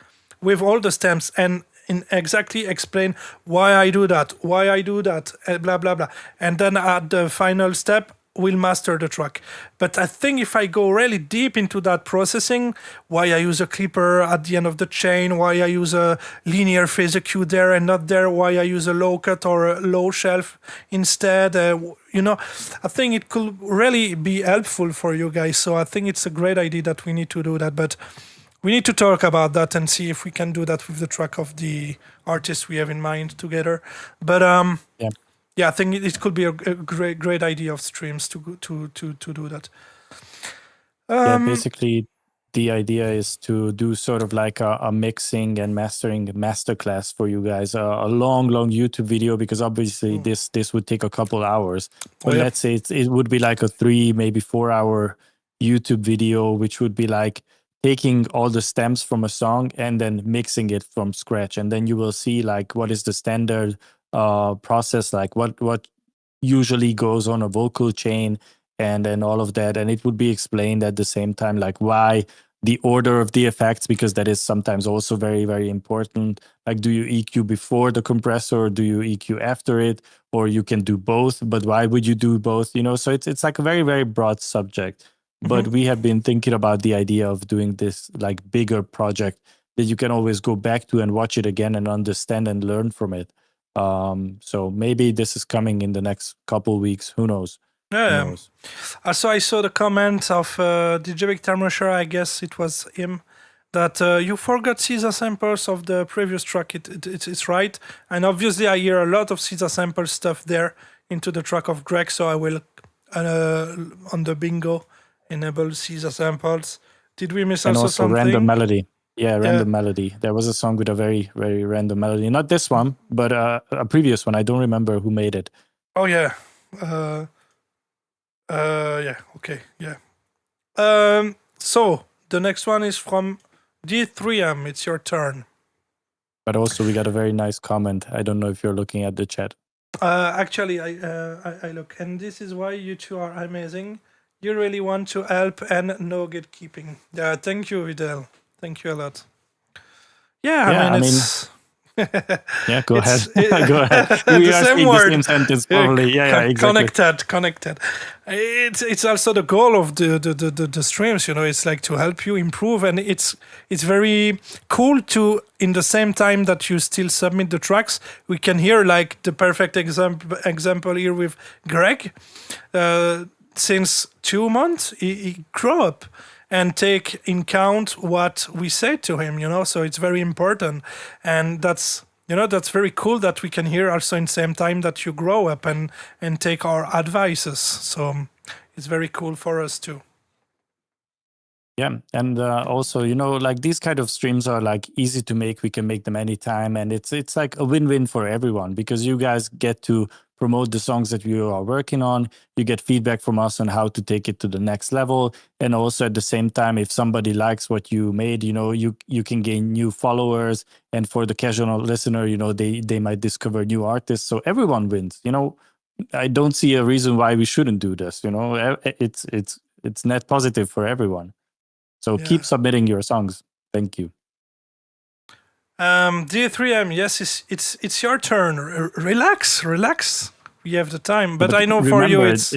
with all the stems and exactly explain why I do that, blah, blah, blah. And then at the final step, we'll master the track. But I think if I go really deep into that processing, why I use a clipper at the end of the chain, why I use a linear phase EQ there and not there, why I use a low cut or a low shelf instead, I think it could really be helpful for you guys. So I think it's a great idea that we need to do that. But we need to talk about that and see if we can do that with the track of the artist we have in mind together. But yeah, I think it could be a great idea of streams to do that. Basically, the idea is to do sort of like a mixing and mastering masterclass for you guys, a long YouTube video, because obviously this would take a couple hours. But let's say it would be like a 3, maybe 4 hour YouTube video, which would be like taking all the stems from a song and then mixing it from scratch. And then you will see like what is the standard process, like what usually goes on a vocal chain and all of that. And it would be explained at the same time, like why the order of the effects, because that is sometimes also very, very important. Like, do you EQ before the compressor, or do you EQ after it? Or you can do both, but why would you do both? So it's like a very, very broad subject. But we have been thinking about the idea of doing this like bigger project that you can always go back to and watch it again and understand and learn from it. So maybe this is coming in the next couple weeks. Who knows? Yeah. Who knows? Also, I saw the comment of DJ Big Time Rusher, I guess it was him, that you forgot Caesar samples of the previous track. It's right. And obviously I hear a lot of Caesar sample stuff there into the track of Greg, so I will, on the bingo, enable Caesar samples. Did we miss also something? Random melody. Yeah, random melody. There was a song with a very, very random melody. Not this one, but a previous one. I don't remember who made it. Oh, yeah. Yeah, okay, yeah. So, the next one is from D3M. It's your turn. But also, we got a very nice comment. I don't know if you're looking at the chat. Actually, I look. And this is why you two are amazing. You really want to help and no gatekeeping. Yeah, thank you, Vidal. Thank you a lot. Yeah, I mean, it's... yeah, go ahead. Go ahead. We are speaking the same sentence, probably. Yeah, exactly. Connected. It's also the goal of the streams. It's like to help you improve, and it's very cool to, in the same time that you still submit the tracks, we can hear like the perfect example here with Greg. Since 2 months, he grew up and take in count what we say to him, so it's very important. And that's very cool that we can hear also in the same time that you grow up and take our advices. So it's very cool for us too. Yeah, and also, you know, like these kind of streams are like easy to make. We can make them anytime, and it's like a win-win for everyone because you guys get to promote the songs that you are working on. You get feedback from us on how to take it to the next level, and also at the same time, if somebody likes what you made, you know, you can gain new followers, and for the casual listener, you know, they might discover new artists. So everyone wins. You know, I don't see a reason why we shouldn't do this. You know, it's net positive for everyone. So keep submitting your songs. Thank you. D3M, yes, it's your turn. Relax. We have the time, but I know for you it's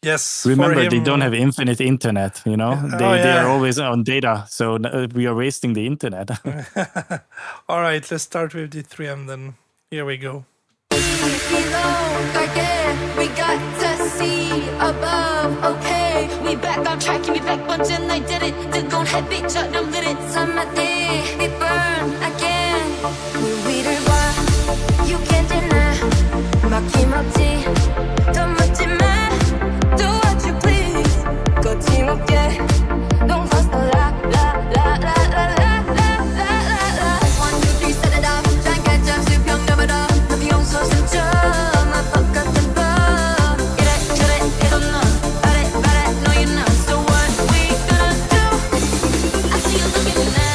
yes. Remember, for him, they don't have infinite internet. You know, they are always on data, so we are wasting the internet. All right, let's start with D3M then. Here we go. We got to see above, okay. We back on track, give me back bunch and I did it. 뜨거운 햇빛처럼 느린 summerday, we burn again. 위를 봐, you can't deny. 막힘없지, 더 묻지 마. Do what you please, 거침없게. Don't cross the line, la. 1, 2, 3, set it off. 잠깐 수평 넘어라. 비용소선 좀. No, you're not. So what we gonna do? I see you looking now.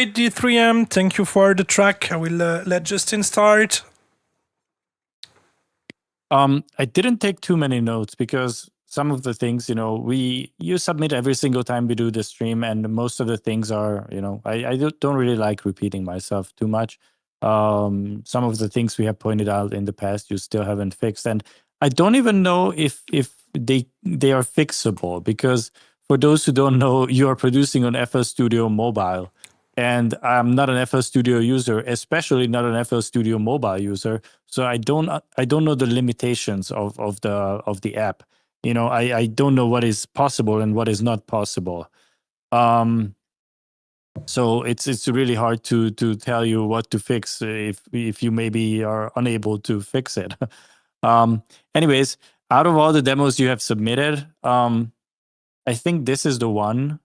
right, D3M, thank you for the track. I will let Justin start. I didn't take too many notes because some of the things, you submit every single time we do the stream, and most of the things are, I don't really like repeating myself too much. Some of the things we have pointed out in the past, you still haven't fixed, and I don't even know if they are fixable, because for those who don't know, you are producing on FL Studio Mobile. And I'm not an FL Studio user, especially not an FL Studio Mobile user. So I don't know the limitations of the app. I don't know what is possible and what is not possible. So it's really hard to tell you what to fix if you maybe are unable to fix it. Anyways, out of all the demos you have submitted, I think this is the one.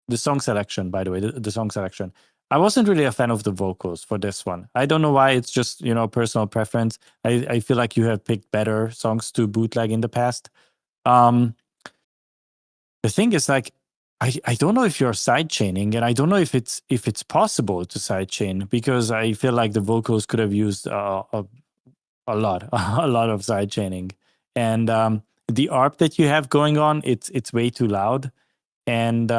The song selection, by the way, the song selection. I wasn't really a fan of the vocals for this one. I don't know why. It's just, personal preference. I feel like you have picked better songs to bootleg in the past. The thing is, like, I don't know if you're sidechaining, and I don't know if it's possible to sidechain, because I feel like the vocals could have used a lot of sidechaining. And the ARP that you have going on, it's way too loud. And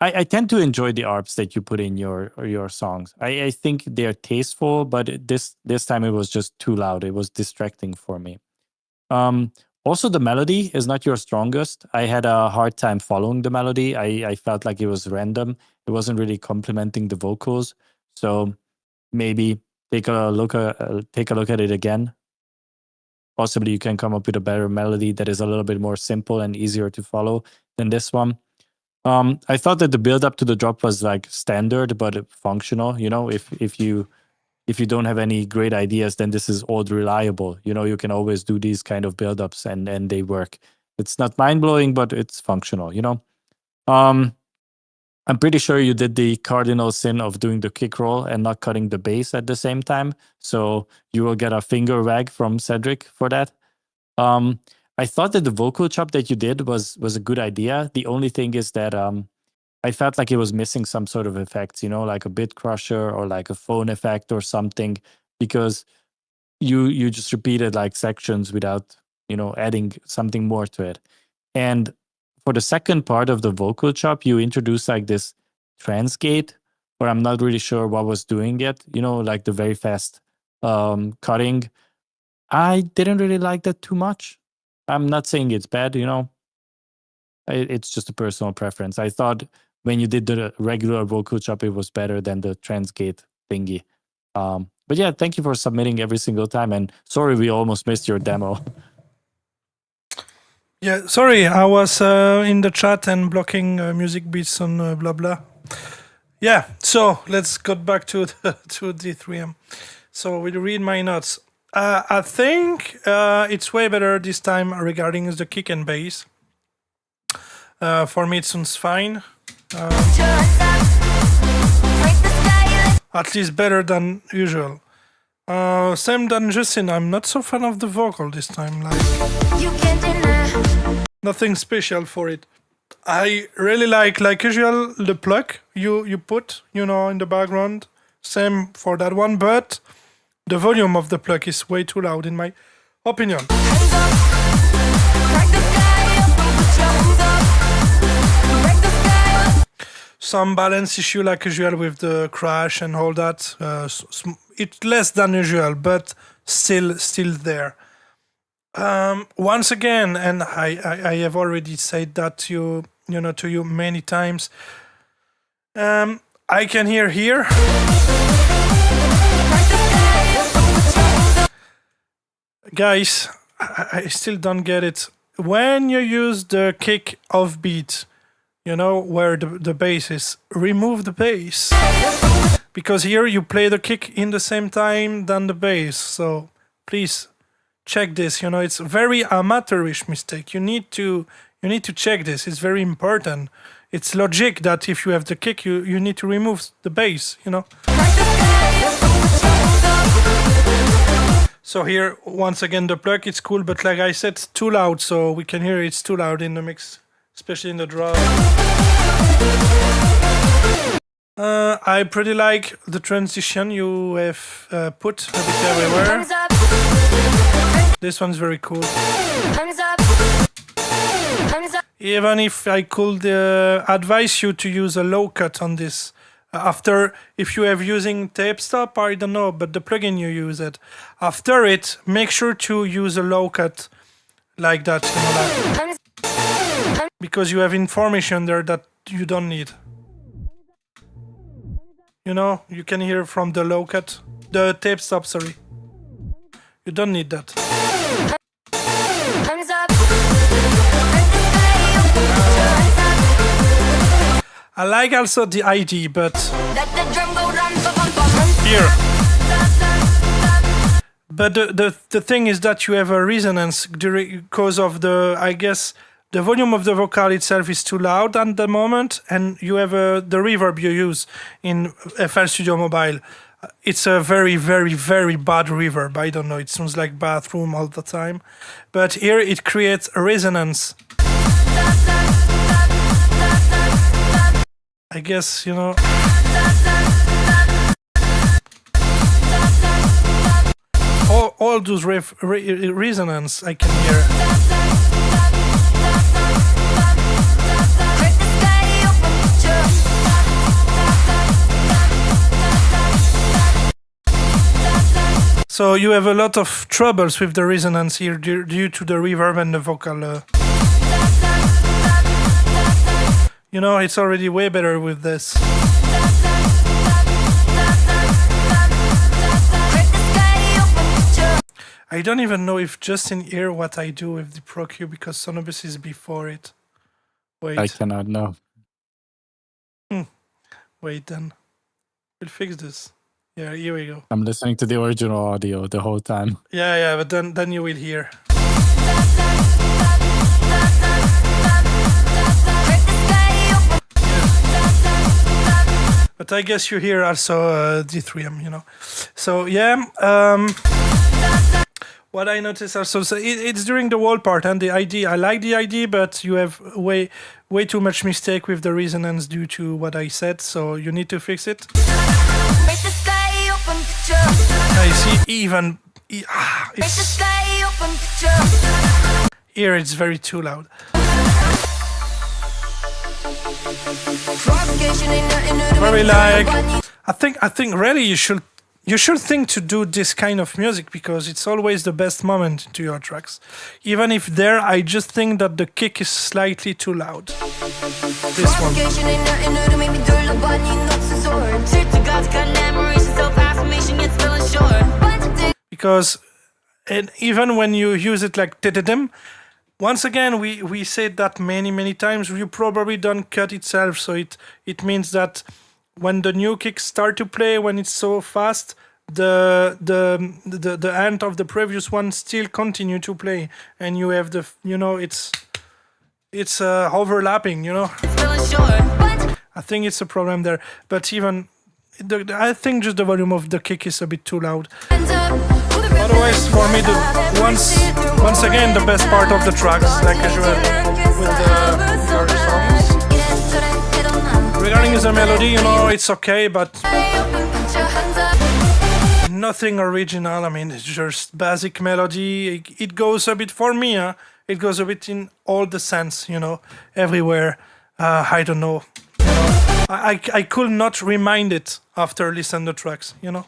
I tend to enjoy the ARPs that you put in your songs. I think they're tasteful, but this time it was just too loud. It was distracting for me. Also, the melody is not your strongest. I had a hard time following the melody. I felt like it was random. It wasn't really complementing the vocals. So maybe take a look at it again. Possibly you can come up with a better melody that is a little bit more simple and easier to follow than this one. I thought that the build up to the drop was like standard but functional. If you don't have any great ideas, then this is old reliable. You can always do these kind of build ups and they work. It's not mind blowing, but it's functional. I'm pretty sure you did the cardinal sin of doing the kick roll and not cutting the bass at the same time. So you will get a finger wag from Cedric for that. I thought that the vocal chop that you did was a good idea. The only thing is that I felt like it was missing some sort of effects, like a bit crusher or like a phone effect or something, because you just repeated like sections without, adding something more to it. And for the second part of the vocal chop, you introduced like this transgate, where I'm not really sure what was doing it, like the very fast cutting. I didn't really like that too much. I'm not saying it's bad, it's just a personal preference. I thought when you did the regular vocal chop, it was better than the transgate thingy. But yeah, thank you for submitting every single time. And sorry, we almost missed your demo. Yeah, sorry, I was in the chat and blocking music beats on blah blah. Yeah, so let's get back to D3M. So we'll read my notes. I think it's way better this time regarding the kick and bass. For me, it sounds fine. At least better than usual. Same than Justin, I'm not so fan of the vocal this time. Nothing special for it. I really like usual, the pluck you put, in the background. Same for that one, but the volume of the pluck is way too loud in my opinion. Some balance issue like usual with the crash and all that. It's less than usual, but still there. Once again, and I have already said that to you many times. I can hear here. Guys, I still don't get it. When you use the kick off beat, where the bass is, remove the bass. Because here you play the kick in the same time than the bass. So please check this. It's a very amateurish mistake. You need to check this. It's very important. It's logic that if you have the kick, you need to remove the bass, So here, once again, the pluck, it's cool, but like I said, it's too loud, so we can hear it's too loud in the mix, especially in the drop. I pretty like the transition you have put a bit everywhere. Hands up, This one's very cool. hands up, hands up. Even if I could advise you to use a low cut on this. After, if you have using tape stop, I don't know, but the plugin you use it. After it, make sure to use a low cut like that, you know, like, because you have information there that you don't need. You know, you can hear from the low cut, the tape stop, sorry. You don't need that. Hands up. I like also the ID, but Let the drum go run, bum. here. But the thing is that you have a resonance because of the, I guess, the volume of the vocal itself is too loud at the moment, and you have the reverb you use in FL Studio Mobile. It's a very, very, very bad reverb. I don't know, it sounds like bathroom all the time. But here it creates a resonance. I guess, you know. All those resonance I can hear. Crack the sky open, So you have a lot of troubles with the resonance here due to the reverb and the vocal. You know, it's already way better with this. Crack the sky open, I don't even know if Justin hear what I do with the Pro Q because Sonobus is before it. Wait, I cannot know. wait then. We'll fix this. Yeah, here we go. I'm listening to the original audio the whole time. Yeah, but then you will hear. crack the sky open. But I guess you hear also D3M, you know. So yeah, what I noticed also, so it's during the wall part and the ID. I like the ID, but you have way too much mistake with the resonance due to what I said. So you need to fix it. Crack the sky open, I see even crack the it's, sky open, here it's very too loud. Provocation ain't nothing new to me. Very like. I think really you should think to do this kind of music because it's always the best moment to your tracks. Even if there, I just think that the kick is slightly too loud. This one. Provocation ain't nothing new to me. Me do the bunny nuts and sword. Shit to God's collaboration, self-affirmation, yet still unsure. Bunch of dick. Because and even when you use it like dididim, once again we said that many times, you probably don't cut itself, so it means that when the new kicks start to play, when it's so fast, the end of the previous one still continue to play, and you have the, you know, it's overlapping, you know. Still unsure. Bunch I think it's a problem there, but even I think just the volume of the kick is a bit too loud. hands up. Who the rest Otherwise, for me, once again, the best part of the tracks, like usual, with the your songs. Regarding the melody, you know, it's okay, but nothing original. I mean, it's just basic melody. It goes a bit, for me, it goes a bit in all the sense, you know, everywhere. I don't know. You know, I could not remind it after listening to tracks, you know.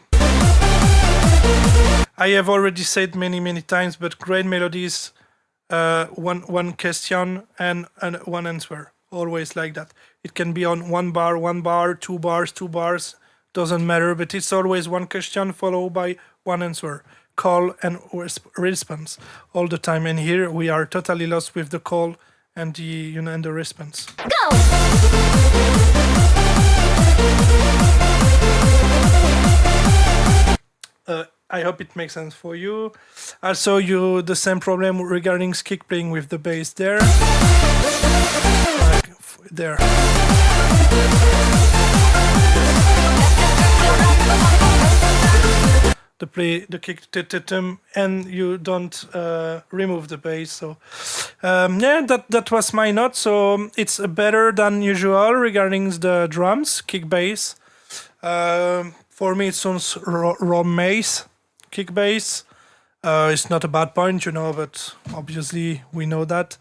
I have already said many times, but great melodies, one question and one answer. Always like that. It can be on one bar, 2 bars, doesn't matter, but it's always one question followed by one answer. Call and response all the time. And here we are totally lost with the call and the, you know, and the response. Go! I hope it makes sense for you. Also, the same problem regarding kick playing with the bass there. Like there. the kick and you don't remove the bass. So that was my note. So it's better than usual regarding the drums, kick bass. For me, it sounds raw bass, kick bass. It's not a bad point, but obviously we know that.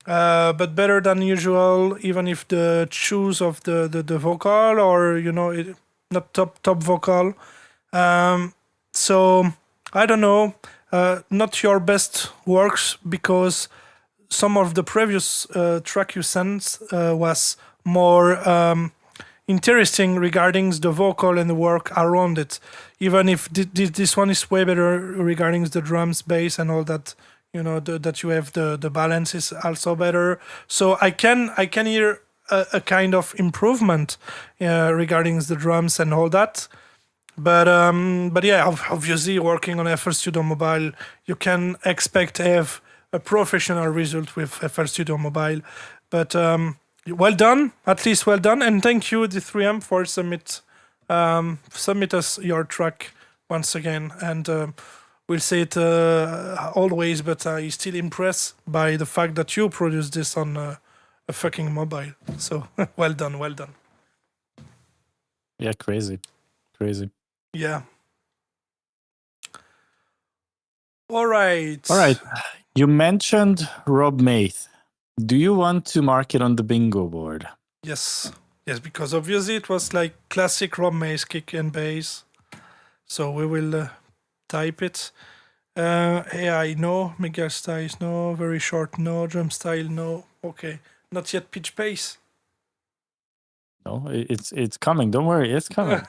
But better than usual, even if the choose of the vocal or not top vocal. So I don't know, not your best works, because some of the previous track you sent was more interesting regarding the vocal and the work around it. Even if this one is way better regarding the drums, bass, and all that. That you have the balance is also better. So I can hear a kind of improvement regarding the drums and all that. But yeah, obviously working on FL Studio Mobile, you can expect to have a professional result with FL Studio Mobile. But well done, at least well done, and thank you D3M for submit us your track once again. And we'll say it always, but I'm still impressed by the fact that you produced this on a fucking mobile. So well done. Yeah, crazy. Yeah. All right. You mentioned Rob Maith. Do you want to mark it on the bingo board? Yes, because obviously it was like classic Rob Maith kick and bass. So we will type it. AI, no. Miguel styles, no. Very short, no. Drum style, no. Okay. Not yet pitch bass. No, it's coming. Don't worry, it's coming.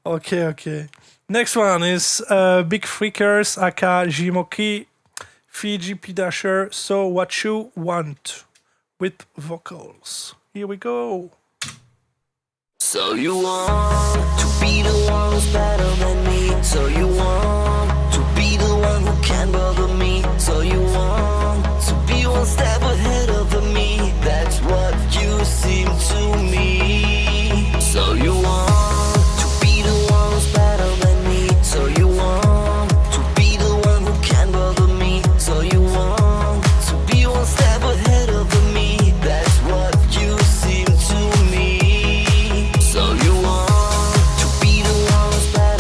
Okay. Next one is Big Freakers, aka Jimoki, Fiji P Dasher. So what you want with vocals? Here we go. So you want to be the one who's better than me. So you want to be the one who can bother me. So you want to be one step ahead of me. That's what you seem to me. So you want to be the one who's better than me. So you want to be the one who can bother me. So you want to be one step ahead of me. That's what you seem to me. So you want to be the one who's better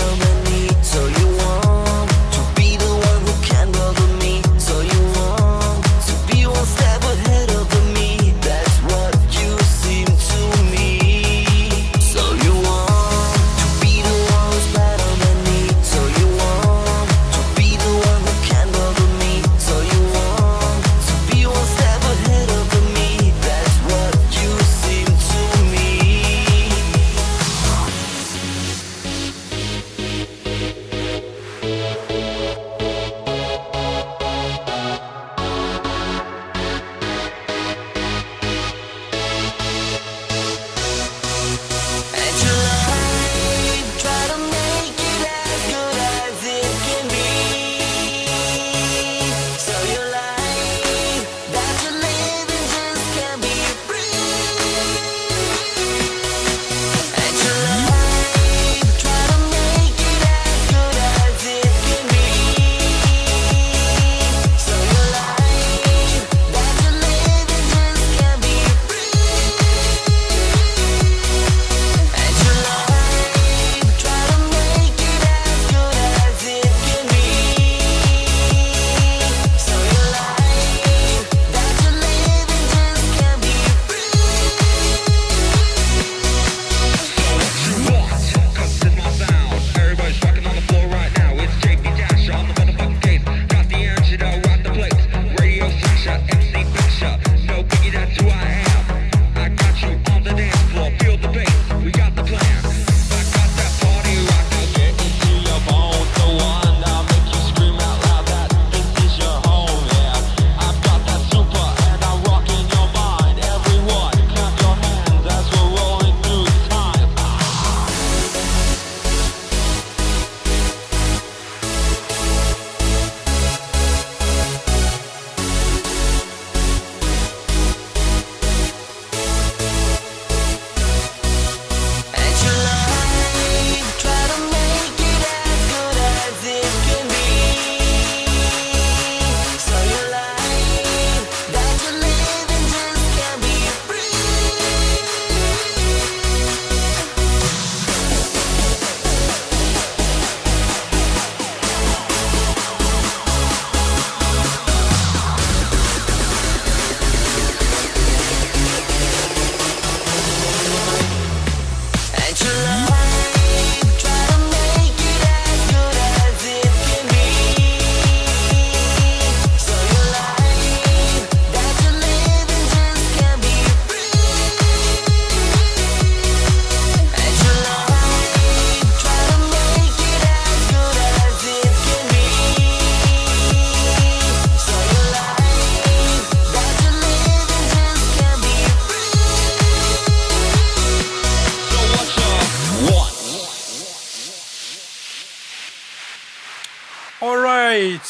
All right.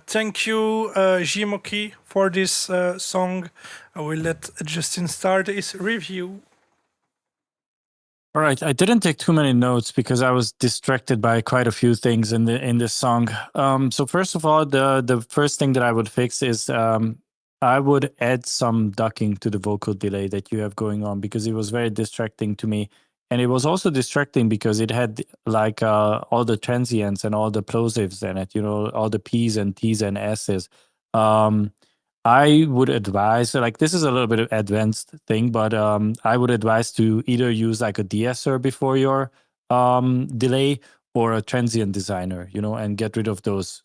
Thank you, Jimoki, for this song. I will let Justin start his review. All right, I didn't take too many notes because I was distracted by quite a few things in this song. So first of all, the first thing that I would fix is I would add some ducking to the vocal delay that you have going on, because it was very distracting to me, and it was also distracting because it had like all the transients and all the plosives in it. You know, all the P's and T's and S's. I would advise, like, this is a little bit of advanced thing, but I would advise to either use like a de-esser before your delay, or a transient designer, you know, and get rid of those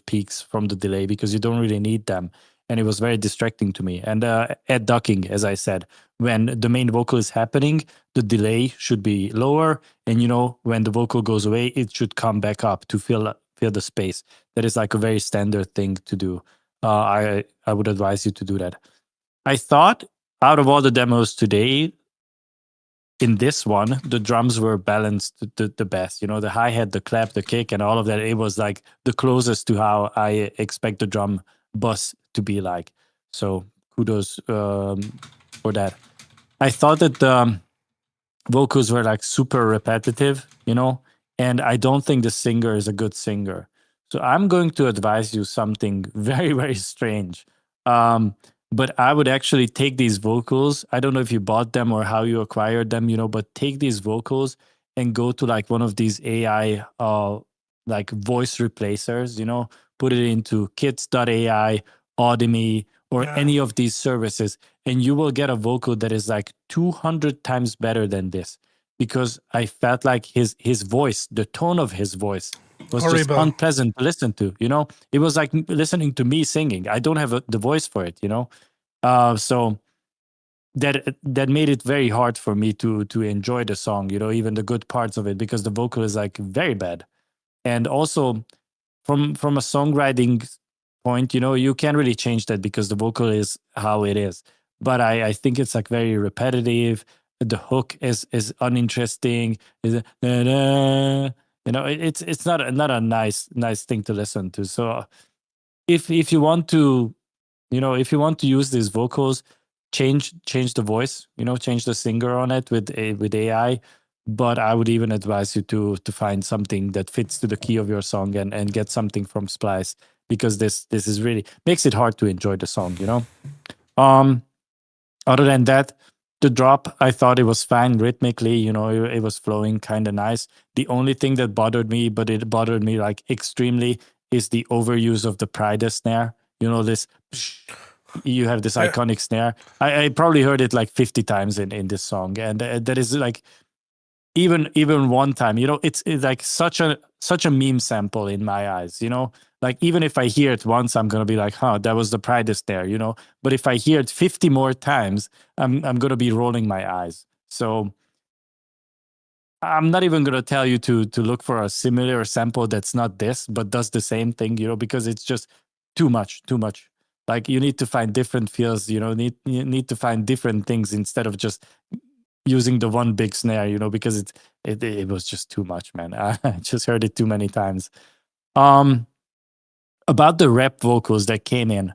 peaks from the delay, because you don't really need them. And it was very distracting to me. And add ducking, as I said, when the main vocal is happening, the delay should be lower, and you know, when the vocal goes away, it should come back up to fill the space. That is like a very standard thing to do. I would advise you to do that. I thought out of all the demos today, in this one, the drums were balanced the best. You know, the hi-hat, the clap, the kick, and all of that. It was like the closest to how I expect the drum bus to be like. So kudos for that. I thought that the vocals were like super repetitive, you know, and I don't think the singer is a good singer. So I'm going to advise you something very, very strange. But I would actually take these vocals. I don't know if you bought them or how you acquired them, you know, but take these vocals and go to like one of these AI like voice replacers, you know, put it into kits.ai, Audemy, or any of these services, and you will get a vocal that is like 200 times better than this. Because I felt like his voice, the tone of his voice, was just unpleasant to listen to. You know, it was like listening to me singing. I don't have the voice for it. You know, so that made it very hard for me to enjoy the song. You know, even the good parts of it, because the vocal is like very bad. And also from a songwriting point, you know, you can't really change that because the vocal is how it is. But I think it's like very repetitive. The hook is uninteresting. Is you know, it's not a nice thing to listen to. So if you want to, you know, if you want to use these vocals, change the voice, you know, change the singer on it with AI. But I would even advise you to find something that fits to the key of your song, and get something from Splice, because this is really makes it hard to enjoy the song, you know. Other than that, the drop, I thought it was fine rhythmically, you know, it was flowing kind of nice. The only thing that bothered me, but it bothered me like extremely, is the overuse of the Pride snare. You know, this, you have this iconic snare. I probably heard it like 50 times in this song, and that is like, even one time, you know, it's like such a meme sample in my eyes, you know. Like, even if I hear it once, I'm gonna be like, huh, that was the Pride there, you know. But if I hear it 50 more times, I'm gonna be rolling my eyes. So I'm not even gonna tell you to look for a similar sample that's not this, but does the same thing, you know, because it's just too much. Like, you need to find different feels, you know, you need to find different things instead of just using the one big snare, you know, because it was just too much, man. I just heard it too many times. About the rap vocals that came in,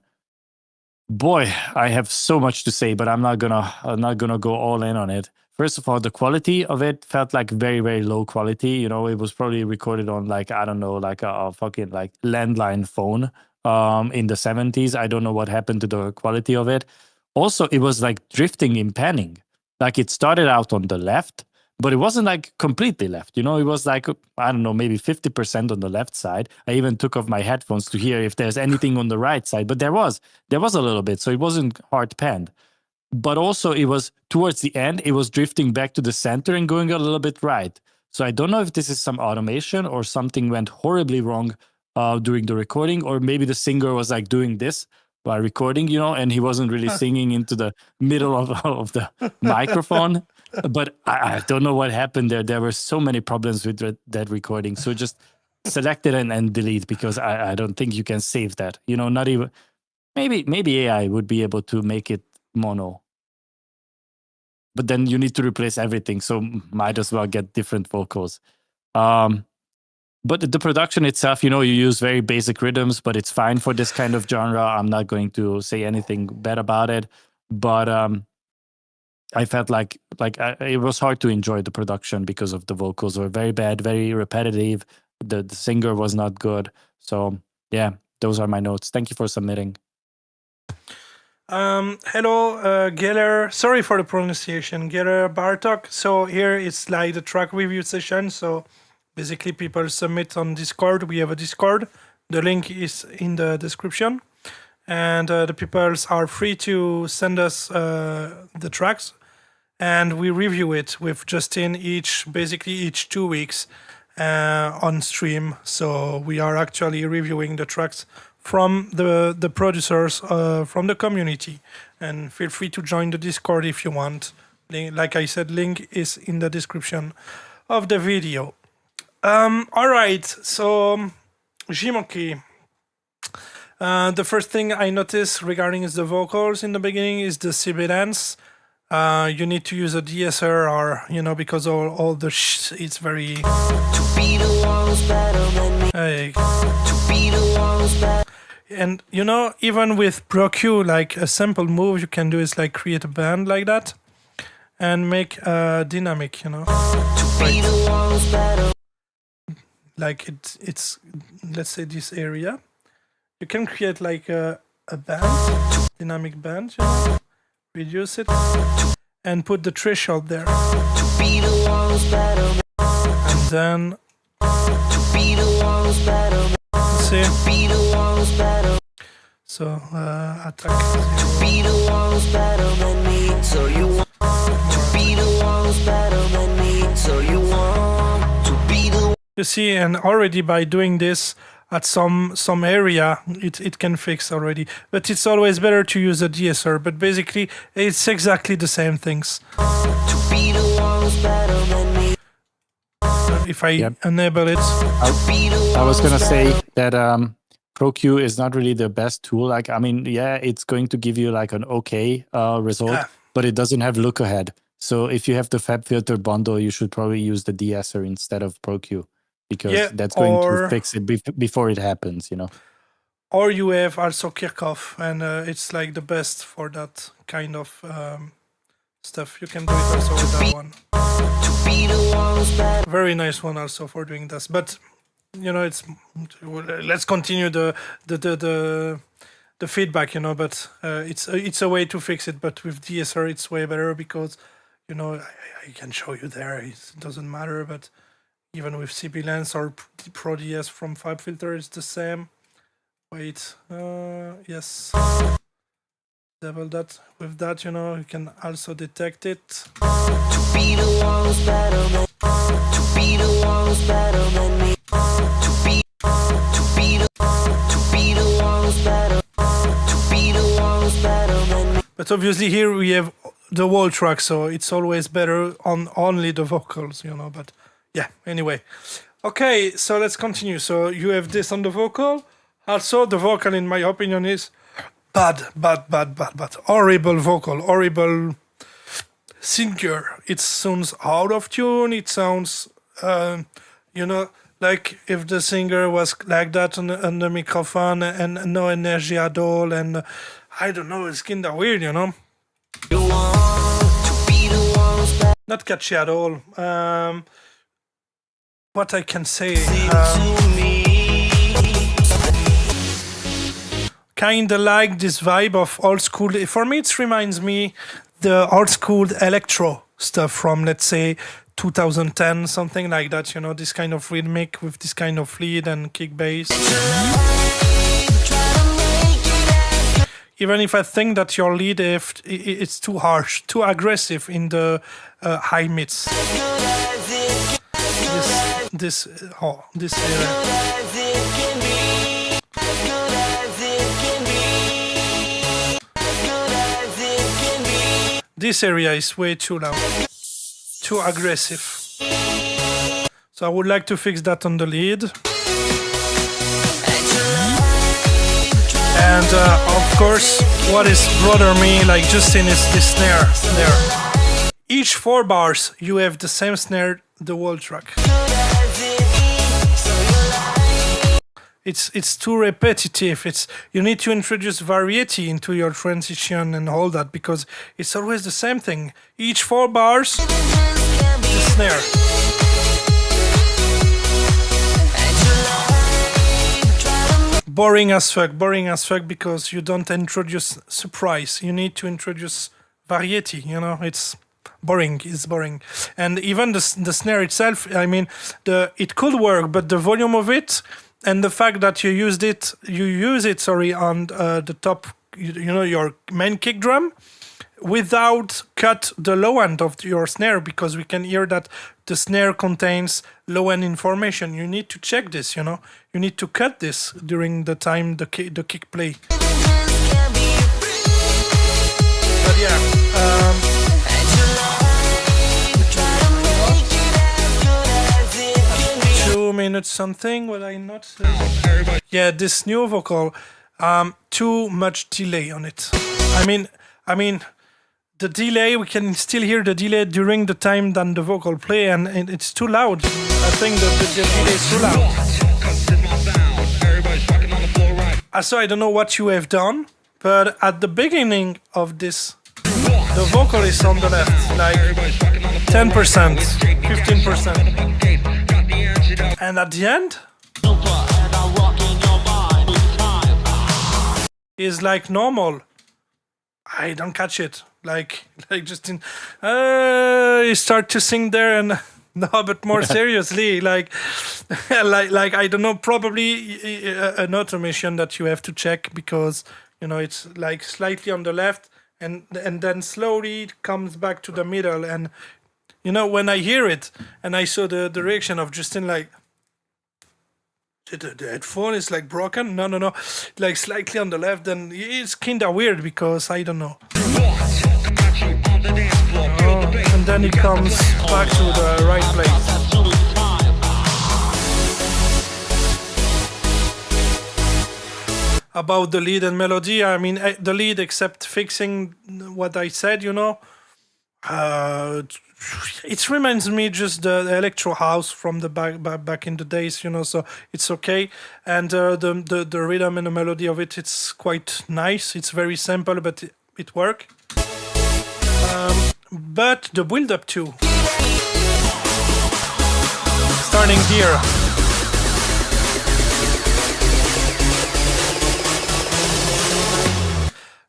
boy, I have so much to say, but I'm not gonna go all in on it. First of all, the quality of it felt like very, very low quality. You know, it was probably recorded on like, I don't know, like a fucking like landline phone in the 70s. I don't know what happened to the quality of it. Also, it was like drifting in panning. Like, it started out on the left, but it wasn't like completely left. You know, it was like, I don't know, maybe 50% on the left side. I even took off my headphones to hear if there's anything on the right side, but there was a little bit, so it wasn't hard panned. But also, it was towards the end, it was drifting back to the center and going a little bit right. So I don't know if this is some automation or something went horribly wrong during the recording, or maybe the singer was like doing this while recording, you know, and he wasn't really singing into the middle of the microphone. But I don't know what happened there. There were so many problems with that recording. So just select it and delete, because I don't think you can save that. You know, not even, maybe AI would be able to make it mono. But then you need to replace everything. So might as well get different vocals. But the production itself, you use very basic rhythms, but it's fine for this kind of genre. I'm not going to say anything bad about it, but I felt like it was hard to enjoy the production because of the vocals were very bad, very repetitive. The singer was not good. So yeah, those are my notes. Thank you for submitting. Hello, Geller. Sorry for the pronunciation, Geller Bartok. So here it's like the track review session. So basically, people submit on Discord. We have a Discord. The link is in the description, and the people are free to send us the tracks, and we review it with Justin basically each 2 weeks on stream. So we are actually reviewing the tracks from the producers from the community, and feel free to join the Discord if you want. Like I said, link is in the description of the video. All right, so Jimoki, the first thing I noticed regarding the vocals in the beginning is the sibilance. You need to use a DSR, or because all the it's very and even with Pro Q, like a simple move you can do is like create a band like that and make a dynamic, like it's let's say this area. You can create like a band, dynamic band, reduce it and put the threshold there, and then see. So attack 0. You see, and already by doing this at some area, it can fix already. But it's always better to use a DSR. But basically, it's exactly the same things. If I enable it, I was gonna say that ProQ is not really the best tool. Like, I mean, yeah, it's going to give you like an okay result, but it doesn't have look ahead. So if you have the FabFilter bundle, you should probably use the DSR instead of ProQ, because that's going to fix it before it happens, Or you have also Kirchhoff, and it's like the best for that kind of stuff. You can do it also with that one. Very nice one also for doing this. But it's let's continue the feedback, but it's a way to fix it. But with DSR, it's way better because I can show you there. It doesn't matter, but even with CB Lens or Pro DS from FabFilter, it's the same. Wait, yes. Double that. With that, you can also detect it. But obviously here we have the whole track, so it's always better on only the vocals, but yeah, anyway. Okay, so let's continue. So you have this on the vocal. Also, the vocal, in my opinion, is bad. Horrible vocal, horrible singer. It sounds out of tune. It sounds, like if the singer was like that on the microphone and no energy at all. And I don't know, it's kind of weird, Not catchy at all. What I can say, kinda like this vibe of old school. For me, it reminds me the old school electro stuff from, let's say, 2010, something like that. This kind of rhythmic with this kind of lead and kick bass. Even if I think that your lead, it's too harsh, too aggressive in the high mids. This area. This area is way too loud, too aggressive. So I would like to fix that on the lead. And of course, what is bother me, like Justin, is this snare there. Each 4 bars, you have the same snare the whole track. it's too repetitive. You need to introduce variety into your transition and all that, because it's always the same thing. Each 4 bars, the snare. Boring as fuck, because you don't introduce surprise. You need to introduce variety, it's boring. And even the snare itself, I mean, it could work, but the volume of it and the fact that you use it on the top, your main kick drum, without cut the low end of your snare, because we can hear that the snare contains low end information. You need to check this, you need to cut this during the time the kick play. But yeah, 2 minutes something, will I not say? Yeah, this new vocal, too much delay on it. I mean, the delay, we can still hear the delay during the time than the vocal play, and it's too loud. I think the delay is too loud. So I don't know what you have done, but at the beginning of this, the vocal is on the left, like 10%, 15%. And at the end, is like normal. I don't catch it. Like Justin, you start to sing there, and no, but more seriously, like I don't know, probably an automation that you have to check, because it's like slightly on the left, and then slowly it comes back to the middle, and when I hear it and I saw the reaction of Justin, like the headphone is like broken. No, like slightly on the left, and it's kinda weird, because I don't know. And then it comes back to the right place. About the lead and melody, I mean, the lead, except fixing what I said, it reminds me just the electro house from the back in the days, so it's okay. And the rhythm and the melody of it, it's quite nice. It's very simple, but it works. But the build-up too. Starting here.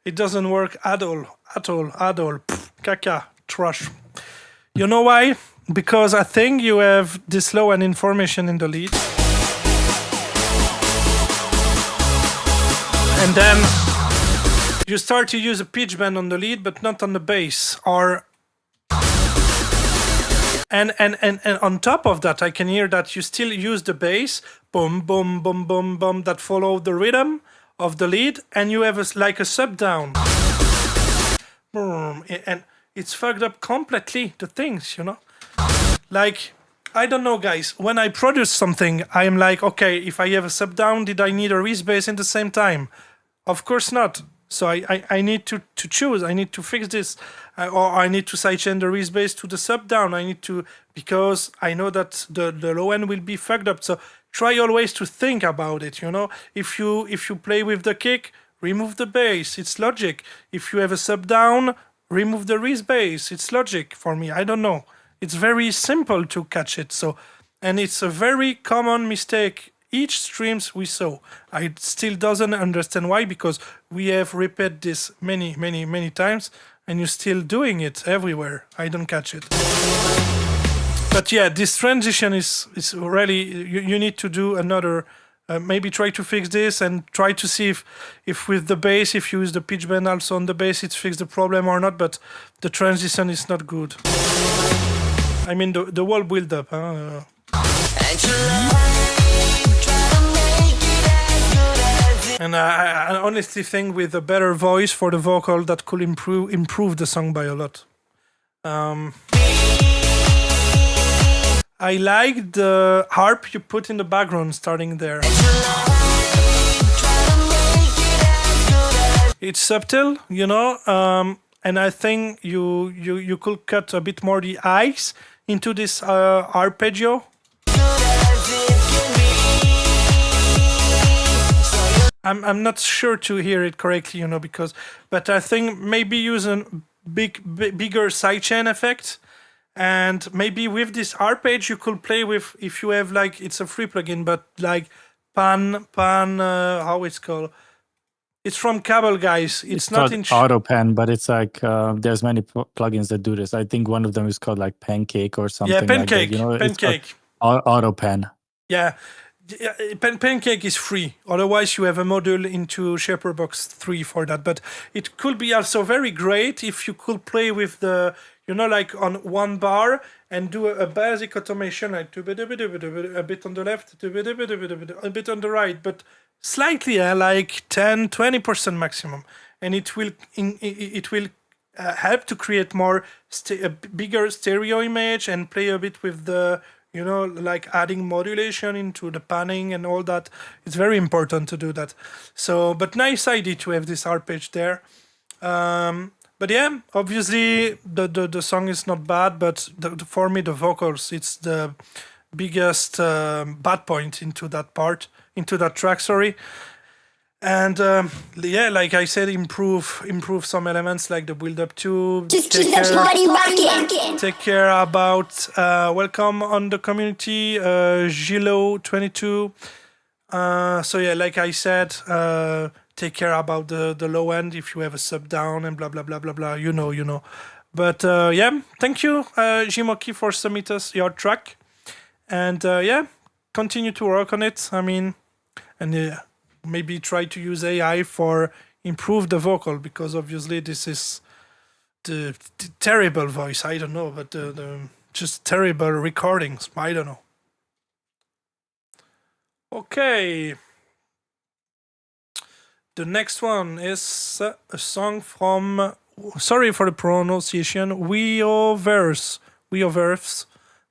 It doesn't work at all. Pff, caca, trash. You know why? Because I think you have this low end information in the lead. And then you start to use a pitch bend on the lead, but not on the bass. And on top of that, I can hear that you still use the bass, boom, boom, boom, boom, boom, that follow the rhythm of the lead, and you have like a sub down. Boom, and it's fucked up completely, the things, Like, I don't know, guys. When I produce something, I'm like, okay, if I have a sub down, did I need a Reese bass in the same time? Of course not. So I need to choose. I need to fix this, or I need to sidechain the Reese bass to the sub down. I need to, because I know that the low end will be fucked up. So try always to think about it. If you play with the kick, remove the bass. It's logic. If you have a sub down, remove the Reese bass. It's logic for me. I don't know. It's very simple to catch it. So, and it's a very common mistake. Each streams we saw, I still doesn't understand why, because we have repeated this many times, and you're still doing it everywhere. I don't catch it. But yeah, this transition is really, you need to do another, maybe try to fix this, and try to see if with the bass, if you use the pitch bend also on the bass, it fixes the problem or not, but the transition is not good. I mean, the whole build up. And I honestly think with a better voice for the vocal, that could improve the song by a lot. I like the harp you put in the background starting there. It's subtle, and I think you could cut a bit more the eyes into this arpeggio. I'm not sure to hear it correctly, but I think maybe use a bigger sidechain effect, and maybe with this arpege you could play with, if you have like, it's a free plugin, but like pan how it's called. It's from Cable Guys. It's not called in AutoPan, but it's like there's many plugins that do this. I think one of them is called like Pancake or something. Yeah, Pancake. Like that. Pancake. AutoPan. Yeah. Pancake is free. Otherwise, you have a module into Shaperbox 3 for that. But it could be also very great if you could play with the, like on one bar and do a basic automation, like a bit on the left, a bit on the right, but slightly, like 10-20% maximum. And it will help to create more a bigger stereo image and play a bit with the, like adding modulation into the panning and all that. It's very important to do that. So, but nice idea to have this arpege there. But yeah, obviously the song is not bad, but for me the vocals, it's the biggest bad point into that track. Sorry. And yeah, like I said, improve some elements like the build up to just keep the party rocking. Take care about welcome on the community, Gilo22. So yeah, like I said, take care about the low end if you have a sub down and blah blah blah blah blah. You know. But yeah, thank you, Jimoki, for submit us your track, and yeah, continue to work on it. I mean, and maybe try to use AI for improve the vocal, because obviously this is the terrible voice. I don't know, but the just terrible recordings. I don't know. Okay. The next one is a song from, sorry for the pronunciation, Weoverse,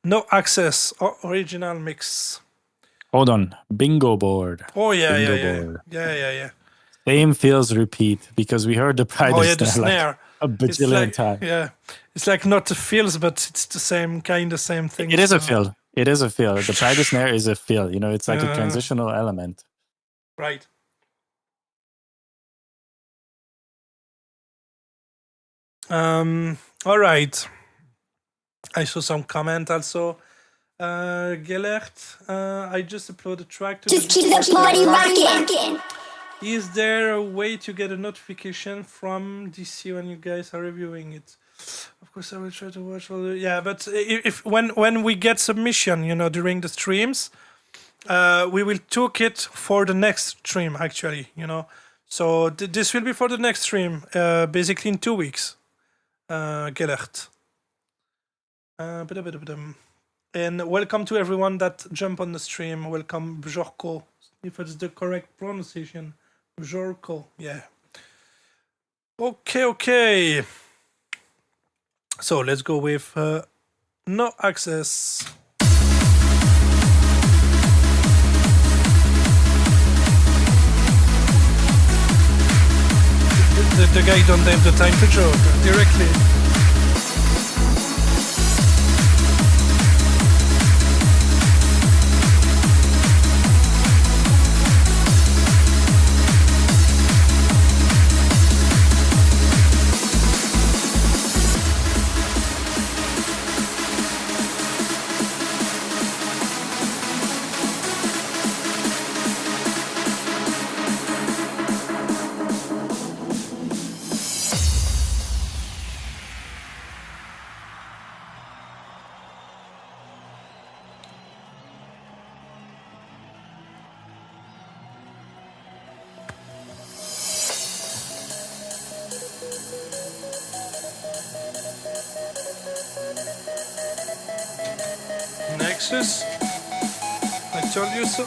No Access, original mix. Hold on, bingo board. Oh yeah, bingo yeah. board. Yeah. Same feels repeat, because we heard the pride the snare. Like a bajillion times. Yeah, it's like not the fills, but it's the same thing. It is a fill. It is a fill. The pride snare is a fill. It's like a transitional element. Right. All right. I saw some comment also. Gellert, I just uploaded a track to just keep the party rocking. Is there a way to get a notification from DC when you guys are reviewing it? Of course, I will try to watch all the... Yeah, but if when we get submission, during the streams, we will took it for the next stream, actually, So this will be for the next stream, basically in 2 weeks. Gellert. And welcome to everyone that jump on the stream. Welcome, Bjorko, if it's the correct pronunciation. Bjorko, yeah. Okay. So let's go with No Access. The guy don't have the time to joke directly. Nexus, I told you so.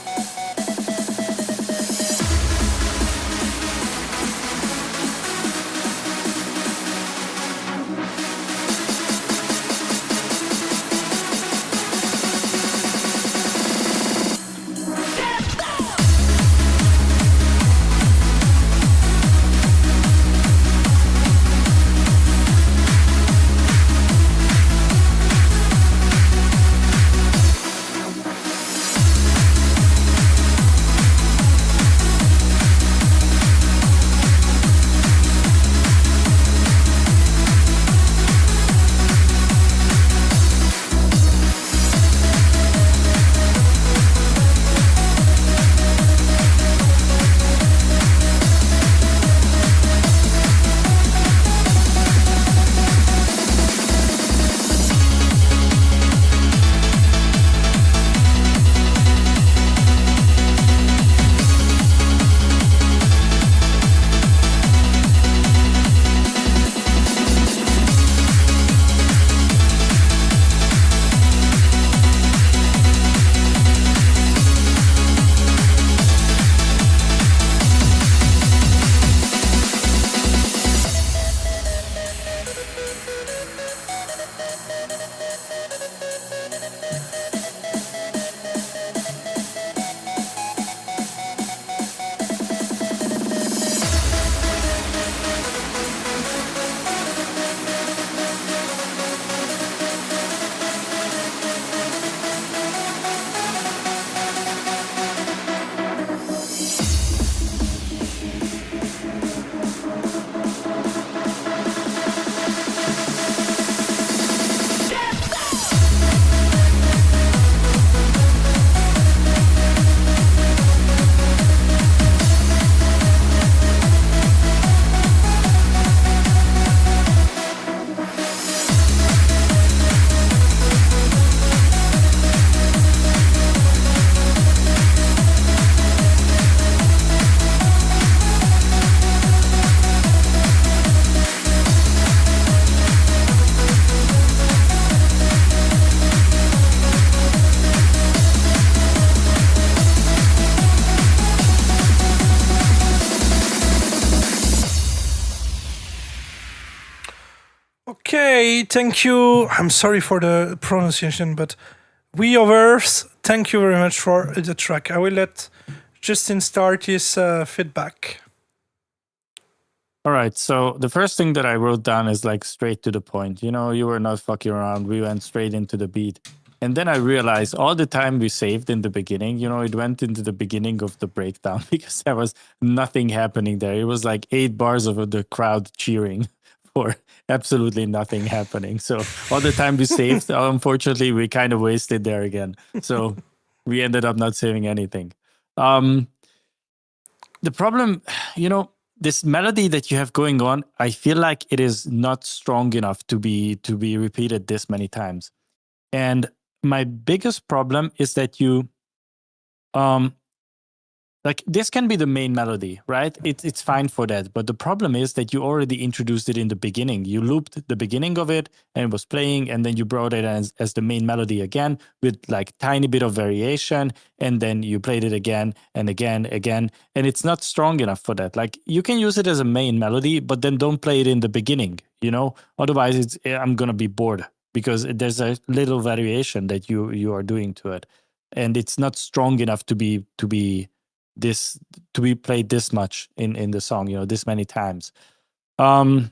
I thank you. I'm sorry for the pronunciation, but We Overs, thank you very much for the track. I will let Justin start his feedback. All right. So the first thing that I wrote down is like straight to the point. You know, you were not fucking around. We went straight into the beat. And then I realized all the time we saved in the beginning, you know, it went into the beginning of the breakdown because there was nothing happening there. It was like 8 bars of the crowd cheering for absolutely nothing happening. So all the time we saved, unfortunately, we kind of wasted there again. So we ended up not saving anything. The problem, you know, this melody that you have going on, I feel like it is not strong enough to be repeated this many times. And my biggest problem is that you like this can be the main melody, right? It's fine for that. But the problem is that you already introduced it in the beginning. You looped the beginning of it and it was playing, and then you brought it as the main melody again with like tiny bit of variation, and then you played it again and again, and it's not strong enough for that. Like you can use it as a main melody, but then don't play it in the beginning, you know? Otherwise I'm gonna be bored because there's a little variation that you are doing to it. And it's not strong enough to be played this much in the song, you know, this many times. I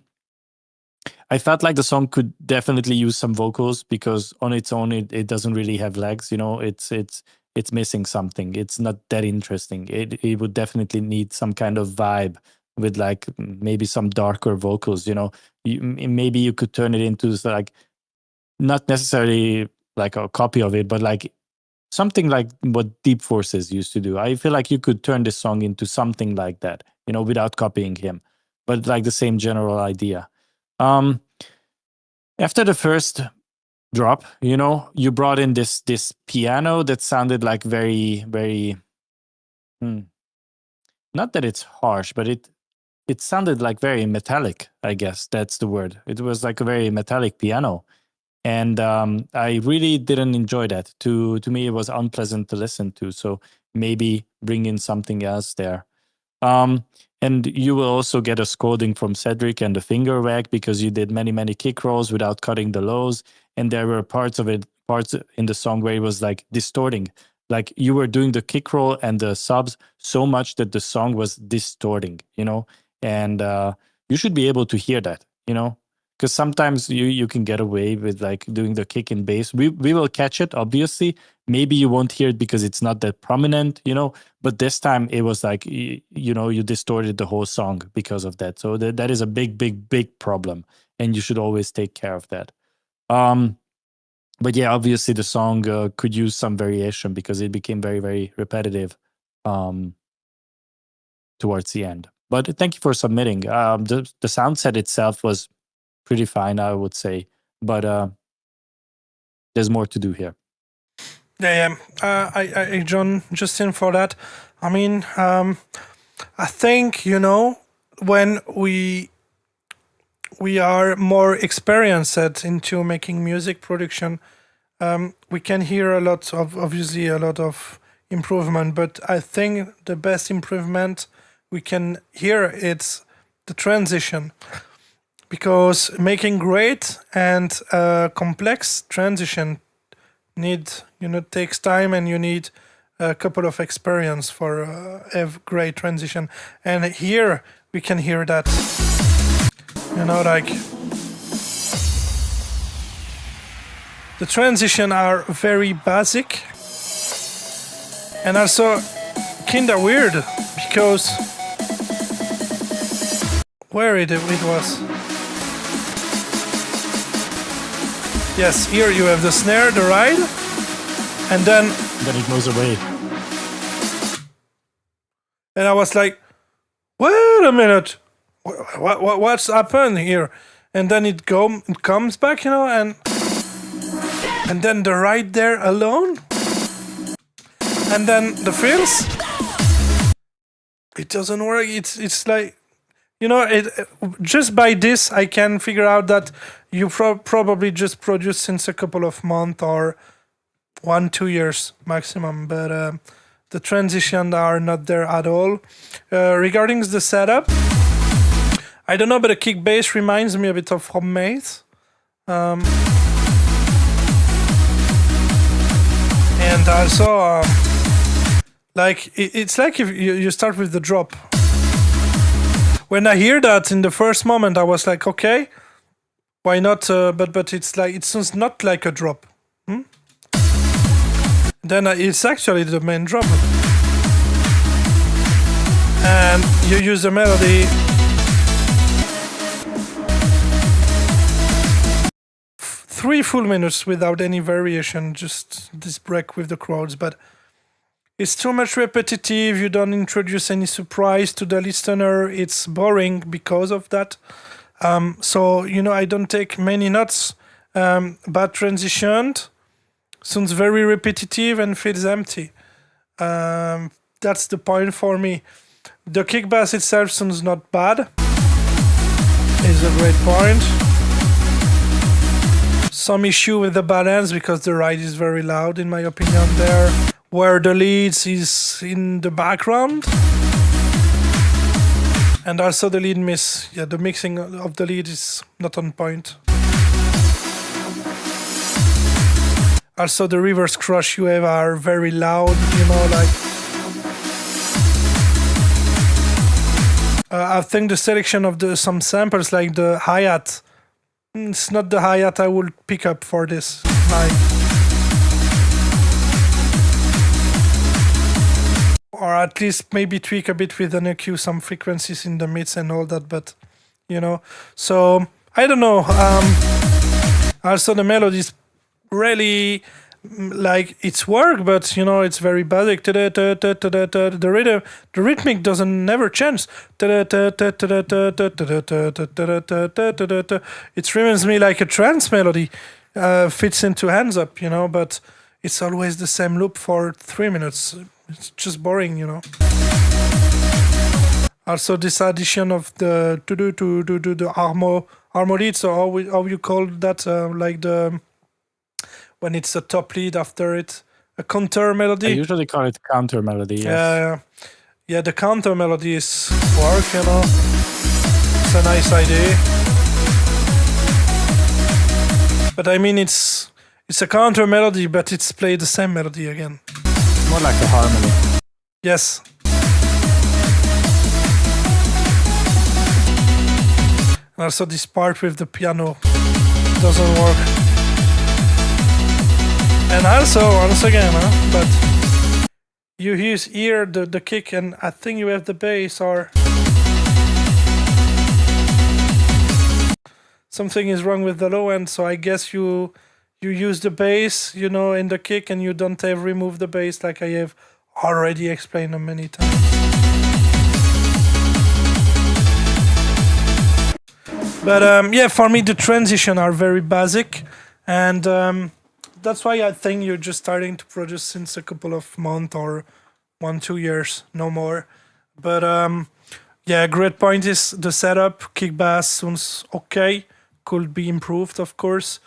felt like the song could definitely use some vocals because on its own it doesn't really have legs, you know. It's missing something. It's not that interesting. It would definitely need some kind of vibe with like maybe some darker vocals, you know. Maybe you could turn it into like not necessarily like a copy of it, but like something like what Deep Forces used to do. I feel like you could turn this song into something like that, you know, without copying him, but like the same general idea. After the first drop, you know, you brought in this piano that sounded like very, very, not that it's harsh, but it sounded like very metallic, I guess that's the word. It was like a very metallic piano. And I really didn't enjoy that. To me, it was unpleasant to listen to. So maybe bring in something else there. And you will also get a scolding from Cedric and the finger wag because you did many kick rolls without cutting the lows. And there were parts in the song where it was like distorting. Like you were doing the kick roll and the subs so much that the song was distorting, you know. And you should be able to hear that, you know. Because sometimes you can get away with like doing the kick and bass. We will catch it, obviously. Maybe you won't hear it because it's not that prominent, you know. But this time it was like, you know, you distorted the whole song because of that. So that is a big problem. And you should always take care of that. But yeah, obviously the song could use some variation because it became very repetitive towards the end. But thank you for submitting. The sound set itself was pretty fine, I would say, but there's more to do here. Yeah. I join Justin for that. I mean, I think, you know, when we are more experienced into making music production, we can hear obviously a lot of improvement. But I think the best improvement we can hear it's the transition. Because making great and complex transition takes time, and you need a couple of experience for a great transition. And here we can hear that, you know, like the transition are very basic and also kinda weird because where it was. Yes, here you have the snare, the ride, and then it goes away. And I was like, wait a minute, what's happened here? And then it comes back, you know, and then the ride there alone, and then the fills. It doesn't work. It's like, you know, just by this I can figure out that you probably just produced since a couple of months or 1-2 years maximum, but the transitions are not there at all. Regarding the setup, I don't know, but the kick bass reminds me a bit of From Maze. And also, like it's like if you start with the drop. When I hear that in the first moment, I was like, okay, why not? But it's like it sounds not like a drop. Then it's actually the main drop. And you use the melody. 3 full minutes without any variation, just this break with the chords, but it's too much repetitive. You don't introduce any surprise to the listener. It's boring because of that. So, I don't take many notes. Bad transitioned, sounds very repetitive and feels empty. That's the point for me. The kick bass itself sounds not bad. It's a great point. Some issue with the balance because the ride is very loud, in my opinion, there. Where the leads is in the background. And also the lead miss. Yeah, the mixing of the lead is not on point. Also the reverse crush you have are very loud, like... I think the selection of some samples like the hi-hat, it's not the hi-hat I would pick up for this. Or at least maybe tweak a bit with an EQ, some frequencies in the mids and all that, but so I don't know. Also the melody is really like it's work, but it's very basic. The rhythm, the rhythmic doesn't never change. It reminds me like a trance melody, fits into Hands Up, but it's always the same loop for 3 minutes. It's just boring, Also, this addition of the armor lead. So how you call that? Like when it's a top lead after it, a counter melody. I usually call it counter melody. Yes. Yeah. The counter melody is work. It's a nice idea. But I mean, it's a counter melody, but it's played the same melody again. More like a harmony. Yes. Also, this part with the piano doesn't work. And also, once again, but you hear the kick, and I think you have the bass, or something is wrong with the low end. So I guess you use the bass, in the kick, and you don't have remove the bass, like I have already explained many times. But for me, the transition are very basic, and that's why I think you're just starting to produce since a couple of months or 1-2 years, no more. But great point is the setup. Kick bass sounds okay, could be improved, of course.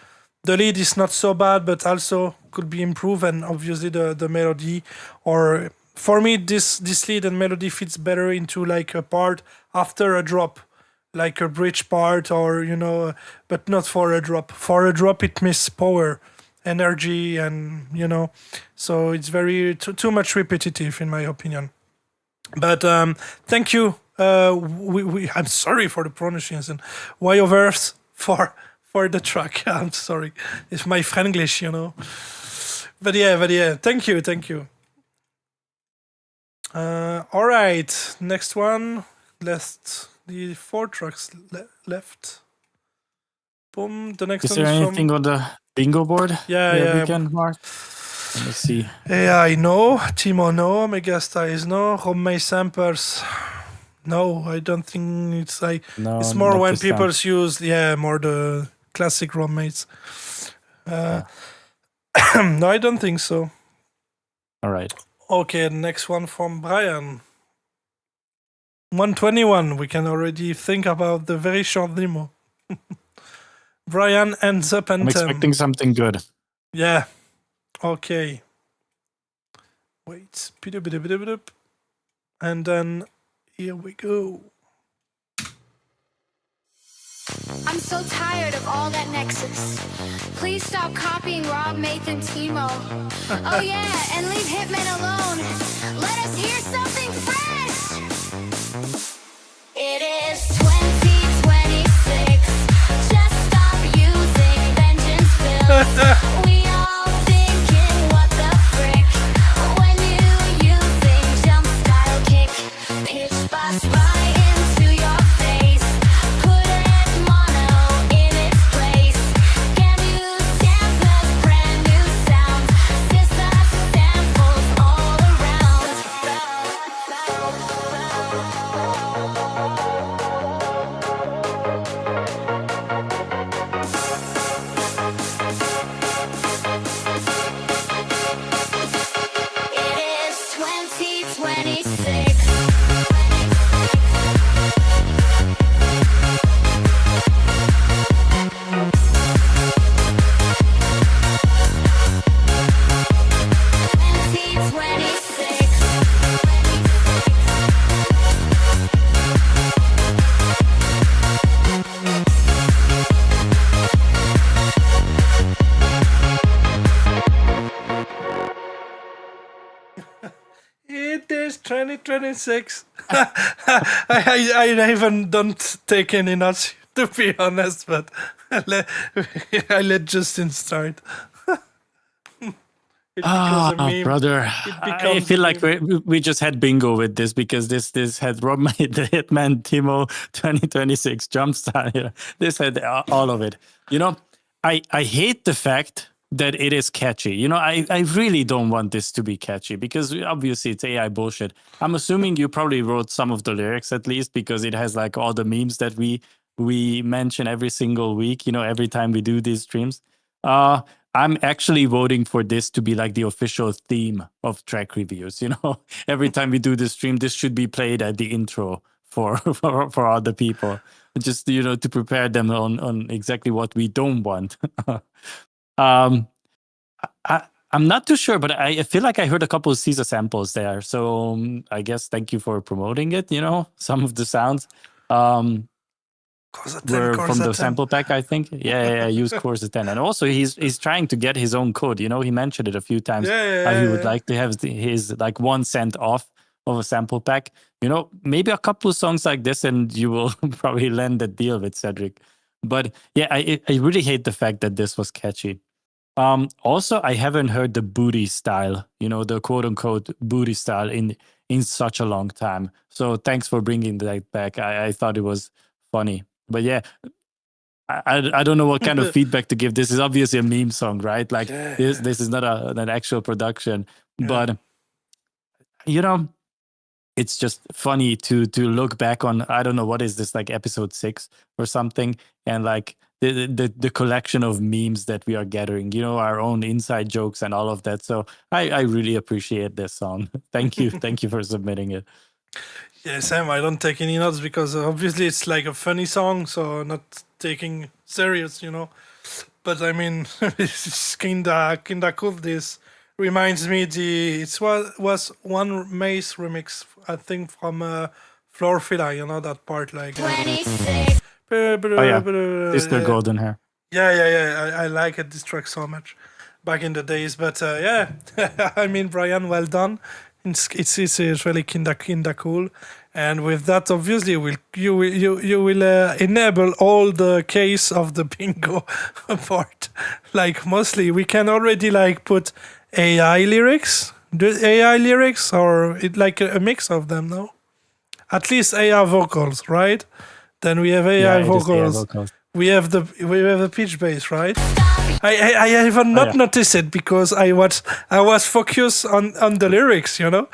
The lead is not so bad, but also could be improved, and obviously the melody. Or for me, this lead and melody fits better into like a part after a drop, like a bridge part, or but not for a drop. For a drop, it misses power, energy, and so it's very too much repetitive, in my opinion. But thank you. I'm sorry for the pronunciation. Why of Earth for the track. I'm sorry, it's my Franglish, But yeah, thank you. All right, next one. The 4 tracks left. Boom. The next Is one there is anything on the bingo board? Yeah. We can mark. Let me see. AI no, Timo no, Megastar is no, Romeo samples. No, I don't think it's like. No, it's more not when this time. people use more the classic roommates. No, I don't think so. All right. Okay, next one from Brian. 121. We can already think about the very short demo. Brian ends up and I'm expecting something good. Yeah. Okay. Wait. And then here we go. I'm so tired of all that nexus. Please stop copying Rob, Math, and Timo. Oh yeah, and leave Hitman alone. Let us hear something fresh. It is 2026. Just stop using vengeance pills. We all thinking, what the frick? When you using jump style kick, pitch bust right into your face. Put it mono in its place. Can you samples brand new sounds? Sister samples all around. It is 2026. It is 2026. I even don't take any notes, to be honest, but I let Justin start. It becomes a meme. Brother, It I becomes feel a like meme. we just had bingo with this because this had Rob the Hitman Timo 2026 Jumpstart. You know, this had all of it. You know, I hate the fact that it is catchy. You know, I really don't want this to be catchy because obviously it's AI bullshit. I'm assuming you probably wrote some of the lyrics at least because it has like all the memes that we mention every single week. You know, every time we do these streams. I'm actually voting for this to be like the official theme of track reviews. You know, every time we do this stream, this should be played at the intro for other people, just you know to prepare them on exactly what we don't want. I'm not too sure, but I feel like I heard a couple of Caesar samples there. So I guess thank you for promoting it. You know, some of the sounds. Were from the sample pack, I think. Yeah, use Corza 10. And also he's trying to get his own code. You know, he mentioned it a few times. How he would like to have his like 1 cent off of a sample pack. You know, maybe a couple of songs like this and you will probably land that deal with Cedric. But yeah, I really hate the fact that this was catchy. Also, I haven't heard the booty style, you know, the quote unquote booty style in such a long time. So thanks for bringing that back. I thought it was funny. But yeah, I don't know what kind of feedback to give. This is obviously a meme song, right? Like this is not an actual production. But you know, it's just funny to look back on. I don't know what is this, like episode 6 or something, and like the collection of memes that we are gathering. You know, our own inside jokes and all of that. So I really appreciate this song. Thank you for submitting it. Yeah, Sam, I don't take any notes because obviously it's like a funny song, so not taking serious, you know. But I mean, it's kinda cool. This reminds me it was one Mace remix, I think, from Florfilla, you know, that part like. 26. Oh yeah, Sister Golden Hair. Yeah. I like it, this track so much back in the days. But yeah, I mean, Brian, well done. It's really kinda cool, and with that, obviously, you will enable all the case of the bingo part. Like mostly, we can already like put AI lyrics, or it like a mix of them. No, at least AI vocals, right? Then we have AI vocals. We have the pitch bass, right? I have not noticed it because I was focused on the lyrics, you know.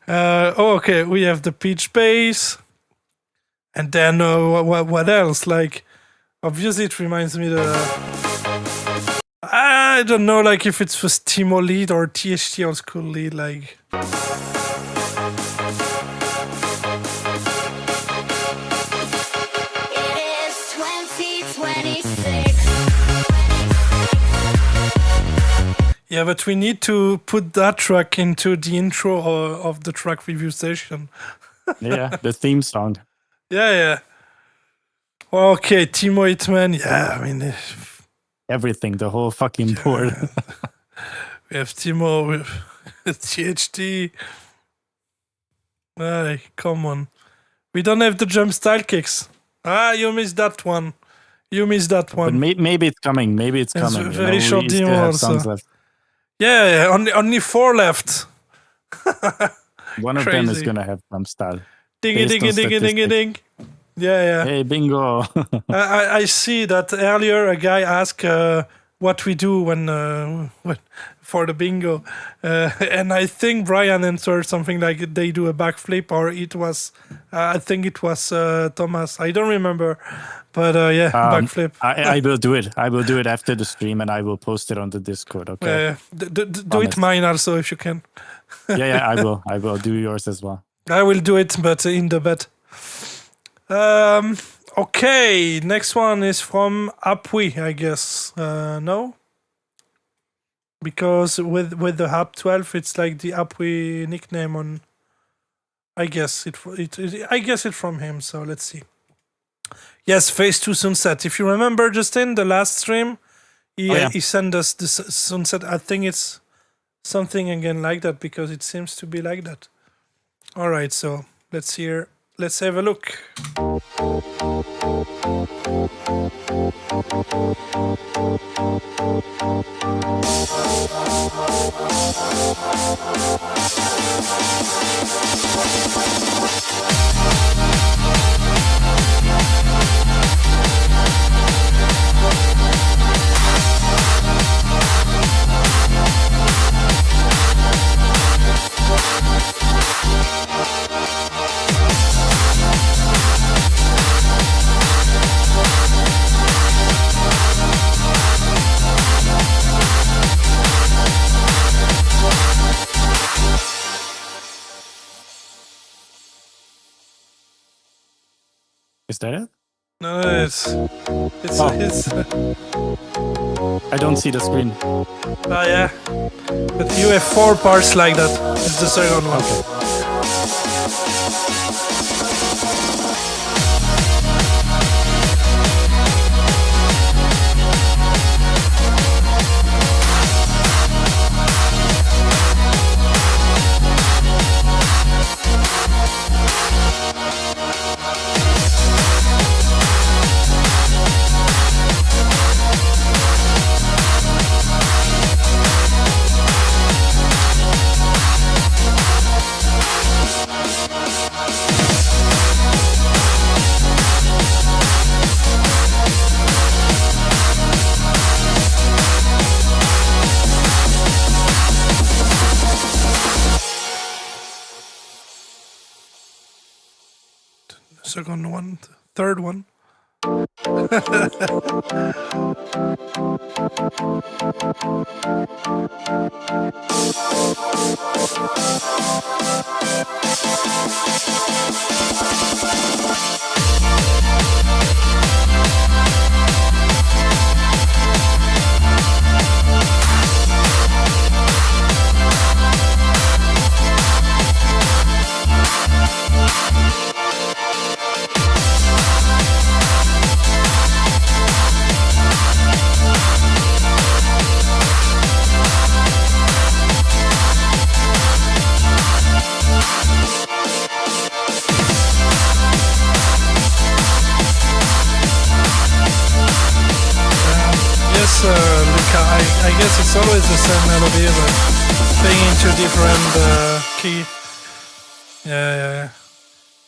Okay, we have the pitch bass, and then what else? Like, obviously, it reminds me I don't know, like if it's for Timo lead or THT old school lead, like. It is 2026. Yeah, but we need to put that track into the intro of the track review session. Yeah, the theme song. Yeah. Okay, Timo Hitman. Yeah, I mean, Everything, the whole fucking board. we have Timo with THT. Hey, come on. We don't have the jump style kicks. You missed that one. But maybe it's coming. Maybe it's coming. Very short we still demo have also. songs left. Yeah, only 4 left. One of them is Crazy. gonna have jump style. Dingy, Based dingy, on dingy, dingy, statistics. ding. Yeah. Hey, bingo! I see that earlier a guy asked what we do when for the bingo, and I think Brian answered something like they do a backflip, or it was I think it was Thomas. I don't remember, but backflip. I will do it. I will do it after the stream, and I will post it on the Discord. Okay. Do it mine also if you can. yeah, I will. I will do yours as well. I will do it, but in the bed. Okay, next one is from Apui, I guess. No? Because with the Hap 12, it's like the Apui nickname on. I guess it's from him. So let's see. Yes, Phase 2 Sunset. If you remember, Justin, the last stream, he sent us the Sunset. I think it's something again like that because it seems to be like that. All right, so let's have a look. Is that it? No, it's I don't see the screen. yeah. But you have 4 parts like that. It's the second one. Okay. Second one, third one. Luca, I guess it's always the same melody, but playing into different key. Yeah.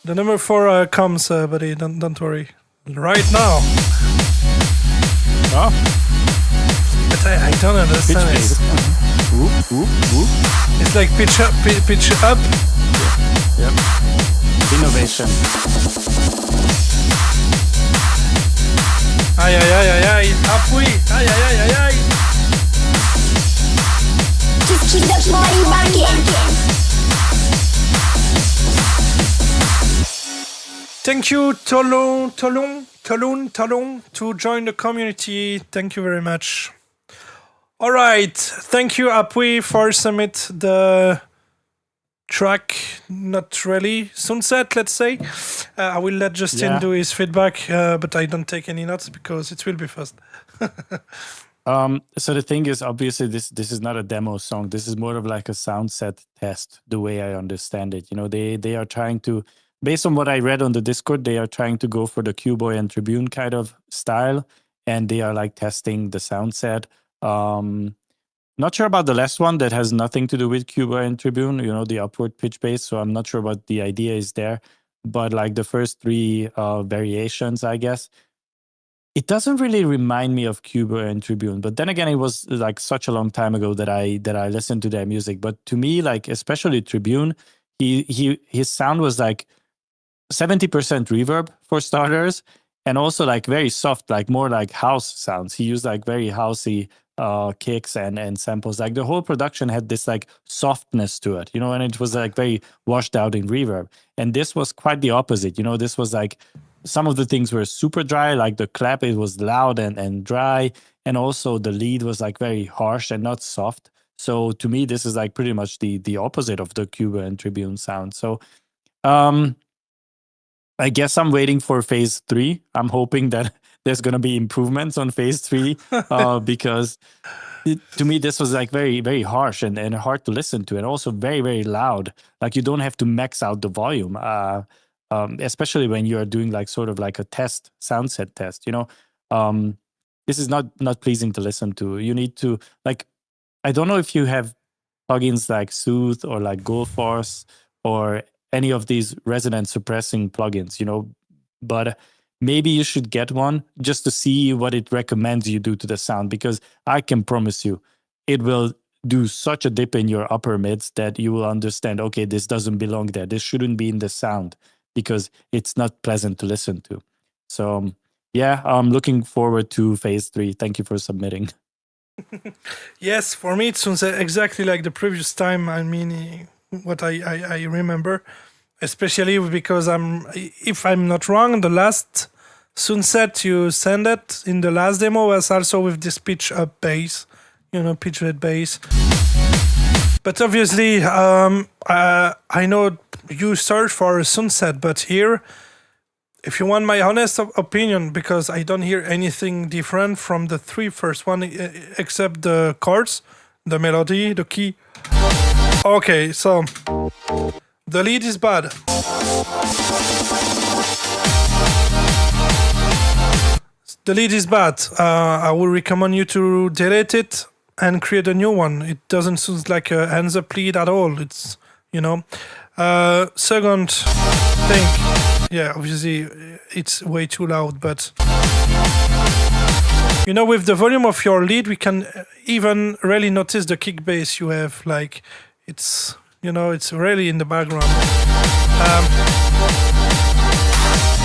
The number 4 comes, buddy. Don't worry. Right now. Oh, But I don't understand it. It's like pitch up. Yep. Innovation. Aïe. Apui. Aïe. Just keep that body rocking. Thank you, Talon, to join the community. Thank you very much. All right. Thank you, Apui, for submit the track, not really. Sunset, let's say. I will let Justin do his feedback, but I don't take any notes because it will be fast. So the thing is, obviously, this is not a demo song. This is more of like a sound set test, the way I understand it. You know, they are trying to, based on what I read on the Discord, they are trying to go for the Q-Boy and Tribune kind of style, and they are like testing the sound set. Not sure about the last one that has nothing to do with Q-Boy and Tribune, you know, the upward pitch bass. So I'm not sure what the idea is there. But like the first three variations, I guess, it doesn't really remind me of Cuba and Tribune, but then again, it was like such a long time ago that I listened to their music. But to me, like especially Tribune, his sound was like 70% reverb for starters, and also like very soft, like more like house sounds. He used like very housey kicks and samples. Like the whole production had this like softness to it, you know, and it was like very washed out in reverb. And this was quite the opposite, you know. This was like, some of the things were super dry, like the clap, it was loud and dry. And also the lead was like very harsh and not soft. So to me, this is like pretty much the opposite of the Cuba and Tribune sound. So I guess I'm waiting for phase 3. I'm hoping that there's going to be improvements on phase 3 because to me, this was like very, very harsh and hard to listen to, and also very, very loud. Like you don't have to max out the volume. Especially when you are doing like sort of like a test, sound set test, you know. This is not pleasing to listen to. You need to, like, I don't know if you have plugins like Soothe or like Gullforce or any of these resonance suppressing plugins, you know, but maybe you should get one just to see what it recommends you do to the sound, because I can promise you it will do such a dip in your upper mids that you will understand, okay, this doesn't belong there. This shouldn't be in the sound, because it's not pleasant to listen to. So yeah, I'm looking forward to phase 3. Thank you for submitting. Yes, for me it sounds exactly like the previous time. I mean, what I remember, especially because if I'm not wrong, the last Sunset you sent it in the last demo was also with this pitch up bass, you know, pitch red bass. But obviously, I know you search for a Sunset, but here, if you want my honest opinion, because I don't hear anything different from the three first one, except the chords, the melody, the key. Okay, so the lead is bad. The lead is bad. I would recommend you to delete it and create a new one. It doesn't sound like a hands-up lead at all. It's, you know. Second thing, yeah, obviously it's way too loud, but you know, with the volume of your lead, we can even really notice the kick bass you have. Like, it's, you know, it's really in the background.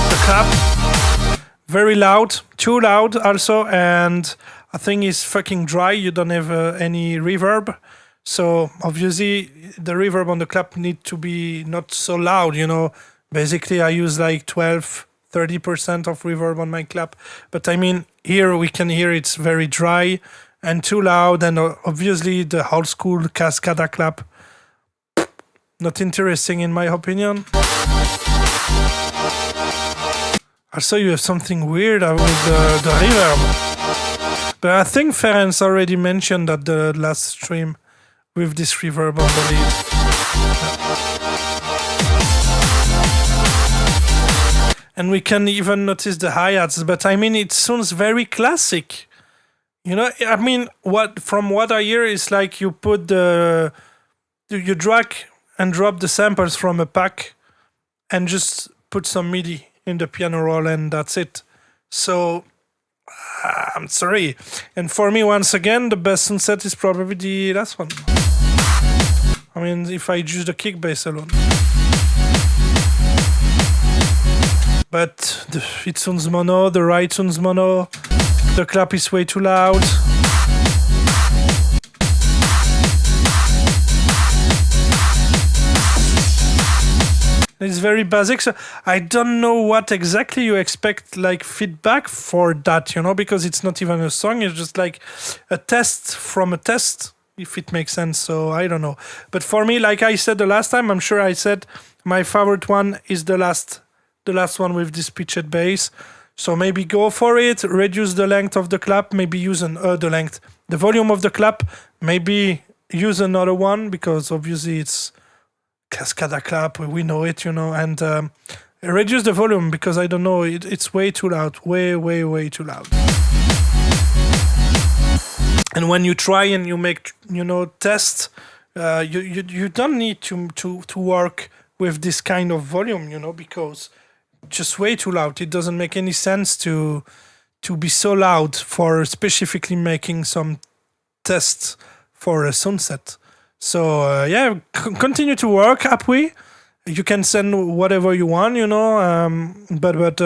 The clap, very loud, too loud also, and I think it's fucking dry. You don't have any reverb. So obviously the reverb on the clap need to be not so loud, you know. Basically I use like 12-30% of reverb on my clap. But I mean, here we can hear it's very dry and too loud, and obviously the old school Cascada clap, not interesting in my opinion. Also you have something weird with the reverb. But I think Ferenc already mentioned that the last stream, with this reverb on the lead. And we can even notice the hi-hats, but I mean, it sounds very classic. You know, I mean, from what I hear is like you you drag and drop the samples from a pack and just put some MIDI in the piano roll and that's it. So, I'm sorry. And for me, once again, the best Sunset is probably the last one. I mean, if I use the kick bass alone. But it sounds mono, the right sounds mono, the clap is way too loud. It's very basic, so I don't know what exactly you expect, like, feedback for that, you know, because it's not even a song, it's just like a test from a test. if it makes sense. So I don't know. But for me, like I said the last time, I'm sure I said my favorite one is the last one with this pitched bass. So maybe go for it, reduce the length of the clap, maybe use the volume of the clap, maybe use another one, because obviously it's Cascada clap, we know it, and reduce the volume, because I don't know, it's way too loud, way too loud. And when you try and you make, tests, you don't need to work with this kind of volume, because just way too loud. It doesn't make any sense to be so loud for specifically making some tests for a sunset. So continue to work, Apui. You can send whatever you want, but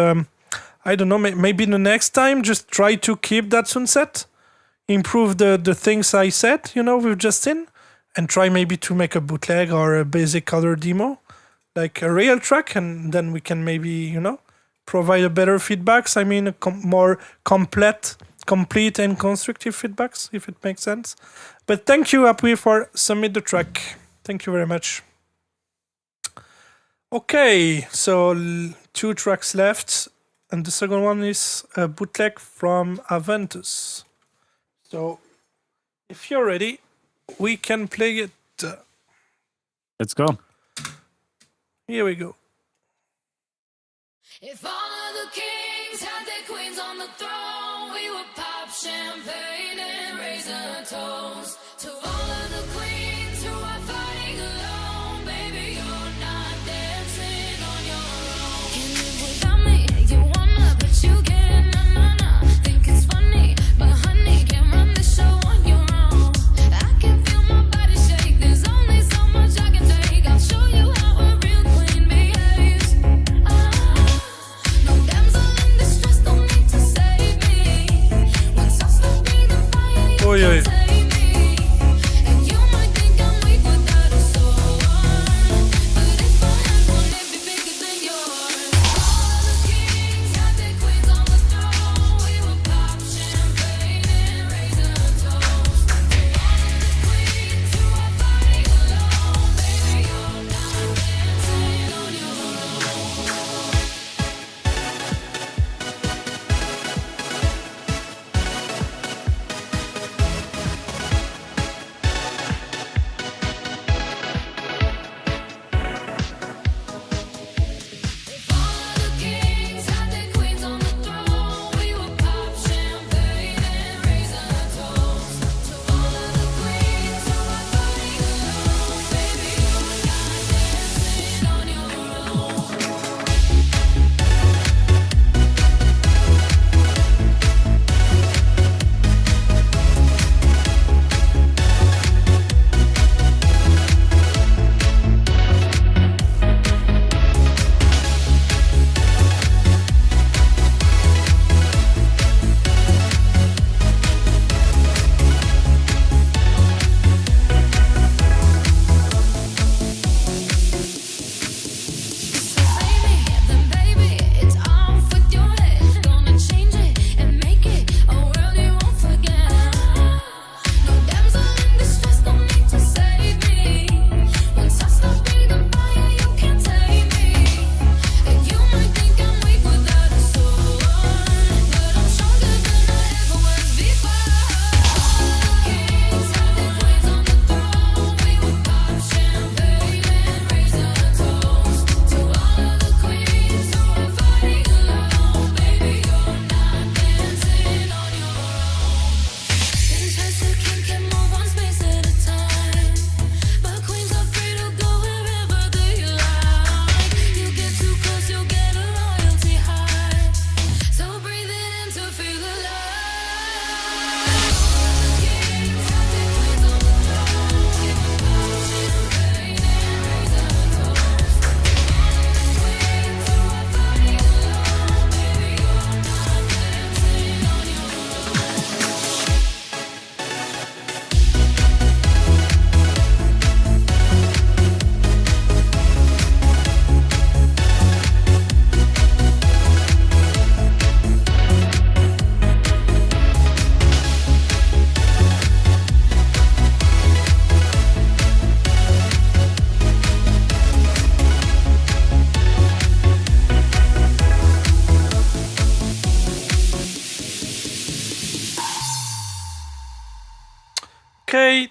I don't know, maybe the next time just try to keep that sunset. Improve the things I said, with Justin, and try maybe to make a bootleg or a basic color demo, like a real track, and then we can maybe, provide a better feedbacks. I mean, more complete and constructive feedbacks, if it makes sense. But thank you, Apui, for submit the track. Thank you very much. Okay, so 2 tracks left, and the second one is a bootleg from Aventus. So, if you're ready, we can play it. Let's go. Here we go. If all of the kings had their queens on the throne, we would pop champagne and raise a toast to all of the queens who are fighting alone. Baby, you're not dancing on your own. Can live without me, you wanna, but you can't. Nah. Think it's funny, but honey, can't run the show on your own. I can feel my body shake. There's only so much I can take. I'll show you how a real queen behaves. No damsel in distress, don't need to save me. Once I stop breathing fire, you Oi, oi. can save me. And you might think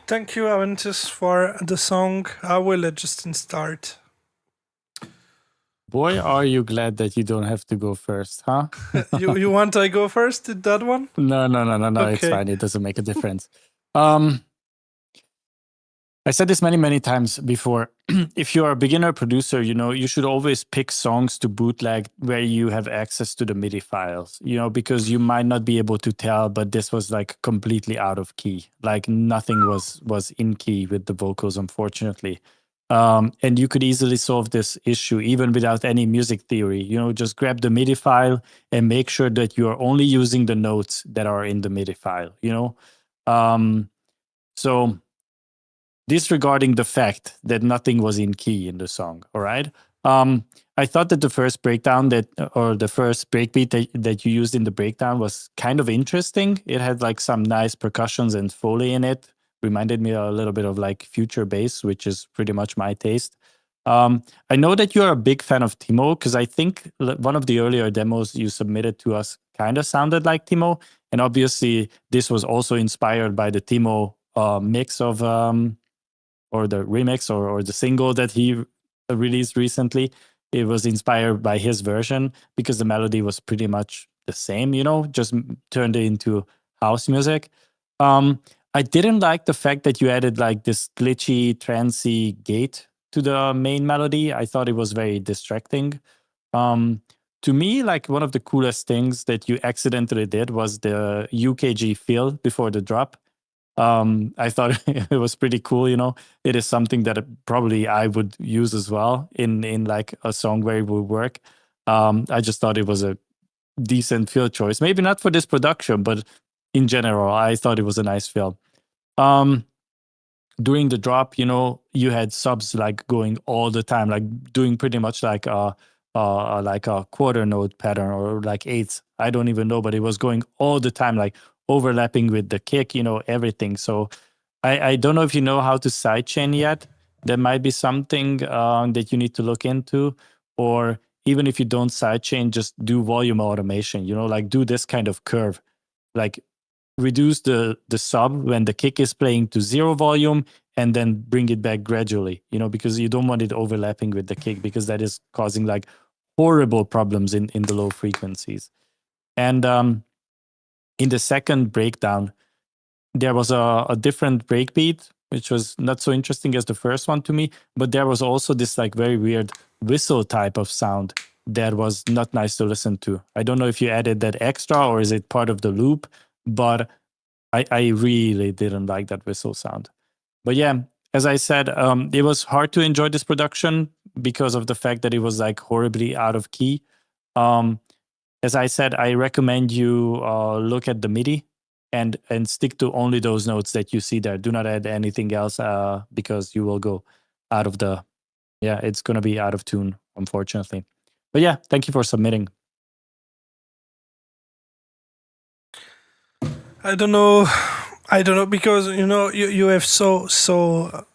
Thank you, Aventus, for the song. I will let Justin start. Boy, are you glad that you don't have to go first, huh? You want I go first? Did that one? No. It's Okay. fine. It doesn't make a difference. I said this many times before. If you are a beginner producer, you should always pick songs to bootleg where you have access to the MIDI files, because you might not be able to tell, but this was like completely out of key. Like nothing was in key with the vocals, unfortunately. And you could easily solve this issue even without any music theory. Just grab the MIDI file and make sure that you are only using the notes that are in the MIDI file, So disregarding the fact that nothing was in key in the song, all right? I thought that the first breakdown or the first breakbeat that you used in the breakdown was kind of interesting. It had like some nice percussions and Foley in it. Reminded me a little bit of like future bass, which is pretty much my taste. I know that you're a big fan of Timo, because I think one of the earlier demos you submitted to us kind of sounded like Timo. And obviously, this was also inspired by the Timo mix of, or the remix or the single that he released recently. It was inspired by his version because the melody was pretty much the same, just turned it into house music. I didn't like the fact that you added like this glitchy, trancy gate to the main melody. I thought it was very distracting. To me, like one of the coolest things that you accidentally did was the UKG fill before the drop. I thought it was pretty cool. It is something that probably I would use as well in like a song where it would work. I just thought it was a decent fill choice. Maybe not for this production, but in general, I thought it was a nice fill. During the drop, you had subs like going all the time, like doing pretty much like a quarter note pattern or like eighths. I don't even know, but it was going all the time, like overlapping with the kick, everything. So I don't know if you know how to sidechain yet. There might be something that you need to look into, or even if you don't sidechain, just do volume automation, like do this kind of curve, like reduce the sub when the kick is playing to 0 volume and then bring it back gradually, because you don't want it overlapping with the kick, because that is causing like horrible problems in the low frequencies. And in the second breakdown, there was a different breakbeat, which was not so interesting as the first one to me, but there was also this like very weird whistle type of sound that was not nice to listen to. I don't know if you added that extra or is it part of the loop, but I really didn't like that whistle sound. But yeah, as I said, it was hard to enjoy this production because of the fact that it was like horribly out of key. As I said, I recommend you look at the MIDI and stick to only those notes that you see there. Do not add anything else because you will go out of it's going to be out of tune, unfortunately. But yeah, thank you for submitting. I don't know because you have so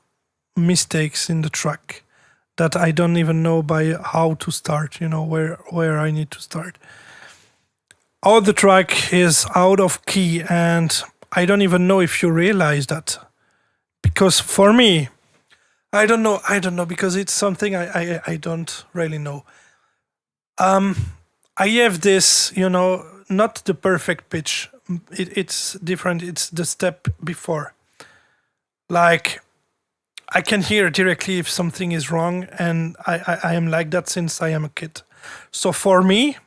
mistakes in the track that I don't even know by how to start, where I need to start. All the track is out of key, and I don't even know if you realize that, because for me, I don't know because it's something I don't really know. I have this, not the perfect pitch. It's different. It's the step before. Like, I can hear directly if something is wrong, and I am like that since I am a kid. So for me,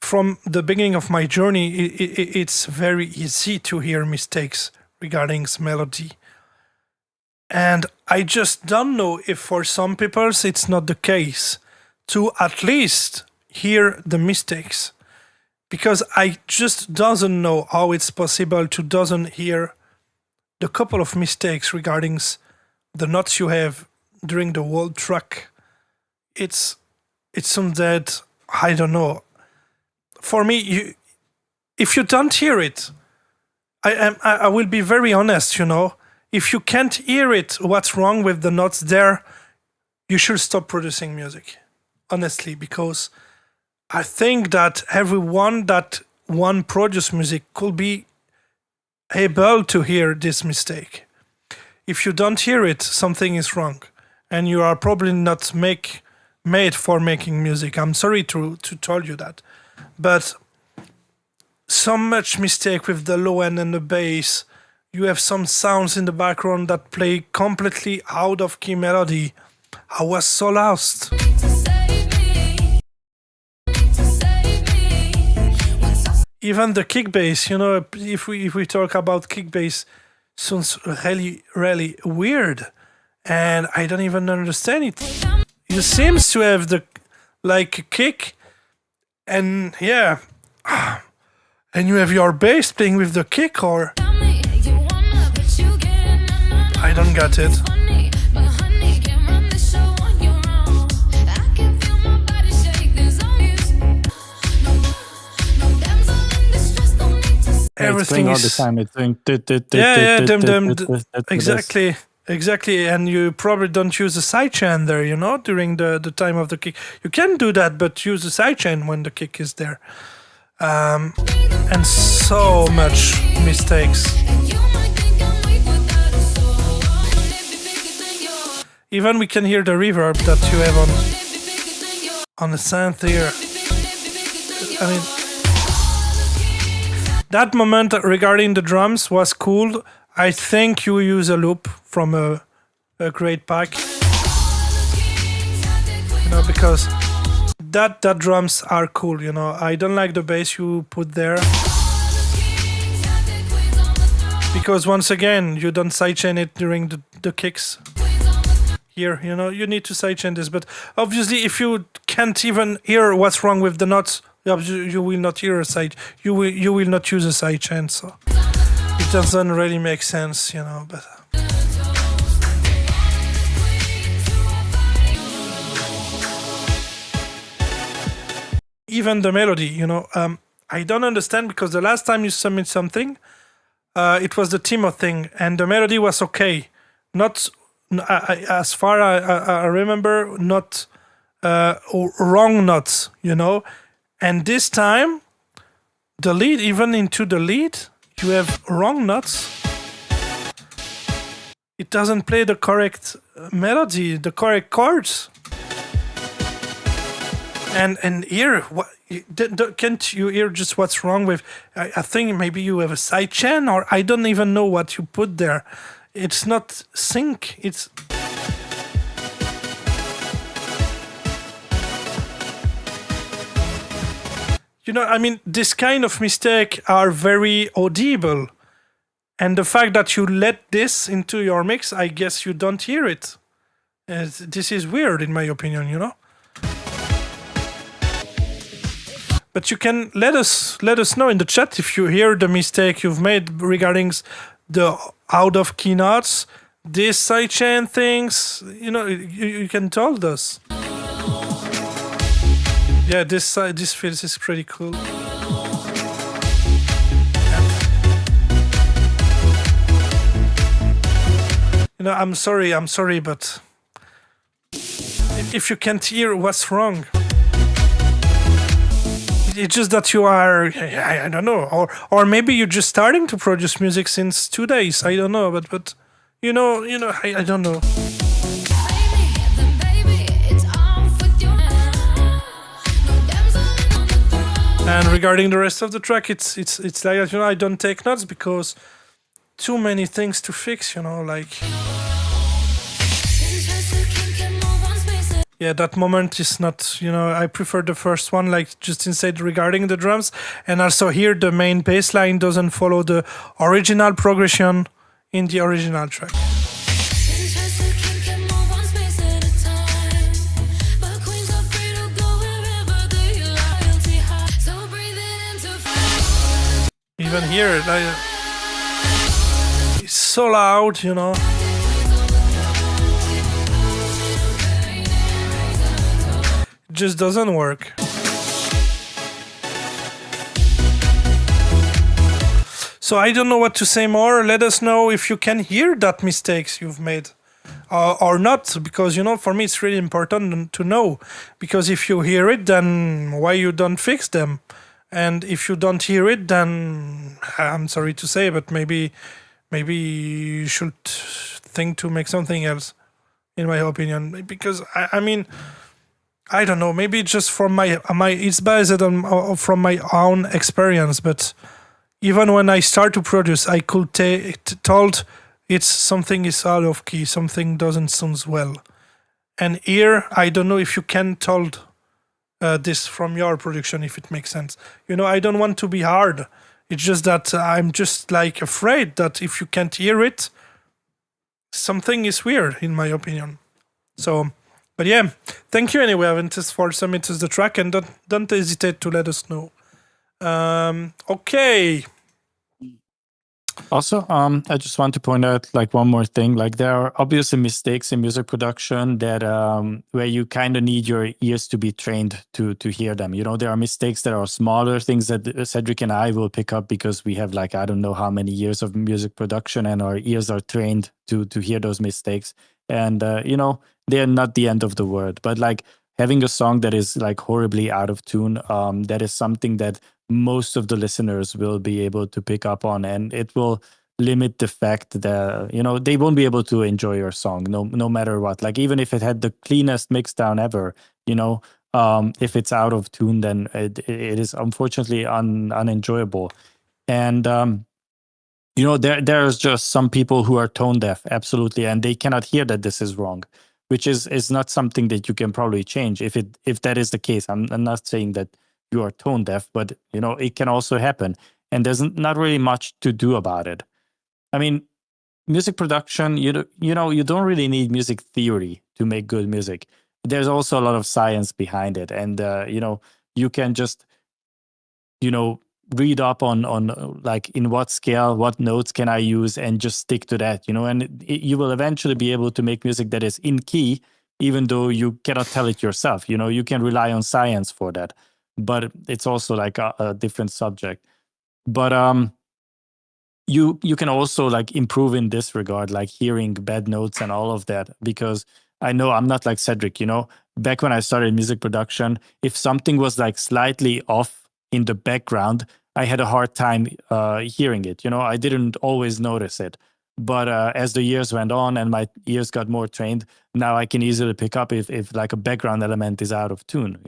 from the beginning of my journey, it's very easy to hear mistakes regarding melody. And I just don't know if for some people it's not the case to at least hear the mistakes. Because I just doesn't know how it's possible to doesn't hear the couple of mistakes regarding the notes you have during the whole track. It's something that I don't know. For me, if you don't hear it, I will be very honest. If you can't hear it, what's wrong with the notes there, you should stop producing music. Honestly, because I think that everyone that produce music could be able to hear this mistake. if you don't hear it, something is wrong, and you are probably not made for making music. I'm sorry to tell you that, but so much mistake with the low end and the bass. You have some sounds in the background that play completely out of key melody. I was so lost. Even the kick bass, if we talk about kick bass, sounds really, really weird, and I don't even understand it. You seems to have the kick, and yeah, and you have your bass playing with the kick, or I don't get it. Everything all is the time. It's doing exactly, and you probably don't use a sidechain there, during the time of the kick. You can do that, but use a sidechain when the kick is there. And so much mistakes. Even we can hear the reverb that you have on the synth here. I mean, that moment regarding the drums was cool. I think you use a loop from a great pack, because that drums are cool. I don't like the bass you put there, because once again you don't sidechain it during the kicks. Here, you need to sidechain this, but obviously if you can't even hear what's wrong with the notes, you will not hear a side. You will not use a sidechain, so it doesn't really make sense, But even the melody, I don't understand, because the last time you submit something, it was the Timo thing, and the melody was okay. Not as far I remember, not wrong notes, And this time, the lead, even into the lead, you have wrong notes. It doesn't play the correct melody, the correct chords. And here, can't you hear just what's wrong with? I think maybe you have a sidechain, or I don't even know what you put there. It's not sync. It's this kind of mistake are very audible, and the fact that you let this into your mix, I guess you don't hear it. This is weird, in my opinion. But you can let us know in the chat if you hear the mistake you've made regarding the out of key notes, this sidechain things. You can tell us. Yeah, this feels is pretty cool. I'm sorry, but if you can't hear what's wrong, it's just that you are, I don't know, or maybe you're just starting to produce music since 2 days. I don't know, but I don't know. And regarding the rest of the track, it's like, I don't take notes because too many things to fix, Yeah, that moment is not, I prefer the first one, like Justin said, regarding the drums. And also here, the main bass line doesn't follow the original progression in the original track. Even here, it's so loud, just doesn't work. So I don't know what to say more. Let us know if you can hear that mistakes you've made or not, because for me it's really important to know, because if you hear it, then why you don't fix them? And if you don't hear it, then I'm sorry to say, but maybe maybe you should think to make something else, in my opinion. Because I mean, I don't know. Maybe just from my it's based on from my own experience. But even when I start to produce, I could told it's something is out of key, something doesn't sound well. And here, I don't know if you can told this from your production, if it makes sense. I don't want to be hard. It's just that I'm just like afraid that if you can't hear it, something is weird, in my opinion. So, but yeah, thank you anyway, Aventus, for submitting the track, and don't hesitate to let us know. Okay. Also, I just want to point out like one more thing. Like there are obviously mistakes in music production that where you kind of need your ears to be trained to hear them. There are mistakes that are smaller things that Cedric and I will pick up because we have like I don't know how many years of music production, and our ears are trained to hear those mistakes. And they're not the end of the world. But like having a song that is like horribly out of tune, that is something that most of the listeners will be able to pick up on, and it will limit the fact that they won't be able to enjoy your song no matter what. Like even if it had the cleanest mix down ever, if it's out of tune, then it is unfortunately unenjoyable. And there's just some people who are tone deaf, absolutely, and they cannot hear that this is wrong, which is not something that you can probably change if that is the case. I'm not saying that you are tone deaf, but it can also happen, and there's not really much to do about it. I mean, music production, you don't really need music theory to make good music. There's also a lot of science behind it, and you can just read up on like in what scale, what notes can I use, and just stick to that, and you will eventually be able to make music that is in key, even though you cannot tell it yourself. You can rely on science for that. But it's also like a different subject. But you can also like improve in this regard, like hearing bad notes and all of that, because I know I'm not like Cedric. Back when I started music production, if something was like slightly off in the background, I had a hard time hearing it. I didn't always notice it. But as the years went on and my ears got more trained, now I can easily pick up if like a background element is out of tune.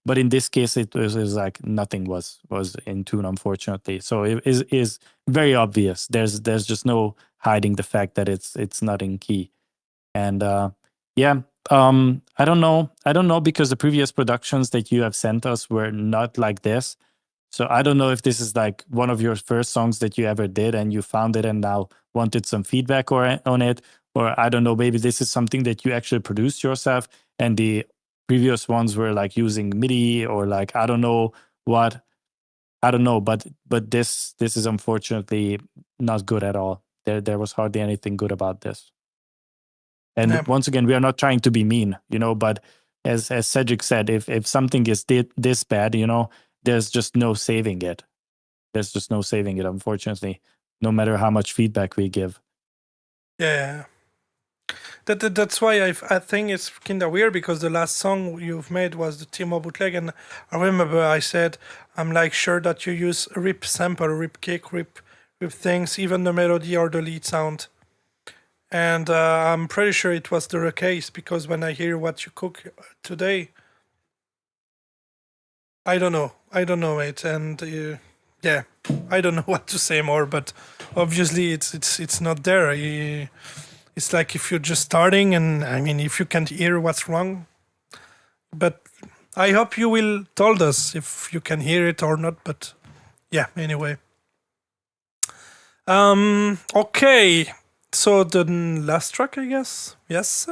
But in this case, it was like nothing was in tune, unfortunately. So it is very obvious. There's just no hiding the fact that it's not in key. And I don't know because the previous productions that you have sent us were not like this. So I don't know if this is like one of your first songs that you ever did and you found it and now wanted some feedback on it, or I don't know, maybe this is something that you actually produced yourself and the previous ones were like using MIDI or like I don't know what. I don't know, but this is unfortunately not good at all. There was hardly anything good about this. And once again, we are not trying to be mean, but as Cedric said, if something is this bad, there's just no saving it. There's just no saving it, unfortunately, no matter how much feedback we give. Yeah. That's why I think it's kind of weird, because the last song you've made was the Timo bootleg, and I remember I said I'm like sure that you use rip sample, rip kick, rip things, even the melody or the lead sound, and I'm pretty sure it was the case, because when I hear what you cook today, I don't know, mate, and yeah, I don't know what to say more, but obviously it's not there. It's like if you're just starting, and I mean, if you can't hear what's wrong. But I hope you will told us if you can hear it or not. But yeah, anyway. Okay. So the last track, I guess. Yes.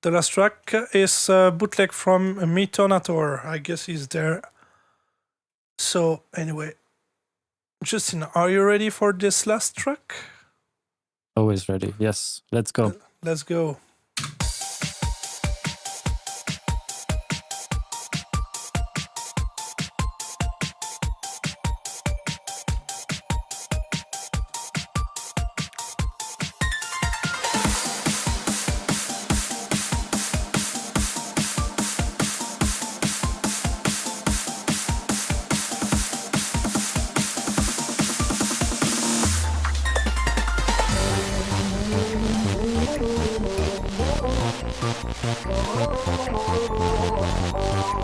The last track is bootleg from Mitonator. I guess he's there. So anyway, Justin, are you ready for this last track? Always ready. Yes. Let's go. Let's go.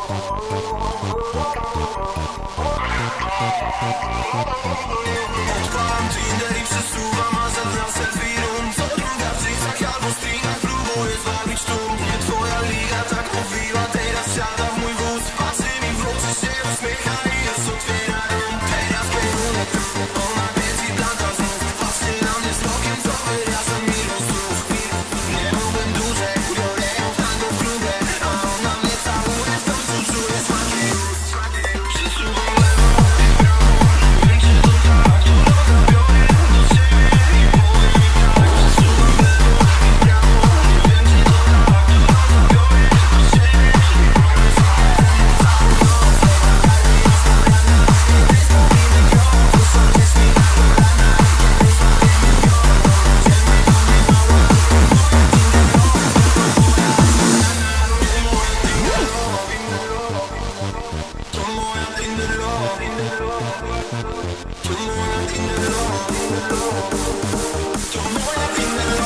Odpalam Tinder i przesuwam, a za dnia selfie room. Co druga w jeansach albo stringach próbuję zwabić tu. Nie twoja liga tak mówiła, teraz siada w mój wóz. Patrzy mi w oczy, się uśmiecha i już otwiera dom. Teraz kierunek tu, ona biec i planta znów. Patrzy na mnie wzrokiem, co wyraża mi rozruch. Nie mogłem dłużej, biorę ją w tango w klubie, a ona mnie całuje, w końcu czuję smaki ust. Przesuwam lewo i prawo, wiem czy to tak, to droga biorę do siebie i powiem mi tak. Przesuwam lewo i prawo, wiem czy to tak, to droga biorę do siebie i powiem mi tak. Całą noc, lewa karmi jasna rana, kiedy zgubimy krok, to sądzisz mi na kolana. Kiedy złapiemy piorun, ciemny do mnie mała, to moja Tinder love, to moja Tinder love, to moja Tinder love, to moja Tinder love.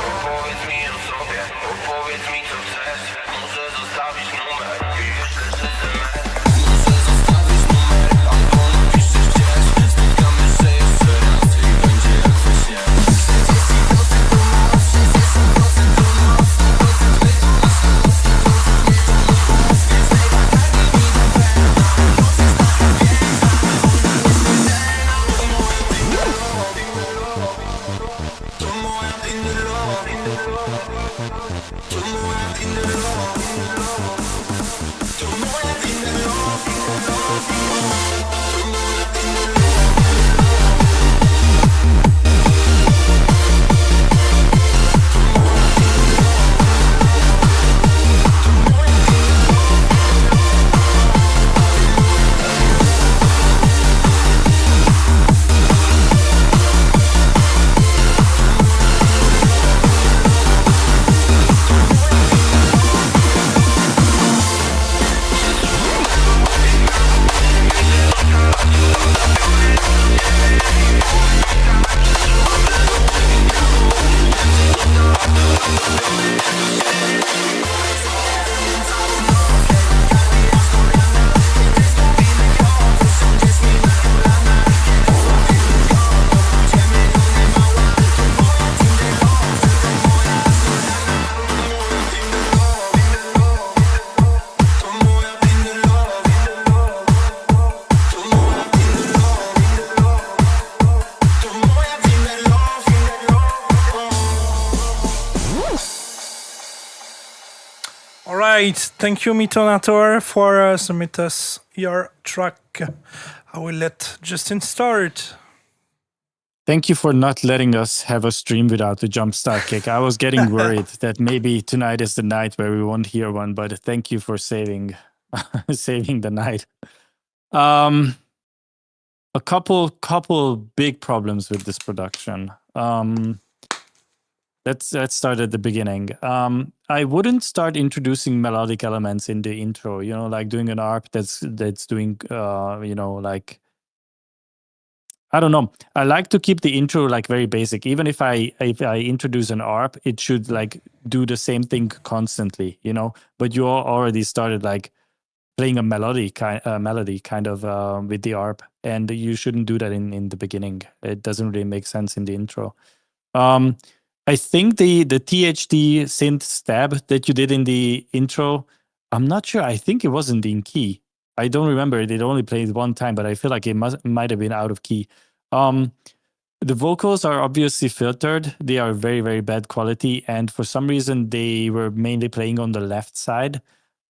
Opowiedz mi o sobie, opowiedz mi co chcesz. Może zostawisz numer i wyślesz SMS. Może zostawisz numer, albo napiszesz gdzieś. Spotkamy się jeszcze raz i będzie jak we śnie. 40% to moc, 60% to noc, 100% my to nasz los, 100% nie to mój głos. Więc lewa karmi mi do pęta, noc jest taka piękna, ona nieśmiertelna. To moja Tinder love, to moja Tinder love, to moja Tinder love, to moja Tinder love. All right, thank you, Mitonator, for submit us your track. I will let Justin start. Thank you for not letting us have a stream without the jumpstart kick. I was getting worried that maybe tonight is the night where we won't hear one, but thank you for saving saving the night. A couple big problems with this production. Let's start at the beginning. I wouldn't start introducing melodic elements in the intro. You know, like doing an ARP that's doing you know, like, I don't know. I like to keep the intro like very basic. Even if I introduce an ARP, it should like do the same thing constantly, you know. But you already started like playing a melody kind of with the ARP, and you shouldn't do that in the beginning. It doesn't really make sense in the intro. I think the THD synth stab that you did in the intro, I'm not sure. I think it wasn't in key. I don't remember it. It only played one time, but I feel like it might have been out of key. The vocals are obviously filtered. They are very, very bad quality. And for some reason, they were mainly playing on the left side.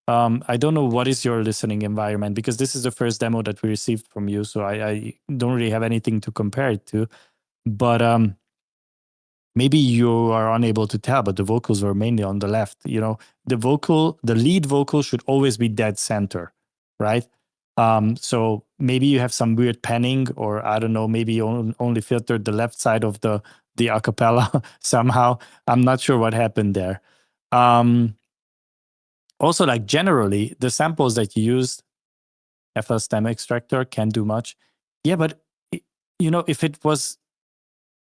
I don't know what is your listening environment, because this is the first demo that we received from you. So I don't really have anything to compare it to. But maybe you are unable to tell, but the vocals were mainly on the left. You know, the lead vocal should always be dead center. right? So maybe you have some weird panning, or I don't know, maybe you only filtered the left side of the acapella somehow. I'm not sure what happened there. Also, like generally, the samples that you used, FL Stem Extractor can do much. Yeah, but if it was,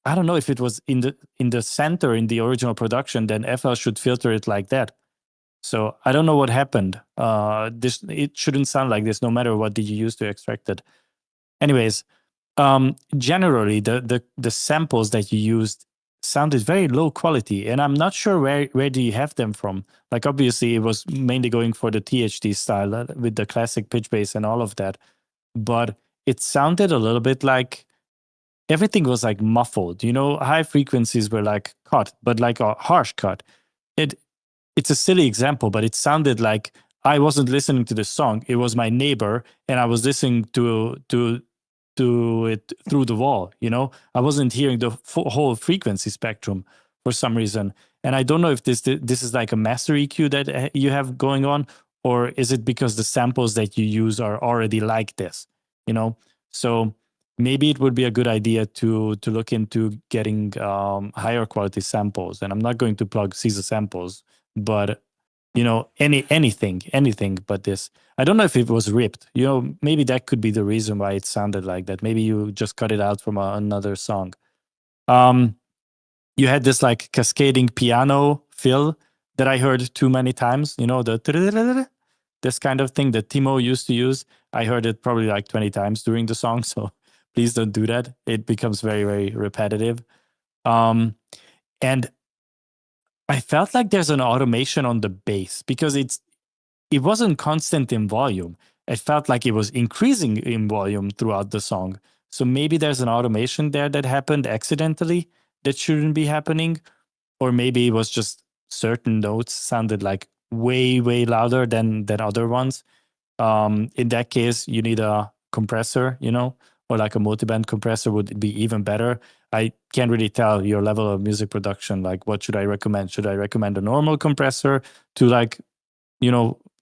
I don't know, if it was in the center in the original production, then FL should filter it like that. So I don't know what happened. It shouldn't sound like this, no matter what did you use to extract it. Anyways, generally the samples that you used sounded very low quality, and I'm not sure where do you have them from. Like obviously it was mainly going for the THD style with the classic pitch bass and all of that, but it sounded a little bit like everything was like muffled. High frequencies were like cut, but like a harsh cut. It's a silly example, but it sounded like I wasn't listening to the song. It was my neighbor, and I was listening to it through the wall. I wasn't hearing the whole frequency spectrum for some reason. And I don't know if this is like a master EQ that you have going on, or is it because the samples that you use are already like this? So maybe it would be a good idea to look into getting higher quality samples. And I'm not going to plug Caesar samples, but anything but this. I don't know if it was ripped. Maybe that could be the reason why it sounded like that. Maybe you just cut it out from another song. You had this like cascading piano fill that I heard too many times. This kind of thing that Timo used to use. I heard it probably like 20 times during the song, so please don't do that. It becomes very, very repetitive. And I felt like there's an automation on the bass because it wasn't constant in volume. It felt like it was increasing in volume throughout the song. So maybe there's an automation there that happened accidentally that shouldn't be happening. Or maybe it was just certain notes sounded like way, way louder than other ones. In that case, you need a compressor, or like a multiband compressor would be even better. I can't really tell your level of music production. Like, what should I recommend? Should I recommend a normal compressor to like,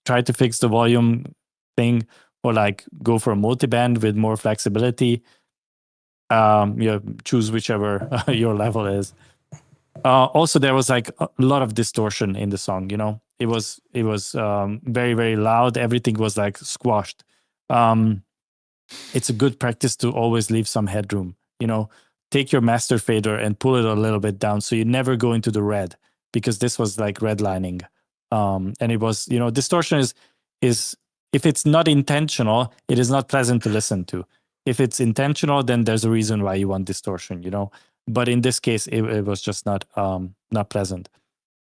try to fix the volume thing, or like go for a multiband with more flexibility? Choose whichever your level is. Also, there was like a lot of distortion in the song. It was very, very loud. Everything was like squashed. It's a good practice to always leave some headroom. Take your master fader and pull it a little bit down so you never go into the red, because this was like redlining. And it was, distortion is if it's not intentional, it is not pleasant to listen to. If it's intentional, then there's a reason why you want distortion, But in this case, it was just not pleasant.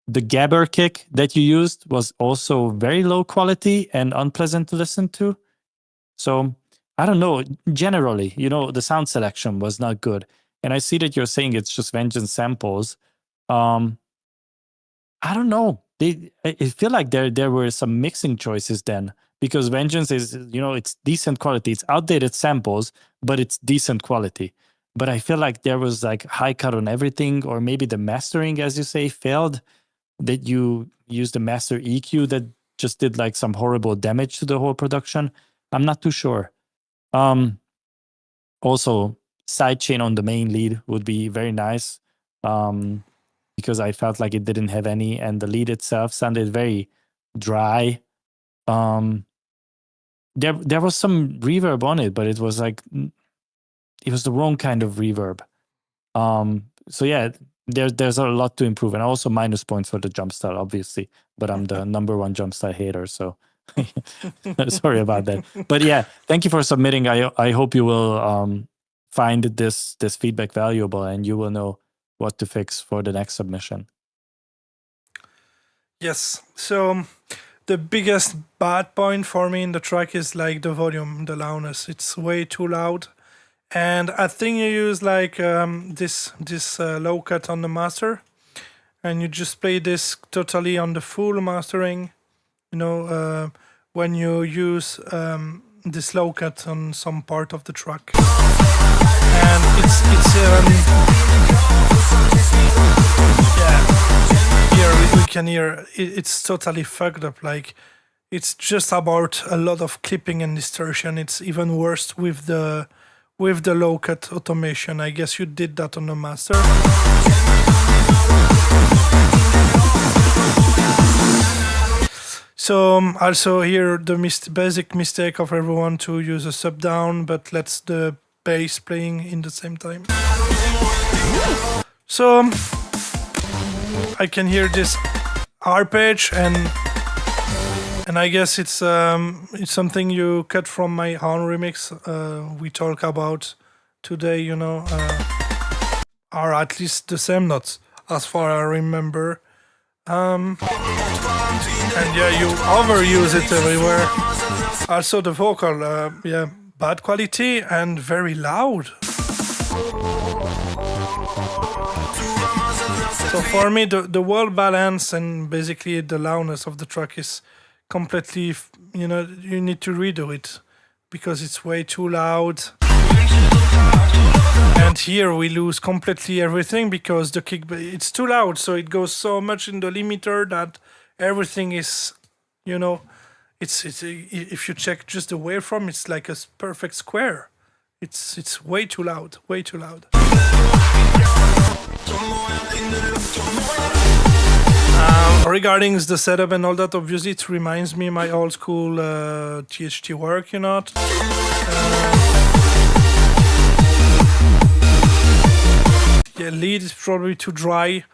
The gabber kick that you used was also very low quality and unpleasant to listen to. So I don't know. Generally, the sound selection was not good. And I see that you're saying it's just Vengeance samples. I don't know. I feel like there were some mixing choices then, because Vengeance is, it's decent quality. It's outdated samples, but it's decent quality. But I feel like there was like high cut on everything, or maybe the mastering, as you say, failed, that you used a master EQ that just did like some horrible damage to the whole production. I'm not too sure. Also, sidechain on the main lead would be very nice, because I felt like it didn't have any, and the lead itself sounded very dry. There was some reverb on it, but it was like, it was the wrong kind of reverb. So yeah, there's a lot to improve, and also minus points for the jump style, obviously. But I'm the number one jump style hater, so sorry about that. But yeah, thank you for submitting. I hope you will find this feedback valuable, and you will know what to fix for the next submission. Yes. So the biggest bad point for me in the track is like the volume, the loudness. It's way too loud. And I think you use like this low cut on the master, and you just play this totally on the full mastering. When you use this low cut on some part of the track, and it's yeah. Here we can hear it's totally fucked up. Like it's just about a lot of clipping and distortion. It's even worse with the low cut automation. I guess you did that on the master. So also here the basic mistake of everyone to use a sub down, but let's the bass playing in the same time. So I can hear this arpege and I guess it's something you cut from my own remix we talk about today, you know, are at least the same notes as far as I remember. And yeah, you overuse it everywhere. Also the vocal, yeah, bad quality and very loud. So for me, the whole balance and basically the loudness of the track is completely, you know, you need to redo it because it's way too loud. And here we lose completely everything because the kick, it's too loud. So it goes so much in the limiter that everything is, you know, it's if you check just the waveform, it's like a perfect square. It's way too loud, way too loud. Regarding the setup and all that, obviously it reminds me my old school THT work, you know. Yeah, lead is probably too dry,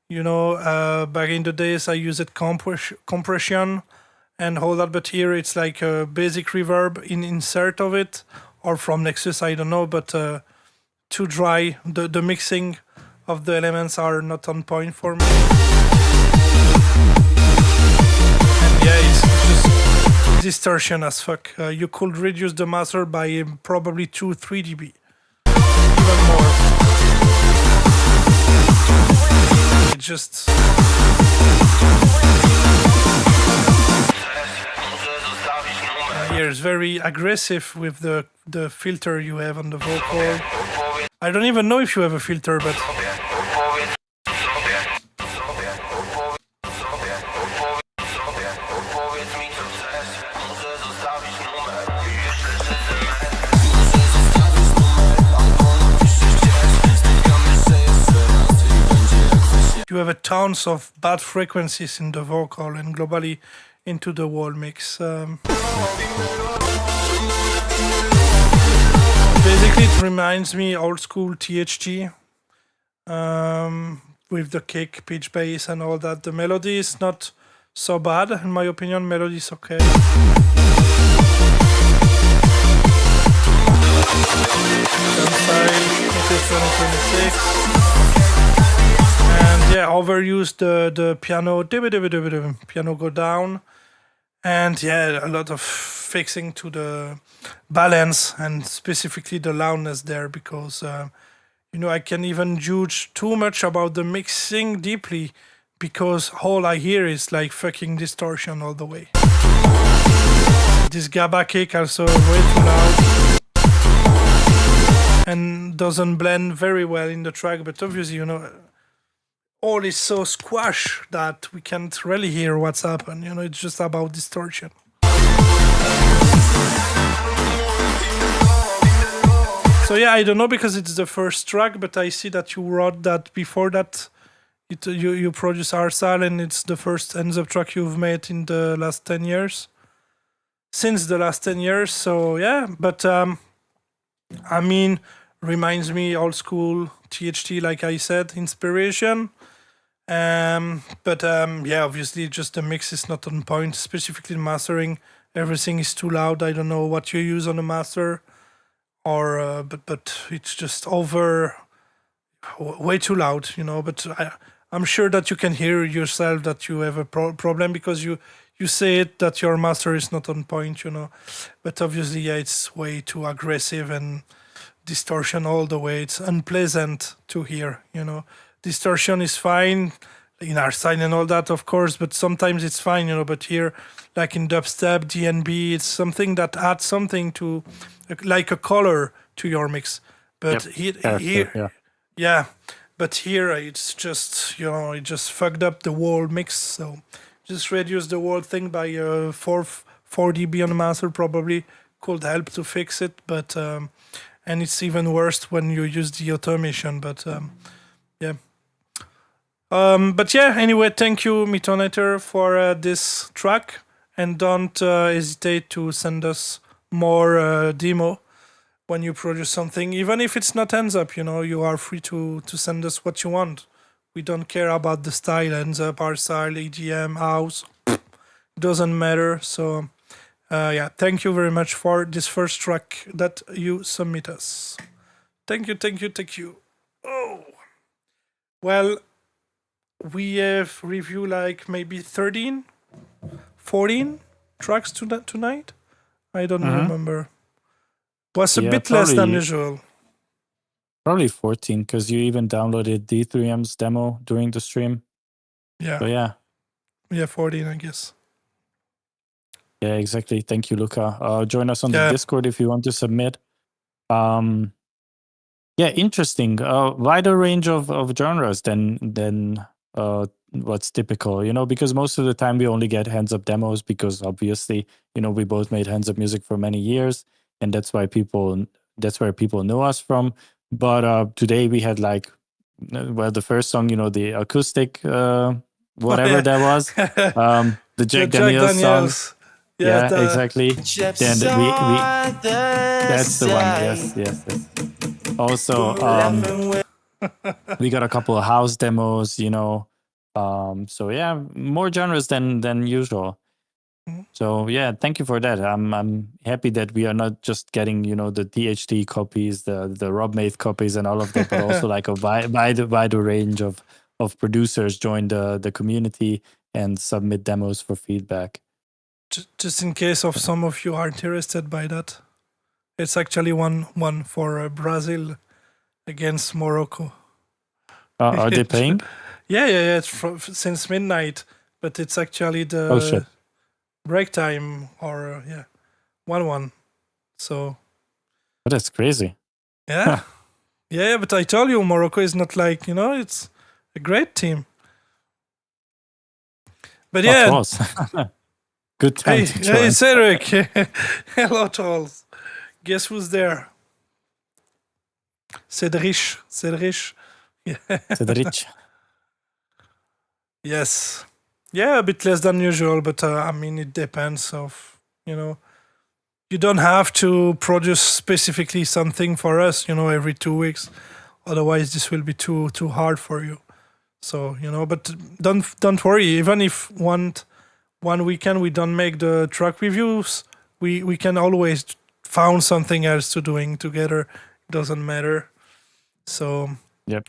you know. Back in the days I used compression and all that, but here it's like a basic reverb in insert of it, or from Nexus, I don't know, but too dry. The mixing of the elements are not on point for me. And yeah, it's just distortion as fuck. You could reduce the master by probably 2-3 dB, even more. It just here is very aggressive with the filter you have on the vocal. I don't even know if you have a filter, but you have a tons of bad frequencies in the vocal and globally into the whole mix. Basically, it reminds me old school THT with the kick, pitch, bass, and all that. The melody is not so bad, in my opinion. Melody is okay. And yeah, overuse the piano, piano go down, and yeah, a lot of fixing to the balance and specifically the loudness there because you know, I can even judge too much about the mixing deeply because all I hear is like fucking distortion all the way. This GABA kick also way too loud and doesn't blend very well in the track, but obviously, you know, all is so squash that we can't really hear what's happened. You know, it's just about distortion. So yeah, I don't know because it's the first track, but I see that you wrote that before that you produce Arsal, and it's the first ends-up track you've made in the last 10 years. Since the last 10 years, so yeah, but I mean, reminds me old school THT, like I said, inspiration. But yeah, obviously just the mix is not on point, specifically mastering. Everything is too loud. I don't know what you use on the master, or but it's just way too loud, you know. But I'm sure that you can hear yourself that you have a problem because you say it that your master is not on point, you know. But obviously, yeah, it's way too aggressive and distortion all the way. It's unpleasant to hear, you know. Distortion is fine in our side and all that, of course, but sometimes it's fine, you know. But here, like in dubstep, DNB, it's something that adds something to, like a color to your mix. But here, yeah. But here it's just, you know, it just fucked up the whole mix. So just reduce the whole thing by 4 dB on the master probably could help to fix it, but and it's even worse when you use the automation. But yeah. But yeah, anyway, thank you, Mitonator, for this track, and don't hesitate to send us more demo when you produce something, even if it's not hands up. You are free to send us what you want. We don't care about the style, hands up, our style, EDM, house, doesn't matter. So yeah, thank you very much for this first track that you submit us. Thank you. Oh, well, we have reviewed like maybe 13, 14 tracks tonight. I don't remember. Was a bit less than usual. Probably 14, because you even downloaded D3M's demo during the stream. Yeah. So yeah. Yeah, 14, I guess. Yeah, exactly. Thank you, Luca. Join us on the Discord if you want to submit. Yeah, interesting. Wider range of genres than what's typical, because most of the time we only get hands up demos because obviously, we both made hands up music for many years, and that's where people know us from. But today we had the first song, the acoustic whatever that was, the Jack Daniels song. Yeah, exactly. Then that's the one. Yes. Also, we got a couple of house demos, so yeah, more genres than usual. So yeah, thank you for that. I'm happy that we are not just getting, the THT copies, the Rob Maith copies and all of that, but also like a wider range of producers join the community and submit demos for feedback. Just in case of some of you are interested by that, it's actually one for Brazil against Morocco. Are they playing? Yeah. It's since midnight, but it's actually the break time, or 1-1. So. But that's crazy. Yeah, yeah. But I told you, Morocco is not like it's a great team. But yeah. Trolls. Good time. Hey, Cedric. Hello, trolls. Guess who's there? Cedric. Yeah. Cedric. Yes. Yeah, a bit less than usual, but it depends of, you don't have to produce specifically something for us, every 2 weeks. Otherwise, this will be too hard for you. So, but don't worry. Even if one weekend we don't make the track reviews, we can always found something else to doing together. It doesn't matter. So, yep.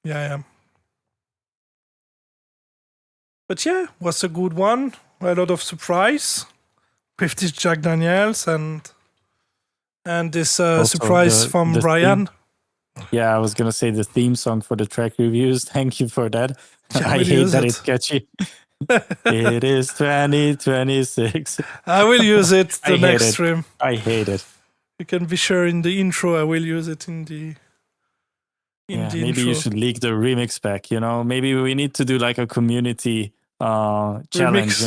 Yeah. But yeah, was a good one. A lot of surprise with this Jack Daniels and this surprise from Brian. Yeah, I was gonna say the theme song for the track reviews. Thank you for that. I hate that it's catchy. It is 2026. I will use it the next stream. I hate it. You can be sure in the intro I will use it in the maybe intro. You should leak the remix pack, Maybe we need to do like a community challenge,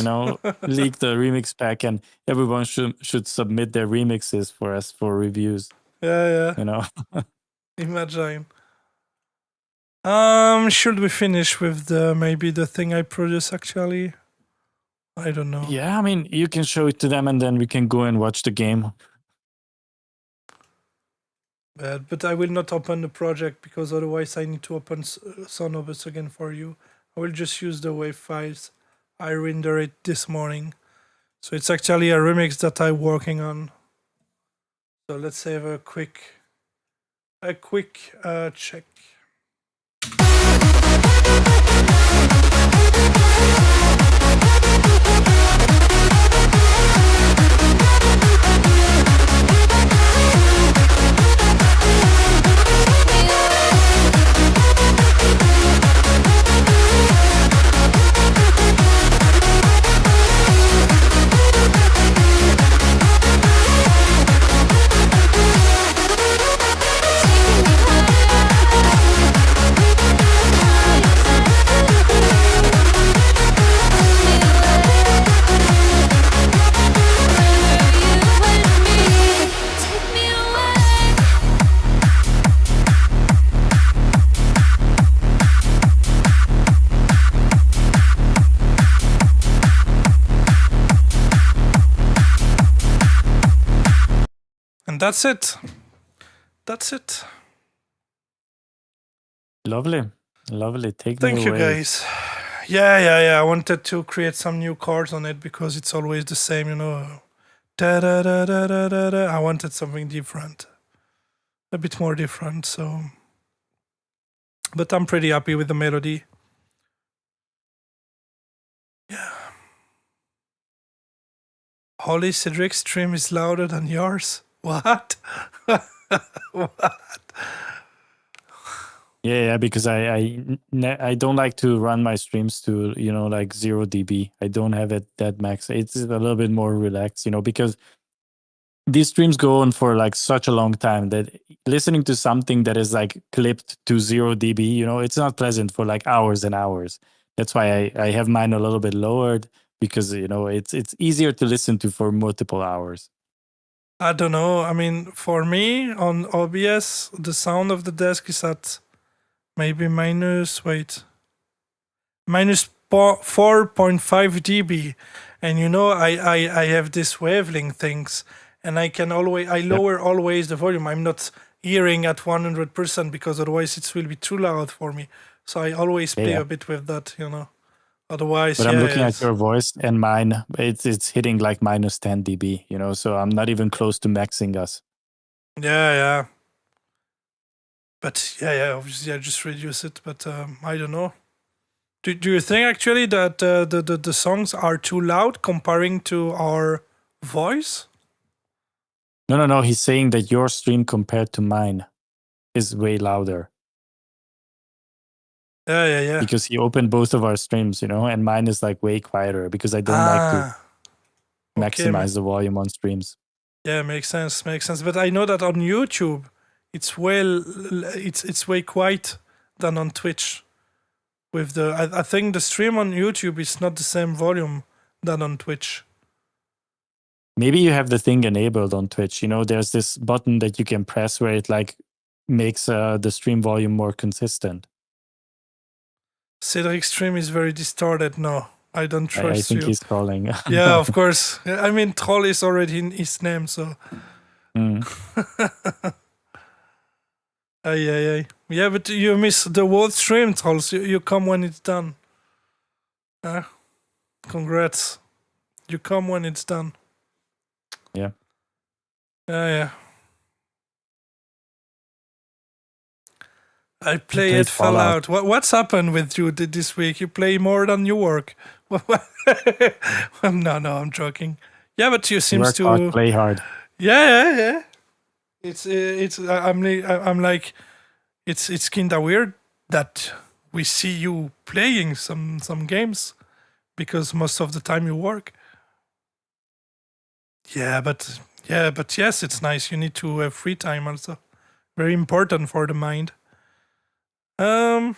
leak the remix pack, and everyone should submit their remixes for us for reviews. Yeah. Imagine. Should we finish with maybe the thing I produce actually? I don't know. Yeah, you can show it to them and then we can go and watch the game. But I will not open the project because otherwise I need to open Sonovus again for you. I will just use the WAV files. I rendered it this morning. So it's actually a remix that I'm working on. So let's have a quick check. And that's it. That's it. Lovely. Take Thank me you, away. guys. Yeah. I wanted to create some new chords on it because it's always the same, Da da da da da da da. I wanted something different, a bit more different. So, but I'm pretty happy with the melody. Yeah. Holly, Cedric's stream is louder than yours. What? What? Yeah, because I don't like to run my streams to, like 0 dB. I don't have it that max. It's a little bit more relaxed, because these streams go on for like such a long time that listening to something that is like clipped to 0 dB, it's not pleasant for like hours and hours. That's why I have mine a little bit lowered, because it's easier to listen to for multiple hours. I don't know. I mean, for me on OBS, the sound of the desk is at maybe minus 4.5 dB, and I have this wavelength things, and I lower always the volume. I'm not hearing at 100% because otherwise it will be too loud for me. So I always play a bit with that, Otherwise, but I'm looking at your voice, and mine, it's hitting like minus 10 dB, so I'm not even close to maxing us. Yeah. But obviously I just reduce it. But I don't know. Do you think actually that the songs are too loud comparing to our voice? No. He's saying that your stream compared to mine is way louder. Yeah. Because he opened both of our streams, and mine is like way quieter because I don't like to maximize the volume on streams. Yeah, makes sense. But I know that on YouTube, it's way quiet than on Twitch. With I think the stream on YouTube is not the same volume than on Twitch. Maybe you have the thing enabled on Twitch. There's this button that you can press where it like makes the stream volume more consistent. Cedric's stream is very distorted. No, I don't trust you. I think he's trolling. Yeah, of course. I mean, troll is already in his name, so. Ay. Yeah, but you miss the whole stream, trolls. You come when it's done. Congrats. You come when it's done. Yeah. Yeah. I play it Fallout. What's happened with you this week? You play more than you work. No, I'm joking. Yeah, but you seems to hard, play hard. Yeah. I'm like, it's kinda weird that we see you playing some games because most of the time you work. Yeah, but yes, it's nice. You need to have free time also. Very important for the mind. Yeah,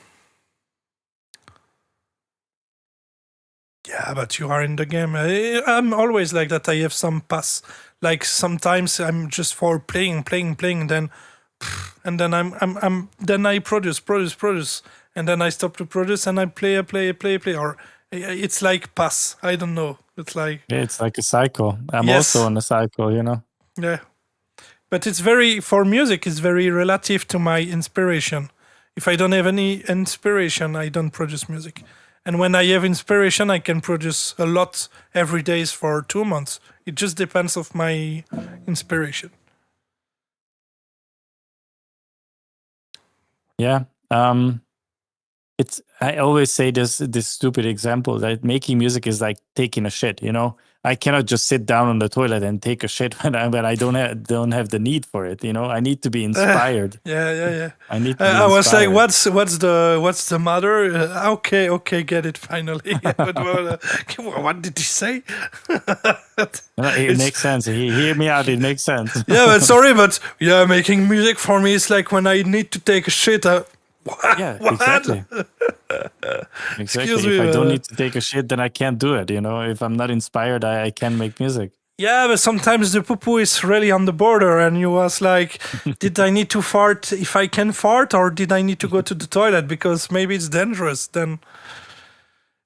but you are in the game. I'm always like that. I have some pass. Like sometimes I'm just for playing, then then I produce, and then I stop to produce and I play, or it's like pass. I don't know. It's like it's like a cycle. I'm also on a cycle, Yeah, but for music, it's very relative to my inspiration. If I don't have any inspiration, I don't produce music. And when I have inspiration, I can produce a lot every day for 2 months. It just depends of my inspiration. Yeah. I always say this stupid example that making music is like taking a shit, I cannot just sit down on the toilet and take a shit when I don't have the need for it, I need to be inspired. Yeah. I need to be I was like, inspired. what's the matter? Okay, get it finally. But what did he say? It makes sense. Hear me out. It makes sense. Yeah, but sorry, but making music for me is like when I need to take a shit. Yeah, exactly. Excuse me, if I don't need to take a shit, then I can't do it. If I'm not inspired, I can't make music. Yeah, but sometimes the poo-poo is really on the border, and you was like, did I need to fart if I can fart, or did I need to go to the toilet because maybe it's dangerous? Then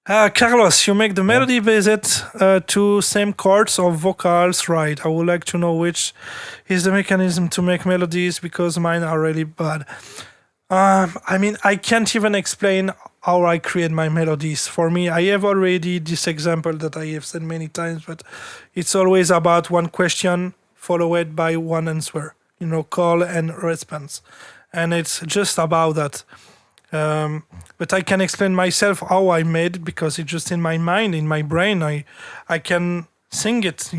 Carlos, you make the melody based to same chords or vocals, right? I would like to know which is the mechanism to make melodies because mine are really bad. I mean, I can't even explain how I create my melodies. For me, I have already this example that I have said many times, but it's always about one question followed by one answer, call and response. And it's just about that. But I can explain myself how I made because it's just in my mind, in my brain. I can sing it.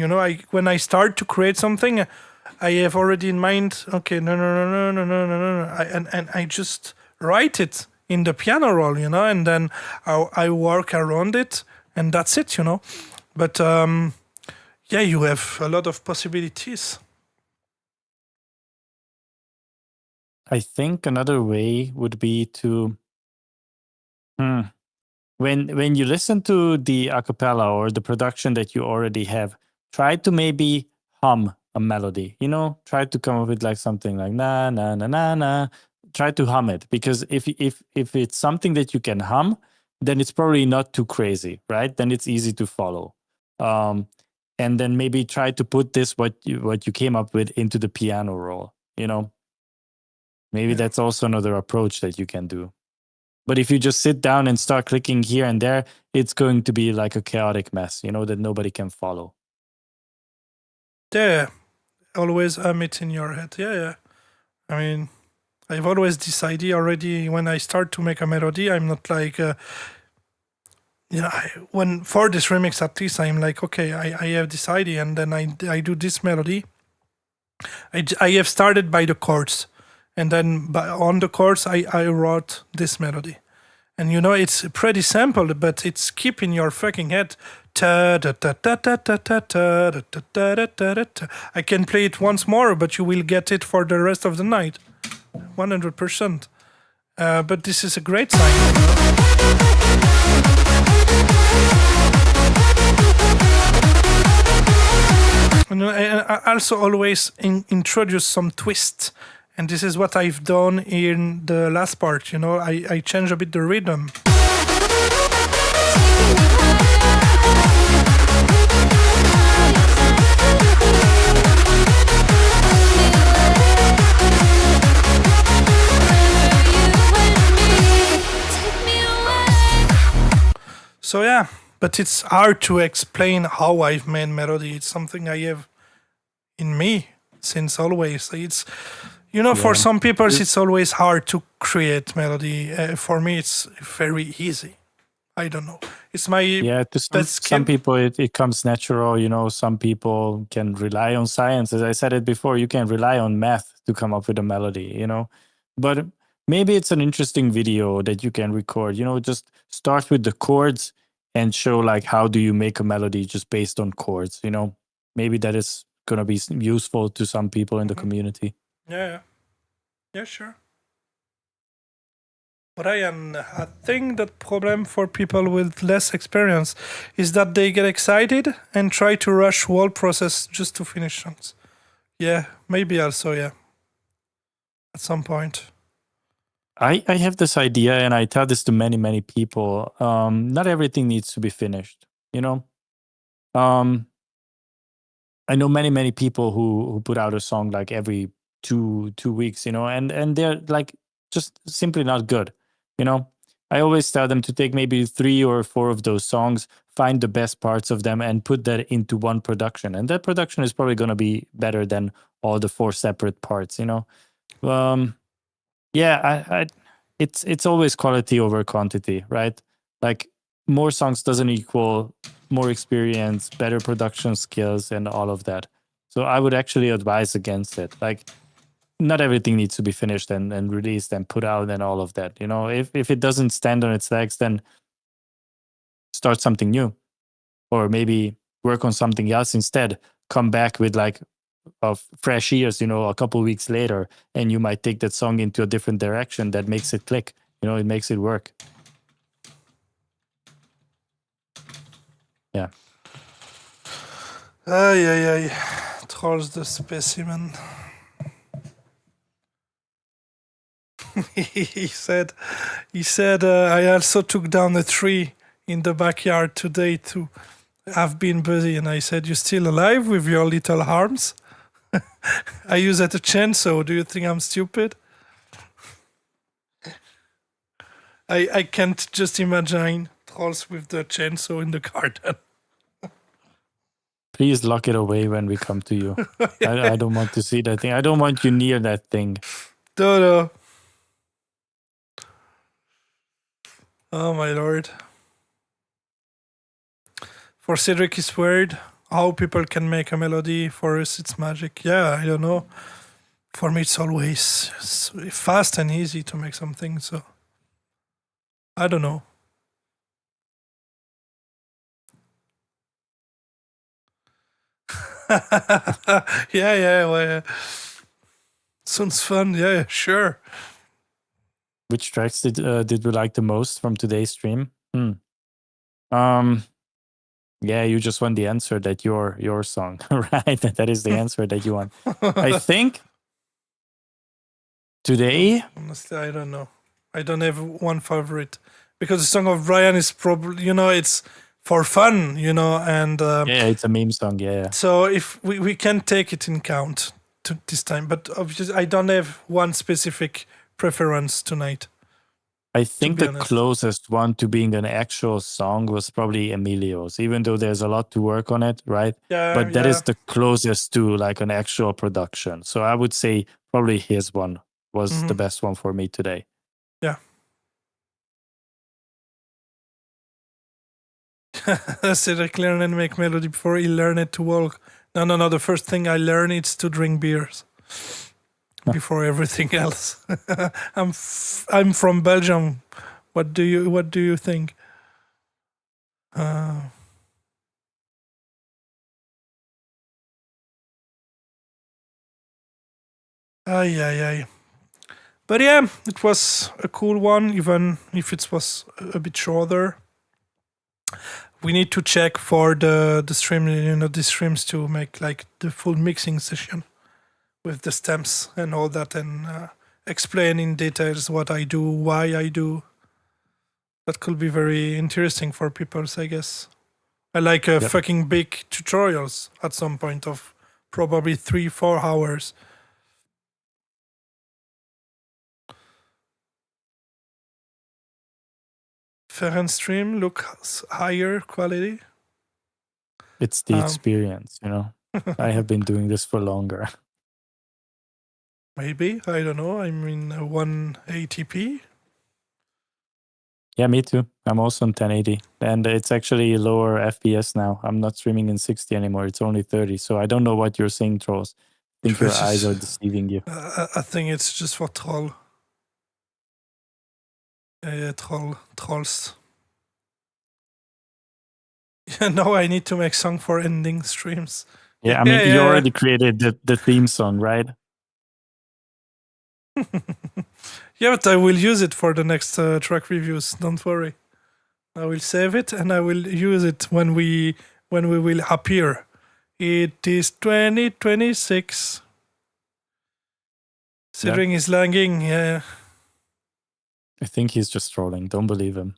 When I start to create something, I have already in mind. Okay, no. And I just write it in the piano roll, and then I work around it, and that's it, But yeah, you have a lot of possibilities. I think another way would be to when you listen to the acapella or the production that you already have, try to maybe hum a melody. Try to come up with like something like na na na na na. Try to hum it, because if it's something that you can hum, then it's probably not too crazy, right? Then it's easy to follow. And then maybe try to put this what you came up with into the piano roll. Maybe that's also another approach that you can do. But if you just sit down and start clicking here and there, it's going to be like a chaotic mess, that nobody can follow. Yeah, always hum it in your head. Yeah. I mean, I've always this idea already when I start to make a melody. I'm not like, when for this remix at least, I'm like, okay, I have this idea, and then I do this melody. I have started by the chords, and then on the chords I wrote this melody, and it's pretty simple, but it's keep in your fucking head. I can play it once more, but you will get it for the rest of the night, 100%. But this is a great sign. I also always introduce some twist, and this is what I've done in the last part. I change a bit the rhythm. So yeah, but it's hard to explain how I've made melody. It's something I have in me since always. It's for some people it's always hard to create melody. For me, it's very easy. I don't know. It's my to some people it comes natural. Some people can rely on science. As I said it before, you can rely on math to come up with a melody. But maybe it's an interesting video that you can record. Just start with the chords and show like how do you make a melody just based on chords. Maybe that is gonna be useful to some people in the community. Yeah, sure. Brian, I think that problem for people with less experience is that they get excited and try to rush whole process just to finish songs. Yeah, maybe also, yeah. At some point. I have this idea, and I tell this to many, many people. Not everything needs to be finished, I know many, many people who put out a song like every two weeks, and they're like just simply not good. I always tell them to take maybe 3 or 4 of those songs, find the best parts of them, and put that into one production. And that production is probably going to be better than all the 4 separate parts. It's always quality over quantity, right? Like more songs doesn't equal more experience, better production skills, and all of that. So I would actually advise against it. Like not everything needs to be finished and released and put out and all of that. If it doesn't stand on its legs, then start something new, or maybe work on something else instead. Come back with like of fresh ears, a couple weeks later, and you might take that song into a different direction that makes it click. It makes it work. Yeah. Trolls the specimen. he said, I also took down a tree in the backyard today too. I've been busy, and I said, "You still alive with your little arms?" I use it a chainsaw. Do you think I'm stupid? I can't just imagine trolls with the chainsaw in the garden. Please lock it away when we come to you. I don't want to see that thing. I don't want you near that thing. No. Oh my lord. For Cedric is weird how people can make a melody. For us it's magic. Yeah, I don't know. For me it's always fast and easy to make something, so I don't know. yeah, well, sounds fun. Yeah, sure. Which tracks did we like the most from today's stream? Yeah, you just want the answer that your song, right? That is the answer that you want. I think today. Honestly, I don't know. I don't have one favorite because the song of Brian is probably, it's for fun, and yeah, it's a meme song. Yeah. So if we can take it in count to this time, but obviously I don't have one specific preference tonight. I think the closest one to being an actual song was probably Emilio's, even though there's a lot to work on it, right? Yeah. But that is the closest to like an actual production. So I would say probably his one was the best one for me today. Yeah. Cedric learn and make melody before he learned to walk. No. The first thing I learn is to drink beers before everything else. I'm from Belgium. What do you think? Ay. But yeah, it was a cool one, even if it was a bit shorter. We need to check for the stream, the streams to make like the full mixing session with the stems and all that, and explain in details what I do, why I do. That could be very interesting for people, I guess. I like fucking big tutorials at some point of probably 3-4 hours. Fair stream looks higher quality. It's the experience, I have been doing this for longer. Maybe, I don't know. I'm in 180p. Yeah, me too. I'm also on 1080, and it's actually lower FPS now. I'm not streaming in 60 anymore. It's only 30. So I don't know what you're saying, trolls. I think your eyes are deceiving you. I think it's just for troll. Yeah, trolls. Yeah, no, I need to make song for ending streams. Yeah, I mean, you already created the theme song, right? Yeah, but I will use it for the next track reviews. Don't worry. I will save it and I will use it when we will appear. It is 2026. Cedric is lagging. Yeah. I think he's just trolling. Don't believe him.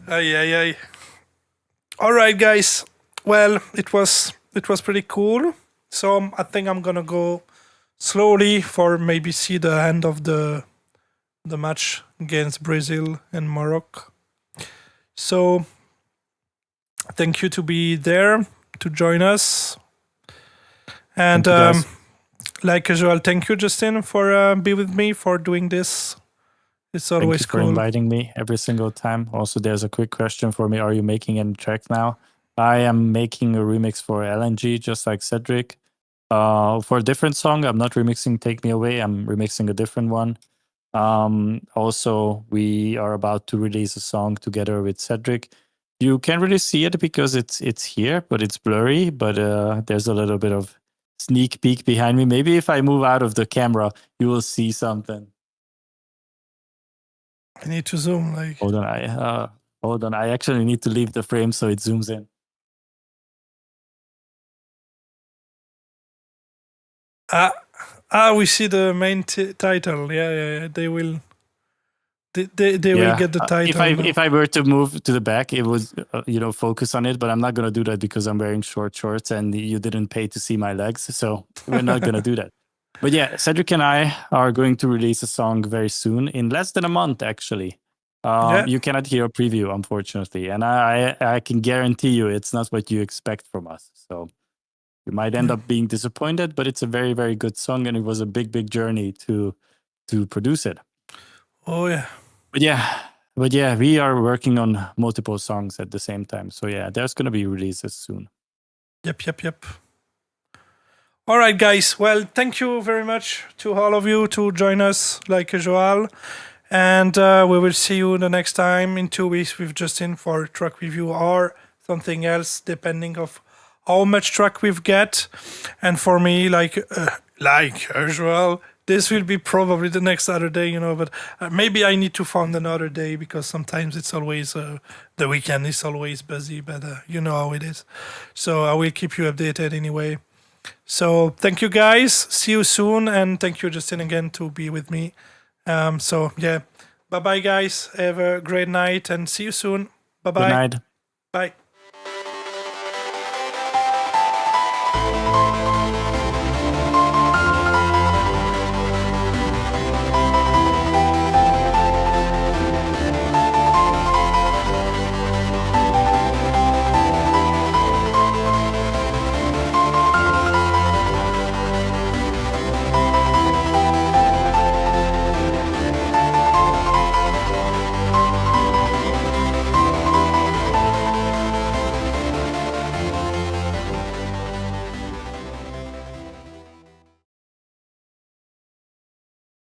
Ay. All right, guys. Well, it was pretty cool. So I think I'm gonna go slowly for maybe see the end of the match against Brazil and Morocco. So thank you to be there to join us. And like usual, thank you, Justin, for being with me, for doing this. It's always cool. Thank you for inviting me every single time. Also, there's a quick question for me. Are you making any track now? I am making a remix for LNG, just like Cedric. For a different song, I'm not remixing Take Me Away. I'm remixing a different one. Also, we are about to release a song together with Cedric. You can't really see it because it's here, but it's blurry. But there's a little bit of sneak peek behind me. Maybe if I move out of the camera, you will see something. I need to zoom. Hold on. I actually need to leave the frame so it zooms in. we see the main title. Yeah. They will. They will get the title. If I were to move to the back, it would focus on it. But I'm not gonna do that because I'm wearing short shorts and you didn't pay to see my legs, so we're not gonna do that. But yeah, Cedric and I are going to release a song very soon, in less than a month, actually. You cannot hear a preview, unfortunately, and I can guarantee you it's not what you expect from us. So you might end up being disappointed, but it's a very, very good song, and it was a big, big journey to produce it. Oh yeah. But yeah, we are working on multiple songs at the same time. So yeah, there's gonna be releases soon. Yep. All right, guys. Well, thank you very much to all of you to join us like usual. And we will see you the next time in 2 weeks with Justin for track review or something else, depending of how much track we've get. And for me, like usual, this will be probably the next Saturday, but maybe I need to find another day because sometimes it's always, the weekend is always busy, but you know how it is. So I will keep you updated anyway. So thank you guys. See you soon. And thank you, Justin, again to be with me. So yeah, bye-bye guys. Have a great night and see you soon. Bye-bye. Good night. Bye.